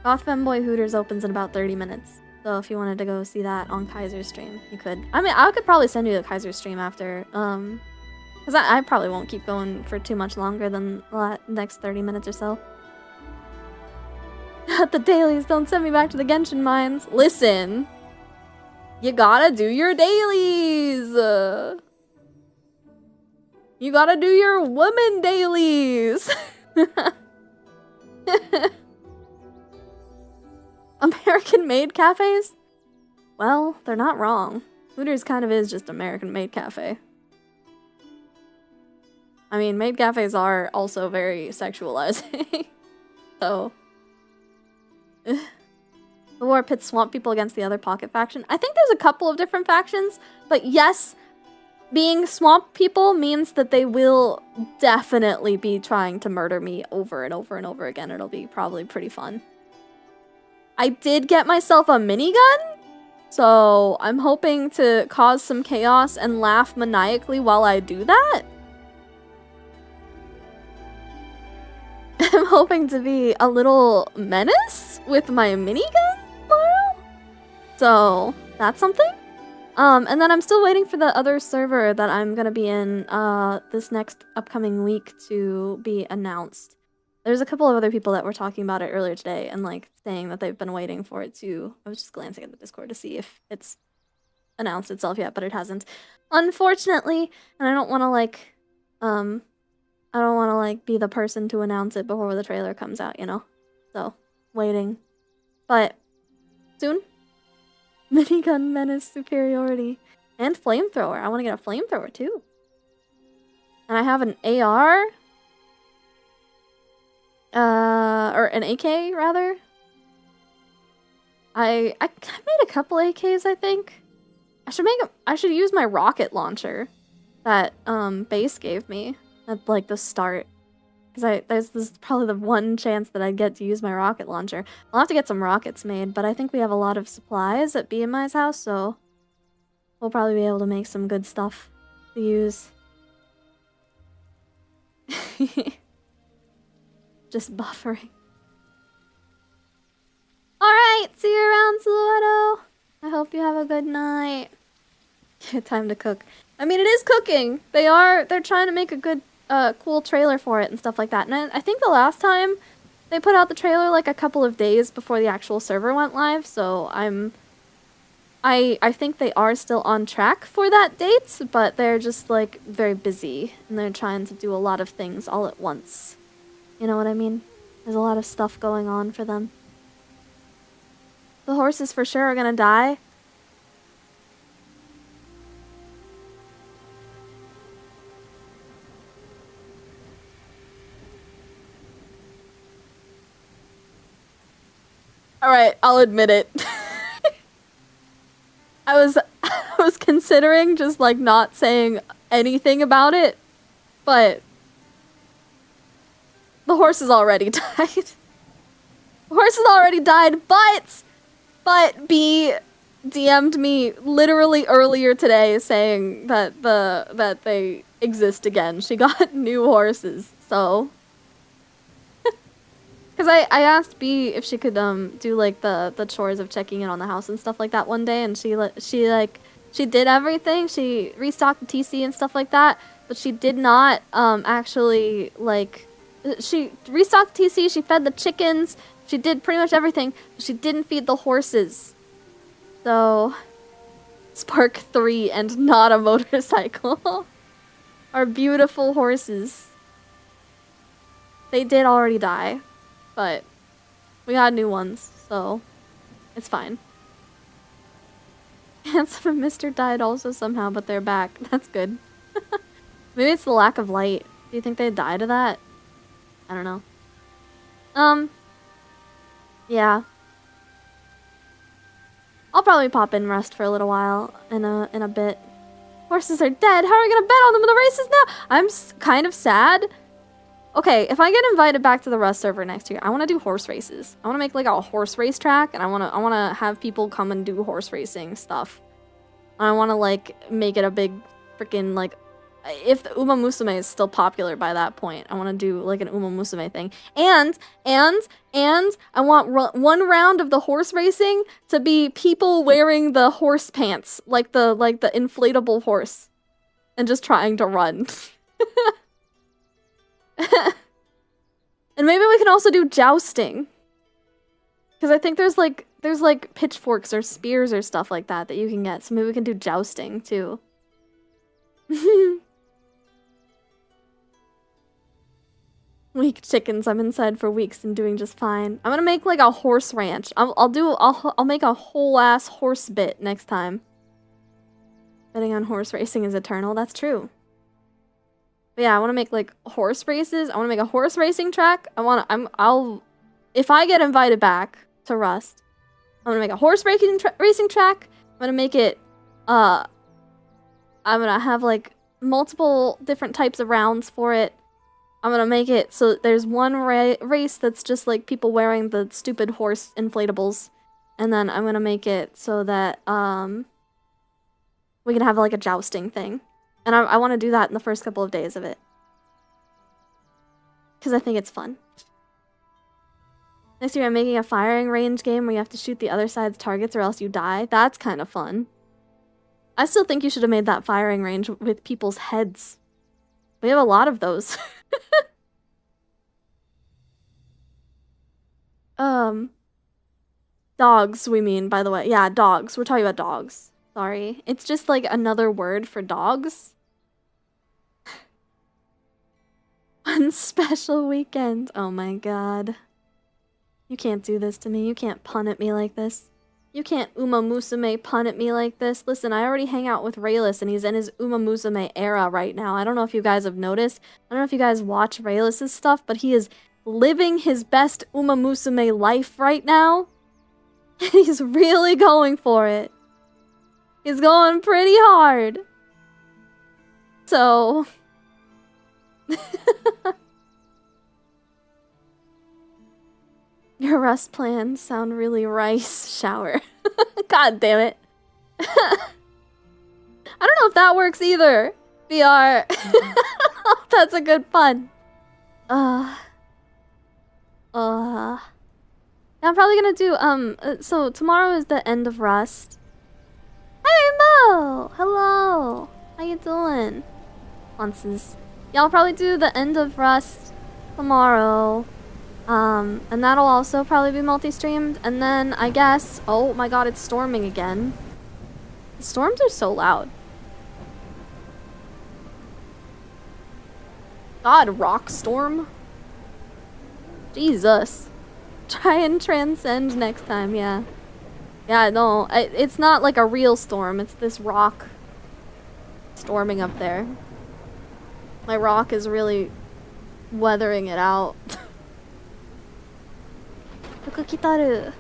Goth Femboy Hooters opens in about 30 minutes. So if you wanted to go see that on Kaiser's stream, you could. I mean, I could probably send you the Kaiser stream after. Because I probably won't keep going for too much longer than the next 30 minutes or so. The dailies, don't send me back to the Genshin mines. Listen, you gotta do your dailies. You gotta do your woman dailies. American-made cafes? Well, they're not wrong. Hooters kind of is just American-made cafe. I mean, maid cafes are also very sexualizing. So... the war pits swamp people against the other pocket faction. I think there's a couple of different factions, but yes, being swamp people means that they will definitely be trying to murder me over and over and over again. It'll be probably pretty fun. I did get myself a minigun, so I'm hoping to cause some chaos and laugh maniacally while I do that. I'm hoping to be a little menace with my minigun tomorrow. So that's something. And then I'm still waiting for the other server that I'm gonna be in this next upcoming week to be announced. There's a couple of other people that were talking about it earlier today and like saying that they've been waiting for it to. I was just glancing at the Discord to see if it's announced itself yet, but it hasn't. Unfortunately, and I don't want to like be the person to announce it before the trailer comes out, you know? So, waiting. But, soon. Minigun menace superiority. And flamethrower. I want to get a flamethrower, too. And I have an AR. Or an AK, rather. I made a couple AKs, I think. I should use my rocket launcher that, base gave me at, like, the start. Because this is probably the one chance that I'd get to use my rocket launcher. I'll have to get some rockets made, but I think we have a lot of supplies at BMI's house, so we'll probably be able to make some good stuff to use. Just buffering. Alright, see you around, Silhouetto. I hope you have a good night. Good time to cook. I mean, it is cooking. They're trying to make a good, cool trailer for it and stuff like that. And I think the last time they put out the trailer like a couple of days before the actual server went live, so I think they are still on track for that date, but they're just like very busy and they're trying to do a lot of things all at once. You know what I mean? There's a lot of stuff going on for them. The horses for sure are gonna die. Alright, I'll admit it. I was considering just like not saying anything about it, but the horse has already died. The horse has already died, but B, DM'd me literally earlier today saying that that they exist again. She got new horses, so. Because I asked B if she could do like the chores of checking in on the house and stuff like that one day, and she did everything. She restocked the TC and stuff like that, but she did not actually like. She restocked the TC. She fed the chickens. She did pretty much everything, but she didn't feed the horses. So, Spark 3 and not a motorcycle. Our beautiful horses. They did already die, but we got new ones, so it's fine. Handsome and Mr. died also somehow, but they're back. That's good. Maybe it's the lack of light. Do you think they died of that? I don't know. Yeah. I'll probably pop in Rust for a little while in a bit. Horses are dead. How are we gonna bet on them in the races now? I'm kind of sad. Okay, if I get invited back to the Rust server next year, I want to do horse races. I want to make like a horse race track, and I want to have people come and do horse racing stuff. And I want to like make it a big freaking like. If the Uma Musume is still popular by that point, I want to do like an Uma Musume thing. And I want one round of the horse racing to be people wearing the horse pants, like the inflatable horse, and just trying to run. And maybe we can also do jousting. Because I think there's like pitchforks or spears or stuff like that you can get. So maybe we can do jousting too. Weak chickens, I'm inside for weeks and doing just fine. I'm gonna make like a horse ranch. I'll make a whole ass horse bit next time. Betting on horse racing is eternal, that's true. But yeah, I wanna make like horse races. I wanna make a horse racing track. If I get invited back to Rust, I'm gonna make a horse racing track. I'm gonna make it, I'm gonna have like multiple different types of rounds for it. I'm gonna make it so there's one race that's just like people wearing the stupid horse inflatables. And then I'm gonna make it so that we can have like a jousting thing. And I want to do that in the first couple of days of it. Because I think it's fun. Next year I'm making a firing range game where you have to shoot the other side's targets or else you die. That's kind of fun. I still think you should have made that firing range with people's heads. We have a lot of those. Dogs, we mean, by the way. Yeah, dogs. We're talking about dogs. Sorry. It's just like another word for dogs. One special weekend. Oh my god. You can't do this to me. You can't pun at me like this. You can't Uma Musume pun at me like this. Listen, I already hang out with Rayless and he's in his Uma Musume era right now. I don't know if you guys have noticed. I don't know if you guys watch Rayless's stuff, but he is living his best Uma Musume life right now. And he's really going for it. He's going pretty hard. So... Your Rust plans sound really rice. Shower. God damn it. I don't know if that works either. VR. That's a good pun. I'm probably gonna do, so tomorrow is the end of Rust. Hi, Rainbow! Hello! How you doing? Onces. Yeah, I'll probably do the end of Rust tomorrow. And that'll also probably be multi-streamed. And then, I guess... Oh my god, it's storming again. The storms are so loud. God, rock storm? Jesus. Try and transcend next time, yeah. Yeah, no, it's not like a real storm. It's this rock storming up there. My rock is really weathering it out. Fuku kitaru.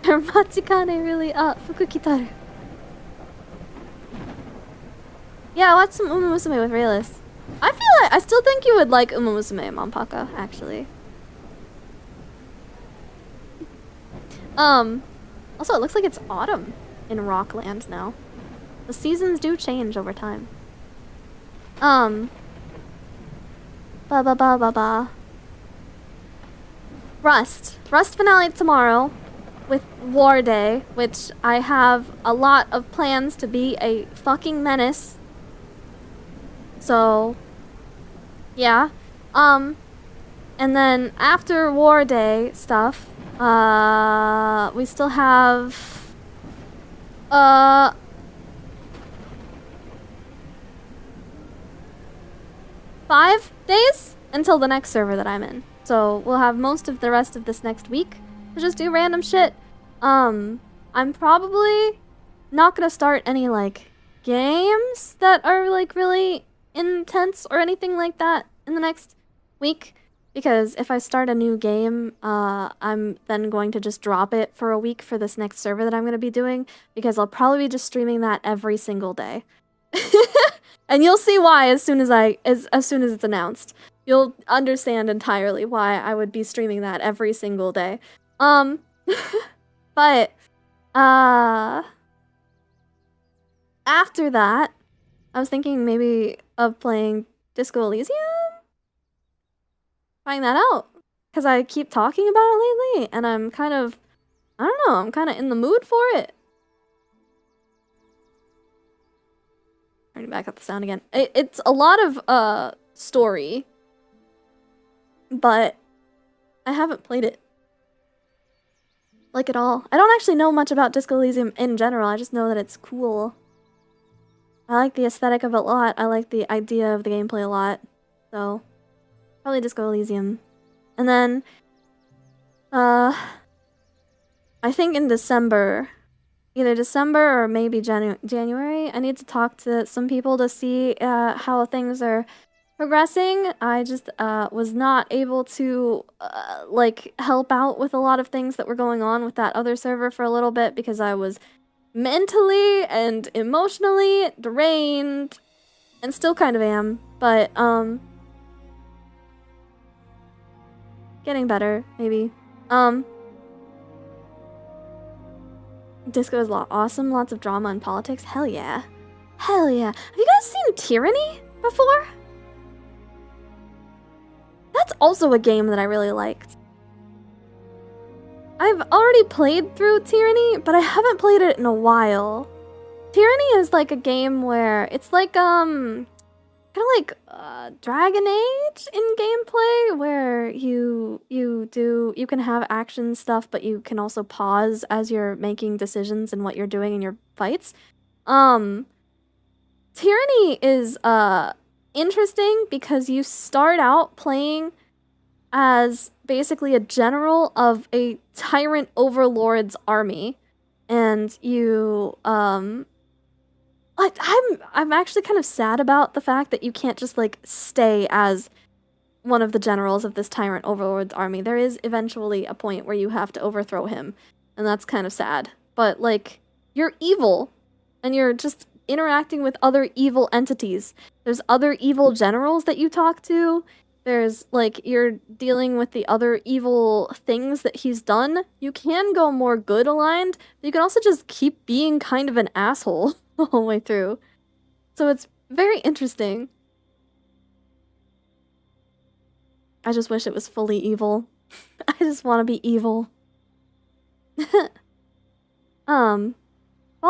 Her machikane really up. Fuku kitaru. Yeah, watch some Uma Musume with Rayless. I still think you would like Uma Musume, Monpaka, actually. Also, it looks like it's autumn in Rockland now. The seasons do change over time. Ba ba ba ba ba. Rust finale tomorrow with War Day, which I have a lot of plans to be a fucking menace. So, yeah. And then after War Day stuff, we still have 5 days until the next server that I'm in. So we'll have most of the rest of this next week to just do random shit. I'm probably not gonna start any like games that are like really intense or anything like that in the next week, because if I start a new game, I'm then going to just drop it for a week for this next server that I'm gonna be doing, because I'll probably be just streaming that every single day. And you'll see why as soon as it's announced. You'll understand entirely why I would be streaming that every single day. But after that, I was thinking maybe of playing Disco Elysium? Trying that out. Because I keep talking about it lately, and I'm kind of, I don't know, I'm kind of in the mood for it. Turning back up the sound again. It's a lot of story, but I haven't played it like at all. I don't actually know much about Disco Elysium in general. I just know that it's cool. I like the aesthetic of it a lot. I like the idea of the gameplay a lot. So probably Disco Elysium. And then I think in December, either December or maybe January, I need to talk to some people to see how things are progressing. I just was not able to like help out with a lot of things that were going on with that other server for a little bit, because I was mentally and emotionally drained, and still kind of am, but getting better, maybe. Disco is awesome, lots of drama and politics. Hell yeah. Hell yeah. Have you guys seen Tyranny before? That's also a game that I really liked. I've already played through Tyranny, but I haven't played it in a while. Tyranny is like a game where it's like kind of like Dragon Age in gameplay, where you can have action stuff, but you can also pause as you're making decisions and what you're doing in your fights. Tyranny is interesting because you start out playing as basically a general of a tyrant overlord's army, and you I'm actually kind of sad about the fact that you can't just like stay as one of the generals of this tyrant overlord's army. There is eventually a point where you have to overthrow him, and that's kind of sad. But like, you're evil, and you're just interacting with other evil entities. There's other evil generals that you talk to. There's like, you're dealing with the other evil things that he's done. You can go more good aligned, but you can also just keep being kind of an asshole the whole way through. So it's very interesting. I just wish it was fully evil. I just want to be evil. Well,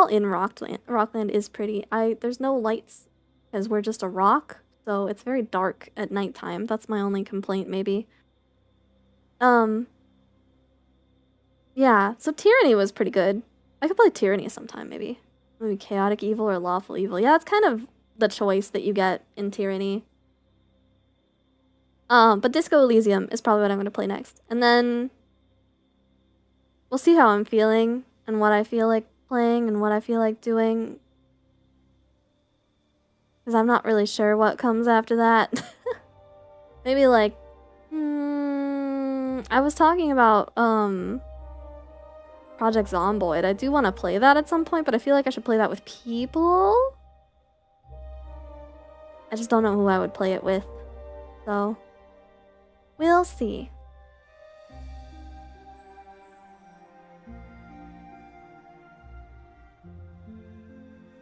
in Rockland is pretty. There's no lights because we're just a rock, so it's very dark at nighttime. That's my only complaint, maybe. Yeah, so Tyranny was pretty good. I could play Tyranny sometime, maybe. Maybe Chaotic Evil or Lawful Evil. Yeah, it's kind of the choice that you get in Tyranny. But Disco Elysium is probably what I'm going to play next. And then we'll see how I'm feeling and what I feel like playing and what I feel like doing. Because I'm not really sure what comes after that. Maybe like... I was talking about Project Zomboid. I do want to play that at some point, but I feel like I should play that with people. I just don't know who I would play it with. So, we'll see.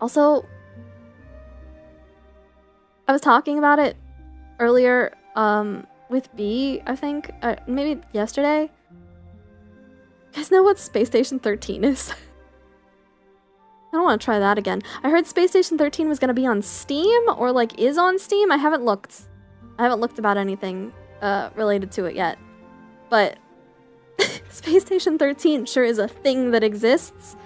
Also, I was talking about it earlier with B, I think, maybe yesterday. You guys know what Space Station 13 is? I don't want to try that again. I heard Space Station 13 was going to be on Steam, or like is on Steam. I haven't looked. I haven't looked about anything related to it yet. But Space Station 13 sure is a thing that exists.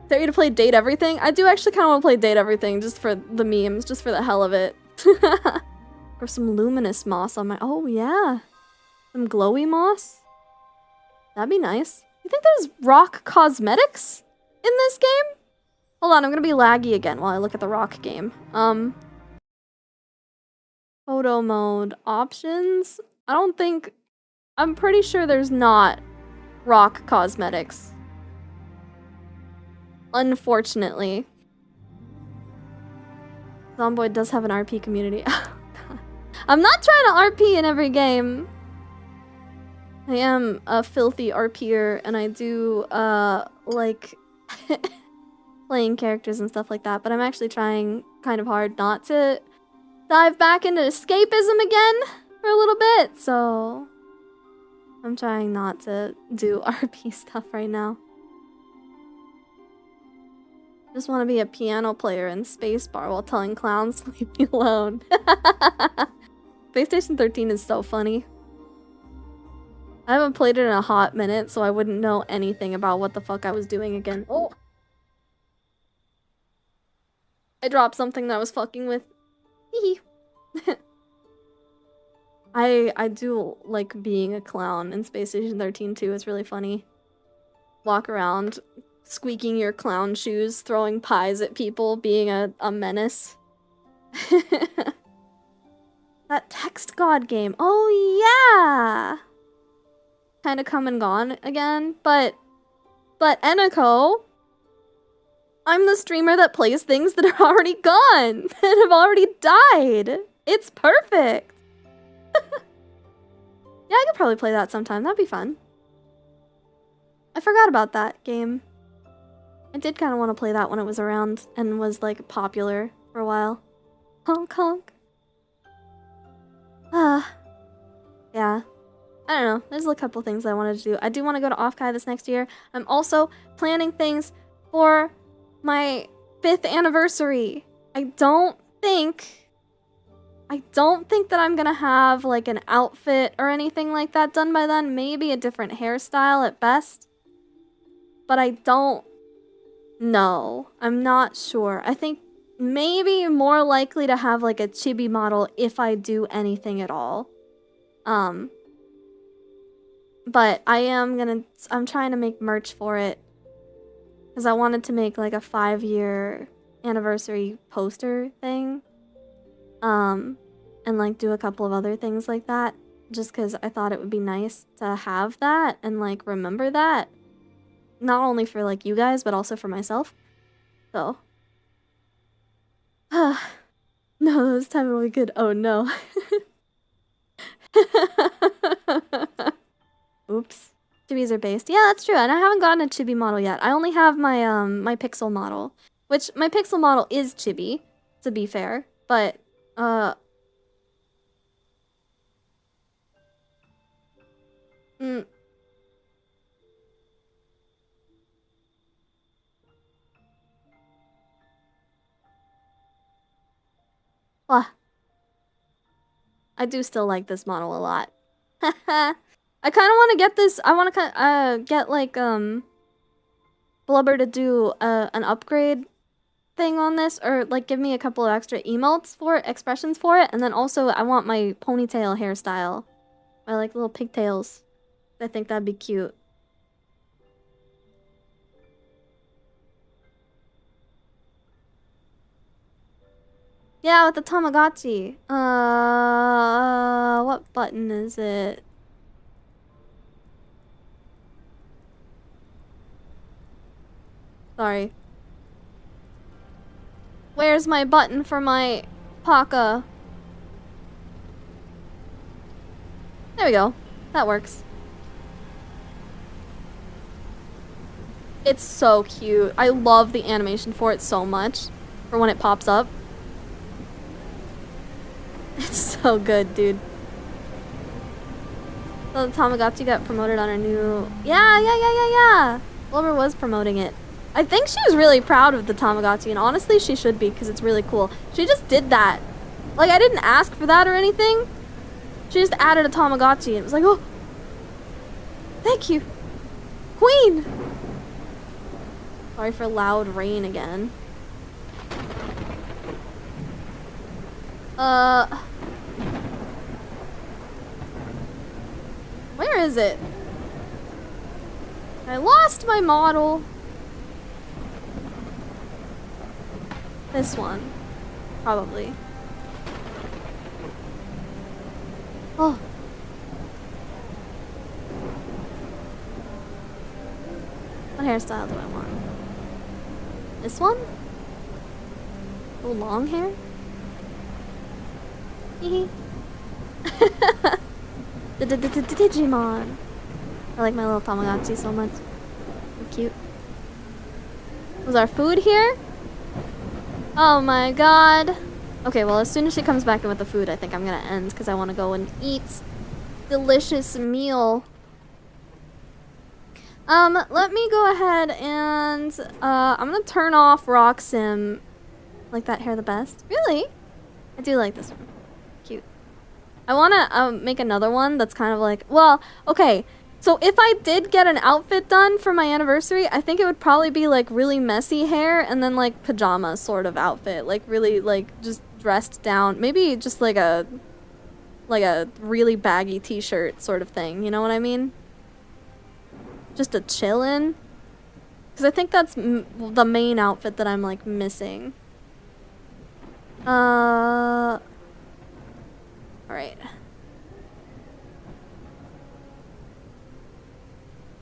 Dare you to play Date Everything? I do actually kind of want to play Date Everything just for the memes, just for the hell of it. Or some luminous moss on my... Oh, yeah. Some glowy moss? That'd be nice. You think there's rock cosmetics in this game? Hold on, I'm gonna be laggy again while I look at the rock game. Photo mode options? I don't think... I'm pretty sure there's not rock cosmetics. Unfortunately. Zomboid does have an RP community. I'm not trying to RP in every game. I am a filthy RPer, and I do, like, playing characters and stuff like that, but I'm actually trying kind of hard not to dive back into escapism again for a little bit, so I'm trying not to do RP stuff right now. Just want to be a piano player in Spacebar while telling clowns to leave me alone. Space Station 13 is so funny. I haven't played it in a hot minute, so I wouldn't know anything about what the fuck I was doing again. Oh! I dropped something that I was fucking with. Hee I do like being a clown in Space Station 13 too. It's really funny. Walk around, squeaking your clown shoes, throwing pies at people, being a menace. That Text God game. Oh yeah! Kind of come and gone again, but Eniko, I'm the streamer that plays things that are already gone and have already died. It's perfect. Yeah, I could probably play that sometime. That'd be fun. I forgot about that game. I did kind of want to play that when it was around and was like popular for a while. Honk honk. Yeah. I don't know. There's a couple things I wanted to do. I do want to go to Offkai this next year. I'm also planning things for my 5th anniversary. I don't think that I'm gonna have like an outfit or anything like that done by then. Maybe a different hairstyle at best. But I don't know. I'm not sure. I think maybe more likely to have like a chibi model if I do anything at all. But I'm trying to make merch for it. Because I wanted to make like a 5-year anniversary poster thing. And like do a couple of other things like that. Just because I thought it would be nice to have that and like remember that. Not only for like you guys, but also for myself. So. No, this time it'll be good. Oh no. Oops. Chibis are based. Yeah, that's true. And I haven't gotten a chibi model yet. I only have my my pixel model. Which my pixel model is chibi, to be fair. But Well, I do still like this model a lot. I kind of want to get this. I want to get like Blubber to do an upgrade thing on this, or like give me a couple of extra emotes for it, expressions for it, and then also I want my ponytail hairstyle. I like little pigtails. I think that'd be cute. Yeah, with the Tamagotchi. What button is it? Sorry. Where's my button for my Paka? There we go. That works. It's so cute. I love the animation for it so much. For when it pops up. It's so good, dude. So the Tamagotchi got promoted on her new... Yeah. Wilbur was promoting it. I think she was really proud of the Tamagotchi, and honestly, she should be, because it's really cool. She just did that. Like, I didn't ask for that or anything. She just added a Tamagotchi, and it was like, oh! Thank you! Queen! Sorry for loud rain again. Where is it? I lost my model. This one. Probably. Oh. What hairstyle do I want? This one? Oh, long hair? Hehe. Digimon. I like my little Tamagotchi so much. So cute. Was our food here? Oh my god. Okay, well, as soon as she comes back in with the food, I think I'm gonna end because I want to go and eat delicious meal. Let me go ahead and I'm gonna turn off Rock Sim. Like that hair the best? Really? I do like this one. Cute. I wanna make another one that's kind of like, well, okay. So if I did get an outfit done for my anniversary, I think it would probably be like really messy hair and then like pajama sort of outfit. Like really like just dressed down. Maybe just like a really baggy t-shirt sort of thing. You know what I mean? Just a chillin'. Because I think that's the main outfit that I'm like missing. Alright.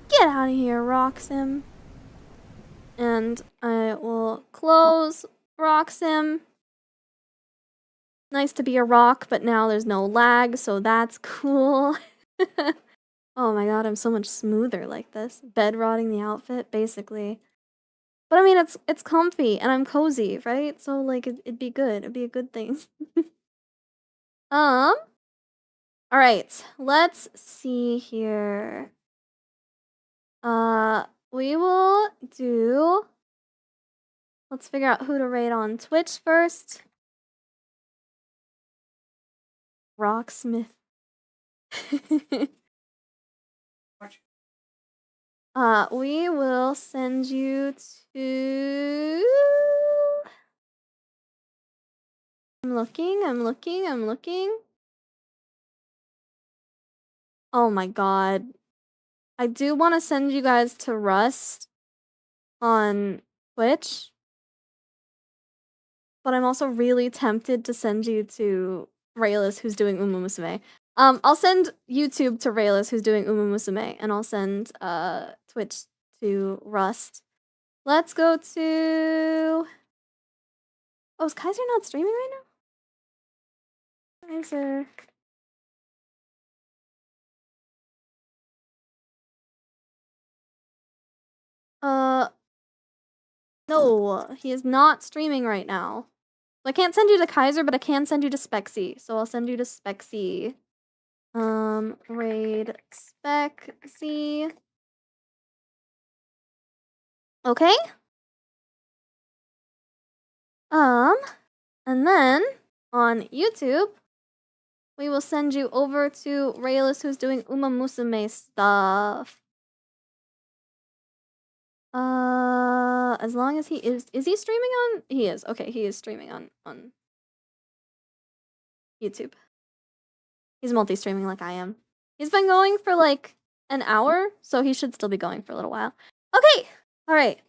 Get out of here, Roxim. And I will close Roxim. Nice to be a rock, but now there's no lag, so that's cool. Oh my god, I'm so much smoother like this. Bed rotting the outfit, basically. But I mean, it's comfy, and I'm cozy, right? So, like, it'd be good. It'd be a good thing. Alright, let's see here. We will do... Let's figure out who to rate on Twitch first. Rocksmith. We will send you to... I'm looking. Oh my god. I do want to send you guys to Rust on Twitch. But I'm also really tempted to send you to Raylis, who's doing Uma Musume. I'll send YouTube to Raylis, who's doing Uma Musume, and I'll send Twitch to Rust. Let's go to... Oh, is Kaiser not streaming right now? Kaiser... No, he is not streaming right now. So I can't send you to Kaiser, but I can send you to Spexy. So I'll send you to Spexy. Raid Spexy. Okay. And then on YouTube, we will send you over to Raylis, who's doing Uma Musume stuff. As long as he is he streaming on? He is. Okay, he is streaming on YouTube. He's multi-streaming like I am. He's been going for like an hour, so he should still be going for a little while. Okay, all right.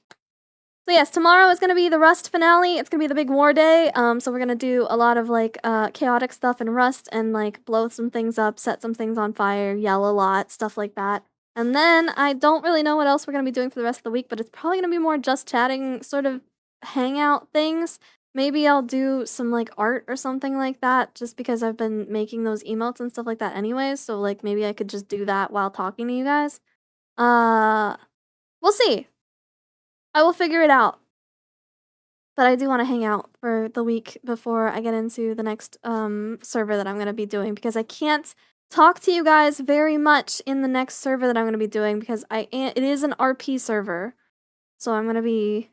So yes, tomorrow is gonna be the Rust finale. It's gonna be the big war day. So we're gonna do a lot of like chaotic stuff in Rust and like blow some things up, set some things on fire, yell a lot, stuff like that. And then I don't really know what else we're gonna be doing for the rest of the week, but it's probably gonna be more just chatting sort of hangout things. Maybe I'll do some like art or something like that, just because I've been making those emotes and stuff like that anyways. So like maybe I could just do that while talking to you guys. We'll see. I will figure it out. But I do want to hang out for the week before I get into the next server that I'm going to be doing, because I can't talk to you guys very much in the next server that I'm going to be doing, because it is an RP server. So I'm going to be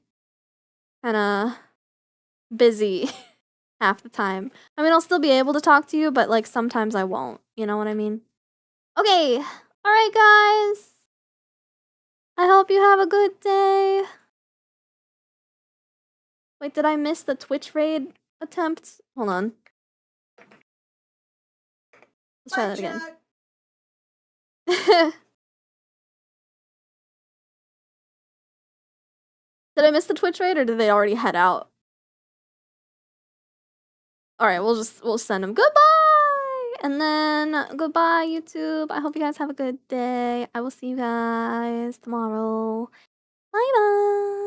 kind of busy half the time. I mean, I'll still be able to talk to you, but like sometimes I won't. You know what I mean? Okay. All right, guys. I hope you have a good day. Wait, did I miss the Twitch raid attempt? Hold on. Let's try that again. Did I miss the Twitch raid, or did they already head out? Alright, we'll send them goodbye! And then goodbye, YouTube. I hope you guys have a good day. I will see you guys tomorrow. Bye bye!